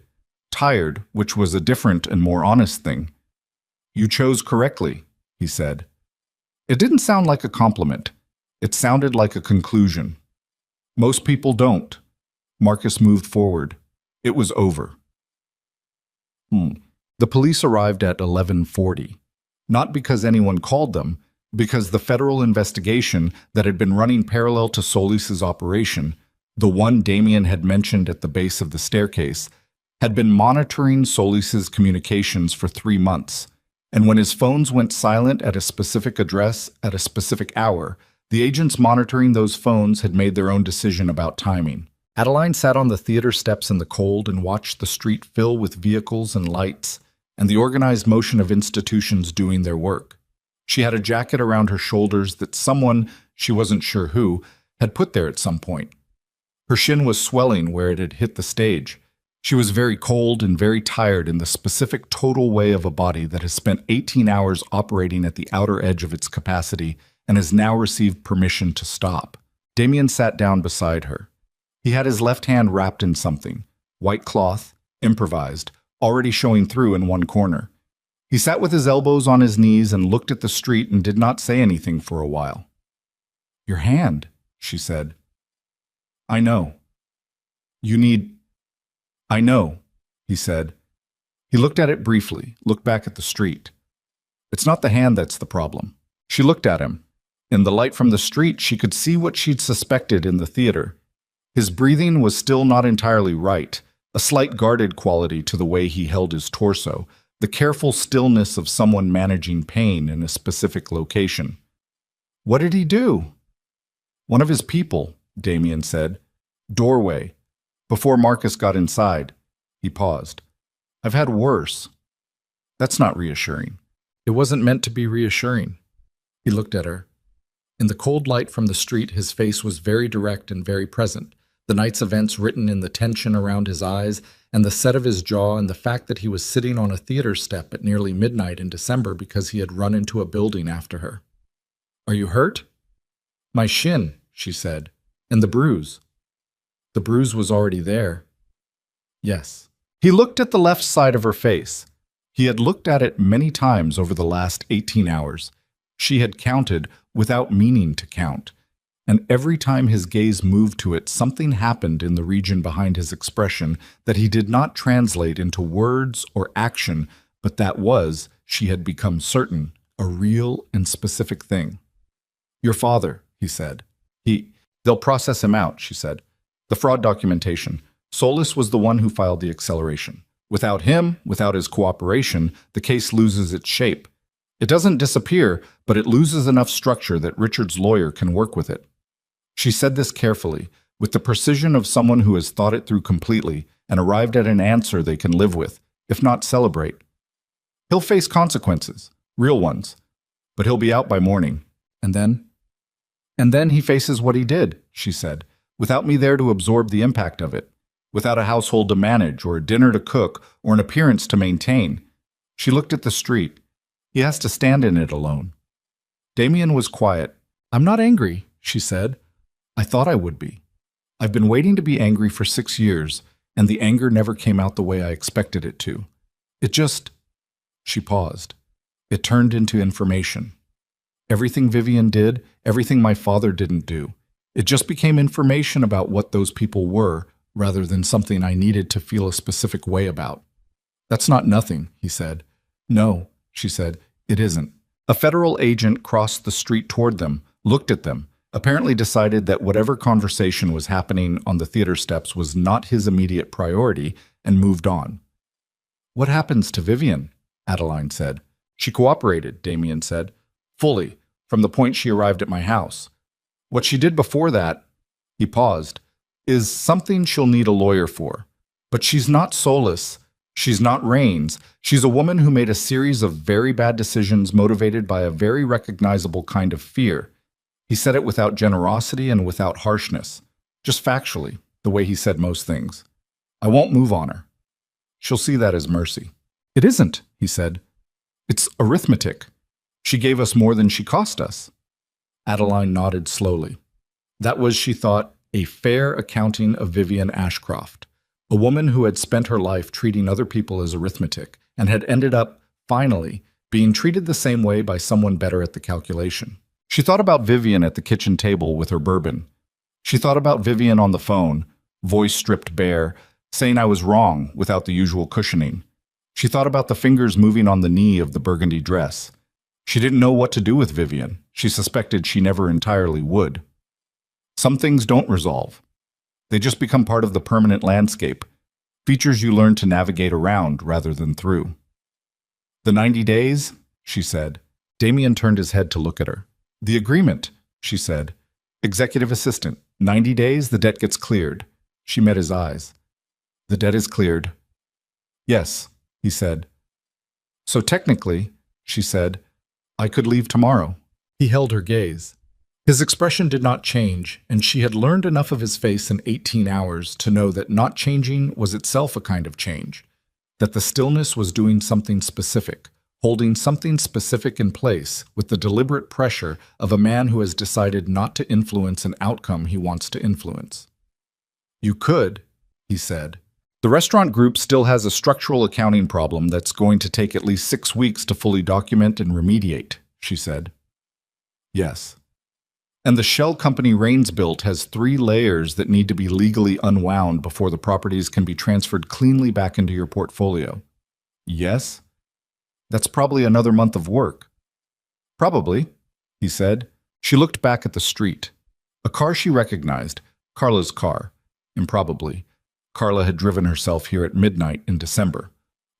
Tired, which was a different and more honest thing. "You chose correctly," he said. It didn't sound like a compliment. It sounded like a conclusion. "Most people don't." Marcus moved forward. It was over. The police arrived at 11:40. Not because anyone called them, because the federal investigation that had been running parallel to Solis's operation, the one Damien had mentioned at the base of the staircase, had been monitoring Solis's communications for 3 months. And when his phones went silent at a specific address at a specific hour, the agents monitoring those phones had made their own decision about timing. Adeline sat on the theater steps in the cold and watched the street fill with vehicles and lights, and the organized motion of institutions doing their work. She had a jacket around her shoulders that someone, she wasn't sure who, had put there at some point. Her shin was swelling where it had hit the stage. She was very cold and very tired in the specific total way of a body that has spent 18 hours operating at the outer edge of its capacity and has now received permission to stop. Damien sat down beside her. He had his left hand wrapped in something, white cloth, improvised, already showing through in one corner. He sat with his elbows on his knees and looked at the street and did not say anything for a while. "Your hand," she said. "I know. You need—" "I know," he said. He looked at it briefly, looked back at the street. "It's not the hand that's the problem." She looked at him. In the light from the street, she could see what she'd suspected in the theater. His breathing was still not entirely right, a slight guarded quality to the way he held his torso, the careful stillness of someone managing pain in a specific location. "What did he do?" "One of his people," Damien said. "Doorway. Before Marcus got inside." He paused. "I've had worse." That's not reassuring. It wasn't meant to be reassuring. He looked at her. In the cold light from the street, his face was very direct and very present, the night's events written in the tension around his eyes and the set of his jaw and the fact that he was sitting on a theater step at nearly midnight in December because he had run into a building after her. "Are you hurt?" "My shin," she said. "And the bruise." The bruise was already there. "Yes." He looked at the left side of her face. He had looked at it many times over the last 18 hours. She had counted without meaning to count. And every time his gaze moved to it, something happened in the region behind his expression that he did not translate into words or action, but that was, she had become certain, a real and specific thing. "Your father," he said. They'll process him out," she said. "The fraud documentation. Solis was the one who filed the acceleration. Without him, without his cooperation, the case loses its shape. It doesn't disappear, but it loses enough structure that Richard's lawyer can work with it." She said this carefully, with the precision of someone who has thought it through completely and arrived at an answer they can live with, if not celebrate. "He'll face consequences, real ones, but he'll be out by morning. And then?" "And then he faces what he did," she said, "without me there to absorb the impact of it, without a household to manage or a dinner to cook or an appearance to maintain." She looked at the street. "He has to stand in it alone." Damien was quiet. "I'm not angry," she said. "I thought I would be. I've been waiting to be angry for 6 years, and the anger never came out the way I expected it to. It just—" She paused. "It turned into information. Everything Vivian did, everything my father didn't do. It just became information about what those people were, rather than something I needed to feel a specific way about." "That's not nothing," he said. "No," she said, "it isn't." A federal agent crossed the street toward them, looked at them, apparently decided that whatever conversation was happening on the theater steps was not his immediate priority, and moved on. "What happens to Vivian?" Adeline said. "She cooperated," Damien said. "Fully, from the point she arrived at my house. What she did before that," he paused, "is something she'll need a lawyer for. But she's not Solis. She's not Rains. She's a woman who made a series of very bad decisions motivated by a very recognizable kind of fear." He said it without generosity and without harshness, just factually, the way he said most things. "I won't move on her. She'll see that as mercy." "It isn't," he said. "It's arithmetic. She gave us more than she cost us." Adeline nodded slowly. That was, she thought, a fair accounting of Vivian Ashcroft, a woman who had spent her life treating other people as arithmetic and had ended up, finally, being treated the same way by someone better at the calculation. She thought about Vivian at the kitchen table with her bourbon. She thought about Vivian on the phone, voice stripped bare, saying I was wrong without the usual cushioning. She thought about the fingers moving on the knee of the burgundy dress. She didn't know what to do with Vivian. She suspected she never entirely would. Some things don't resolve. They just become part of the permanent landscape, features you learn to navigate around rather than through. "The 90 days?" she said. Damien turned his head to look at her. "The agreement," she said. "Executive assistant. 90 days, the debt gets cleared." She met his eyes. "The debt is cleared." "Yes," he said. "So technically," she said, I could leave tomorrow. He held her gaze. His expression did not change, and she had learned enough of his face in 18 hours to know that not changing was itself a kind of change, that the stillness was doing something specific, holding something specific in place with the deliberate pressure of a man who has decided not to influence an outcome he wants to influence. You could, he said. The restaurant group still has a structural accounting problem that's going to take at least 6 weeks to fully document and remediate, she said. Yes. And the shell company Rains built has 3 layers that need to be legally unwound before the properties can be transferred cleanly back into your portfolio. Yes? That's probably another month of work. Probably, he said. She looked back at the street. A car she recognized, Carla's car. Improbably, Carla had driven herself here at midnight in December.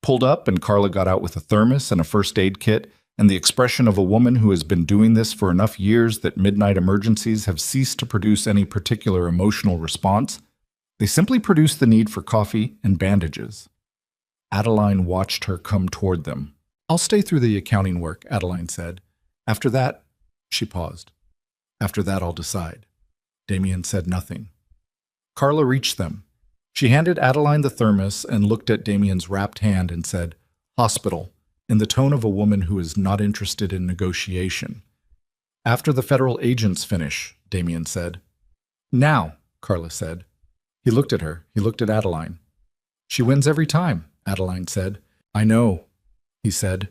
Pulled up, and Carla got out with a thermos and a first aid kit, and the expression of a woman who has been doing this for enough years that midnight emergencies have ceased to produce any particular emotional response. They simply produce the need for coffee and bandages. Adeline watched her come toward them. I'll stay through the accounting work, Adeline said. After that, she paused. After that, I'll decide. Damien said nothing. Carla reached them. She handed Adeline the thermos and looked at Damien's wrapped hand and said, Hospital, in the tone of a woman who is not interested in negotiation. After the federal agents finish, Damien said. Now, Carla said. He looked at her. He looked at Adeline. She wins every time, Adeline said. I know, he said.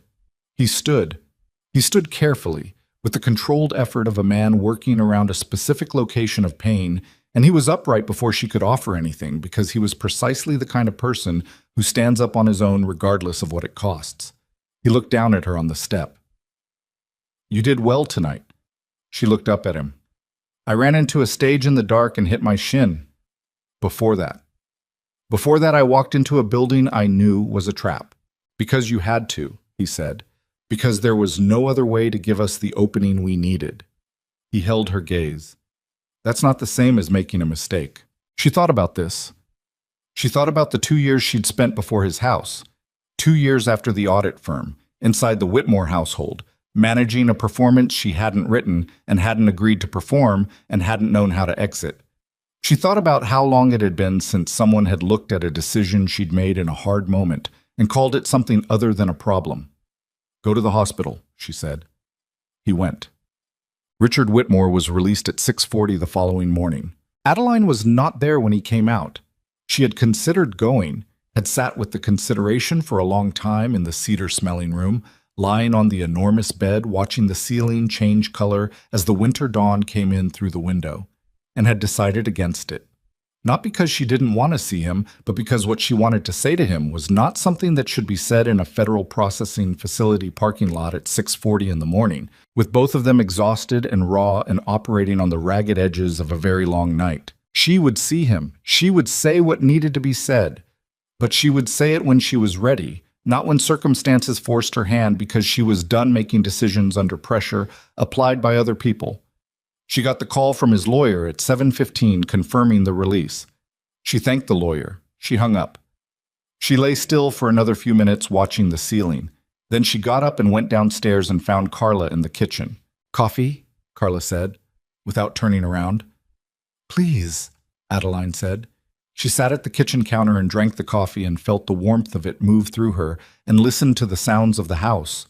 He stood. He stood carefully, with the controlled effort of a man working around a specific location of pain, and he was upright before she could offer anything because he was precisely the kind of person who stands up on his own regardless of what it costs. He looked down at her on the step. You did well tonight. She looked up at him. I ran into a stage in the dark and hit my shin. Before that, I walked into a building I knew was a trap. Because you had to, he said. Because there was no other way to give us the opening we needed. He held her gaze. That's not the same as making a mistake. She thought about this. She thought about the 2 years she'd spent before his house. 2 years after the audit firm, inside the Whitmore household, managing a performance she hadn't written and hadn't agreed to perform and hadn't known how to exit. She thought about how long it had been since someone had looked at a decision she'd made in a hard moment and called it something other than a problem. Go to the hospital, she said. He went. Richard Whitmore was released at 6:40 the following morning. Adeline was not there when he came out. She had considered going, had sat with the consideration for a long time in the cedar-smelling room, lying on the enormous bed watching the ceiling change color as the winter dawn came in through the window, and had decided against it. Not because she didn't want to see him, but because what she wanted to say to him was not something that should be said in a federal processing facility parking lot at 6:40 in the morning, with both of them exhausted and raw and operating on the ragged edges of a very long night. She would see him. She would say what needed to be said. But she would say it when she was ready, not when circumstances forced her hand because she was done making decisions under pressure applied by other people. She got the call from his lawyer at 7:15 confirming the release. She thanked the lawyer. She hung up. She lay still for another few minutes watching the ceiling. Then she got up and went downstairs and found Carla in the kitchen. Coffee? Carla said, without turning around. Please, Adeline said. She sat at the kitchen counter and drank the coffee and felt the warmth of it move through her and listened to the sounds of the house.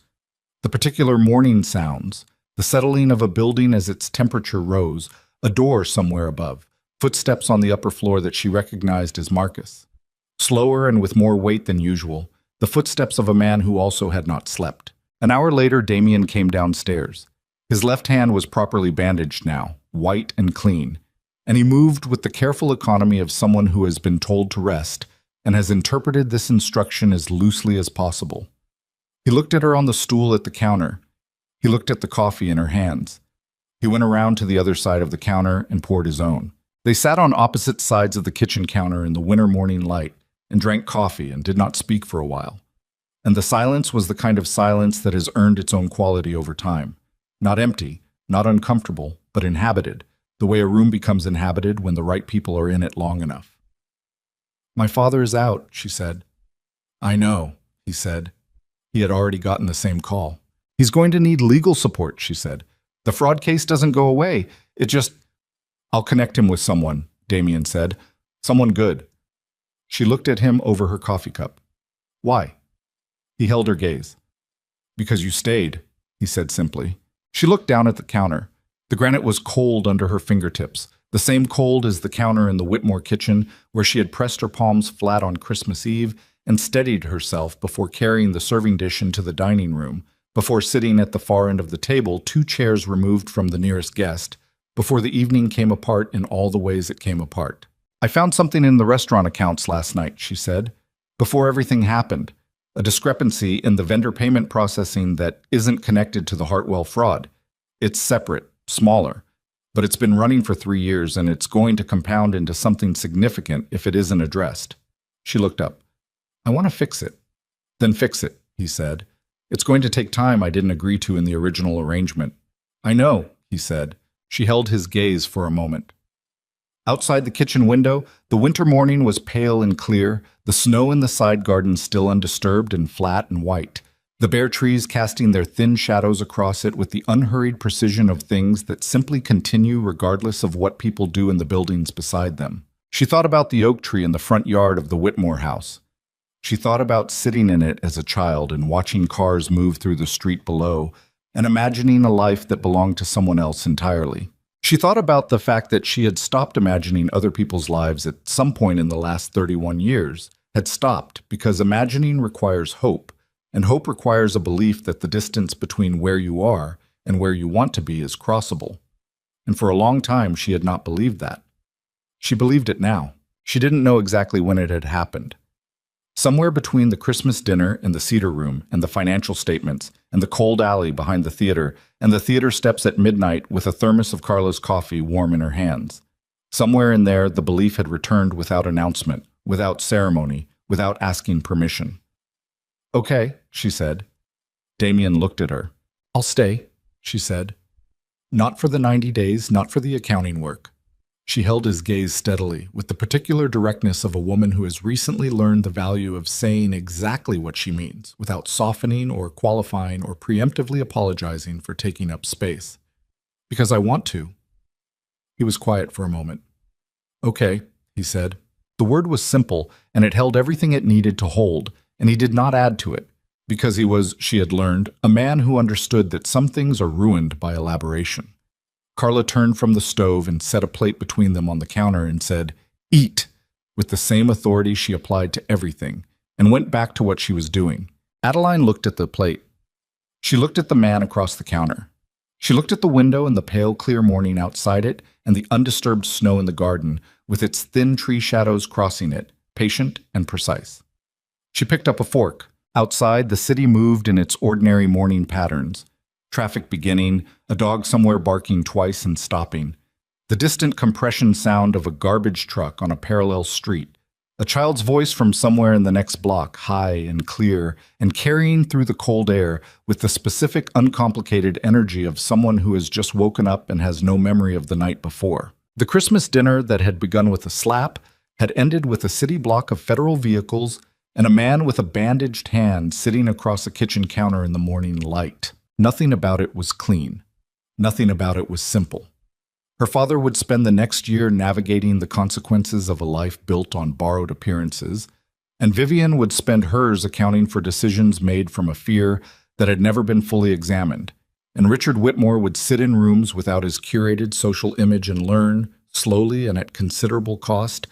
The particular morning sounds, the settling of a building as its temperature rose, a door somewhere above, footsteps on the upper floor that she recognized as Marcus. Slower and with more weight than usual, the footsteps of a man who also had not slept. An hour later, Damien came downstairs. His left hand was properly bandaged now, white and clean, and he moved with the careful economy of someone who has been told to rest and has interpreted this instruction as loosely as possible. He looked at her on the stool at the counter. He looked at the coffee in her hands. He went around to the other side of the counter and poured his own. They sat on opposite sides of the kitchen counter in the winter morning light and drank coffee and did not speak for a while. And the silence was the kind of silence that has earned its own quality over time. Not empty, not uncomfortable, but inhabited, the way a room becomes inhabited when the right people are in it long enough. My father is out, she said. I know, he said. He had already gotten the same call. He's going to need legal support, she said. The fraud case doesn't go away. It just... I'll connect him with someone, Damien said. Someone good. She looked at him over her coffee cup. Why? He held her gaze. Because you stayed, he said simply. She looked down at the counter. The granite was cold under her fingertips, the same cold as the counter in the Whitmore kitchen where she had pressed her palms flat on Christmas Eve and steadied herself before carrying the serving dish into the dining room, before sitting at the far end of the table 2 chairs removed from the nearest guest, before the evening came apart in all the ways it came apart. I found something in the restaurant accounts last night, she said, before everything happened. A discrepancy in the vendor payment processing that isn't connected to the Hartwell fraud. It's separate, smaller, but it's been running for 3 years and it's going to compound into something significant if it isn't addressed. She looked up. I want to fix it. Then fix it, he said. It's going to take time I didn't agree to in the original arrangement. I know, he said. She held his gaze for a moment. Outside the kitchen window, the winter morning was pale and clear, the snow in the side garden still undisturbed and flat and white, the bare trees casting their thin shadows across it with the unhurried precision of things that simply continue regardless of what people do in the buildings beside them. She thought about the oak tree in the front yard of the Whitmore house. She thought about sitting in it as a child and watching cars move through the street below and imagining a life that belonged to someone else entirely. She thought about the fact that she had stopped imagining other people's lives at some point in the last 31 years, had stopped because imagining requires hope, and hope requires a belief that the distance between where you are and where you want to be is crossable. And for a long time, she had not believed that. She believed it now. She didn't know exactly when it had happened. Somewhere between the Christmas dinner in the Cedar Room and the financial statements and the cold alley behind the theater and the theater steps at midnight with a thermos of Carla's coffee warm in her hands. Somewhere in there, the belief had returned without announcement, without ceremony, without asking permission. Okay, she said. Damien looked at her. I'll stay, she said. Not for the 90 days, not for the accounting work. She held his gaze steadily, with the particular directness of a woman who has recently learned the value of saying exactly what she means, without softening or qualifying or preemptively apologizing for taking up space. Because I want to. He was quiet for a moment. Okay, he said. The word was simple, and it held everything it needed to hold, and he did not add to it, because he was, she had learned, a man who understood that some things are ruined by elaboration. Carla turned from the stove and set a plate between them on the counter and said, "Eat," with the same authority she applied to everything, and went back to what she was doing. Adeline looked at the plate. She looked at the man across the counter. She looked at the window and the pale, clear morning outside it and the undisturbed snow in the garden, with its thin tree shadows crossing it, patient and precise. She picked up a fork. Outside, the city moved in its ordinary morning patterns. Traffic beginning, a dog somewhere barking twice and stopping, the distant compression sound of a garbage truck on a parallel street, a child's voice from somewhere in the next block, high and clear, and carrying through the cold air with the specific, uncomplicated energy of someone who has just woken up and has no memory of the night before. The Christmas dinner that had begun with a slap had ended with a city block of federal vehicles and a man with a bandaged hand sitting across a kitchen counter in the morning light. Nothing about it was clean. Nothing about it was simple. Her father would spend the next year navigating the consequences of a life built on borrowed appearances, and Vivian would spend hers accounting for decisions made from a fear that had never been fully examined, and Richard Whitmore would sit in rooms without his curated social image and learn, slowly and at considerable cost,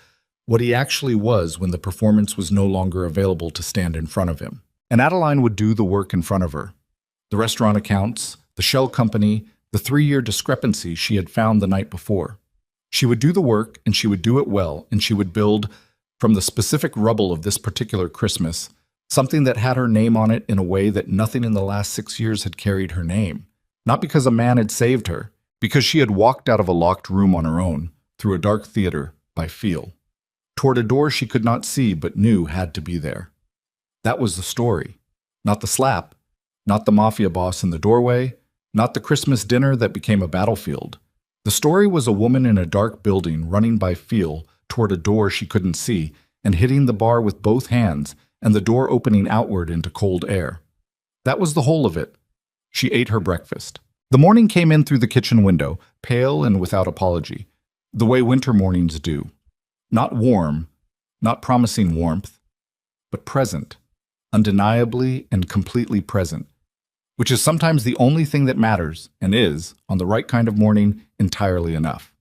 what he actually was when the performance was no longer available to stand in front of him. And Adeline would do the work in front of her. The restaurant accounts, the shell company, the 3-year discrepancy she had found the night before. She would do the work, and she would do it well, and she would build, from the specific rubble of this particular Christmas, something that had her name on it in a way that nothing in the last 6 years had carried her name. Not because a man had saved her, because she had walked out of a locked room on her own, through a dark theater, by feel, toward a door she could not see but knew had to be there. That was the story, not the slap, not the mafia boss in the doorway, not the Christmas dinner that became a battlefield. The story was a woman in a dark building running by feel toward a door she couldn't see and hitting the bar with both hands and the door opening outward into cold air. That was the whole of it. She ate her breakfast. The morning came in through the kitchen window, pale and without apology, the way winter mornings do. Not warm, not promising warmth, but present, undeniably and completely present, which is sometimes the only thing that matters and is, on the right kind of morning, entirely enough.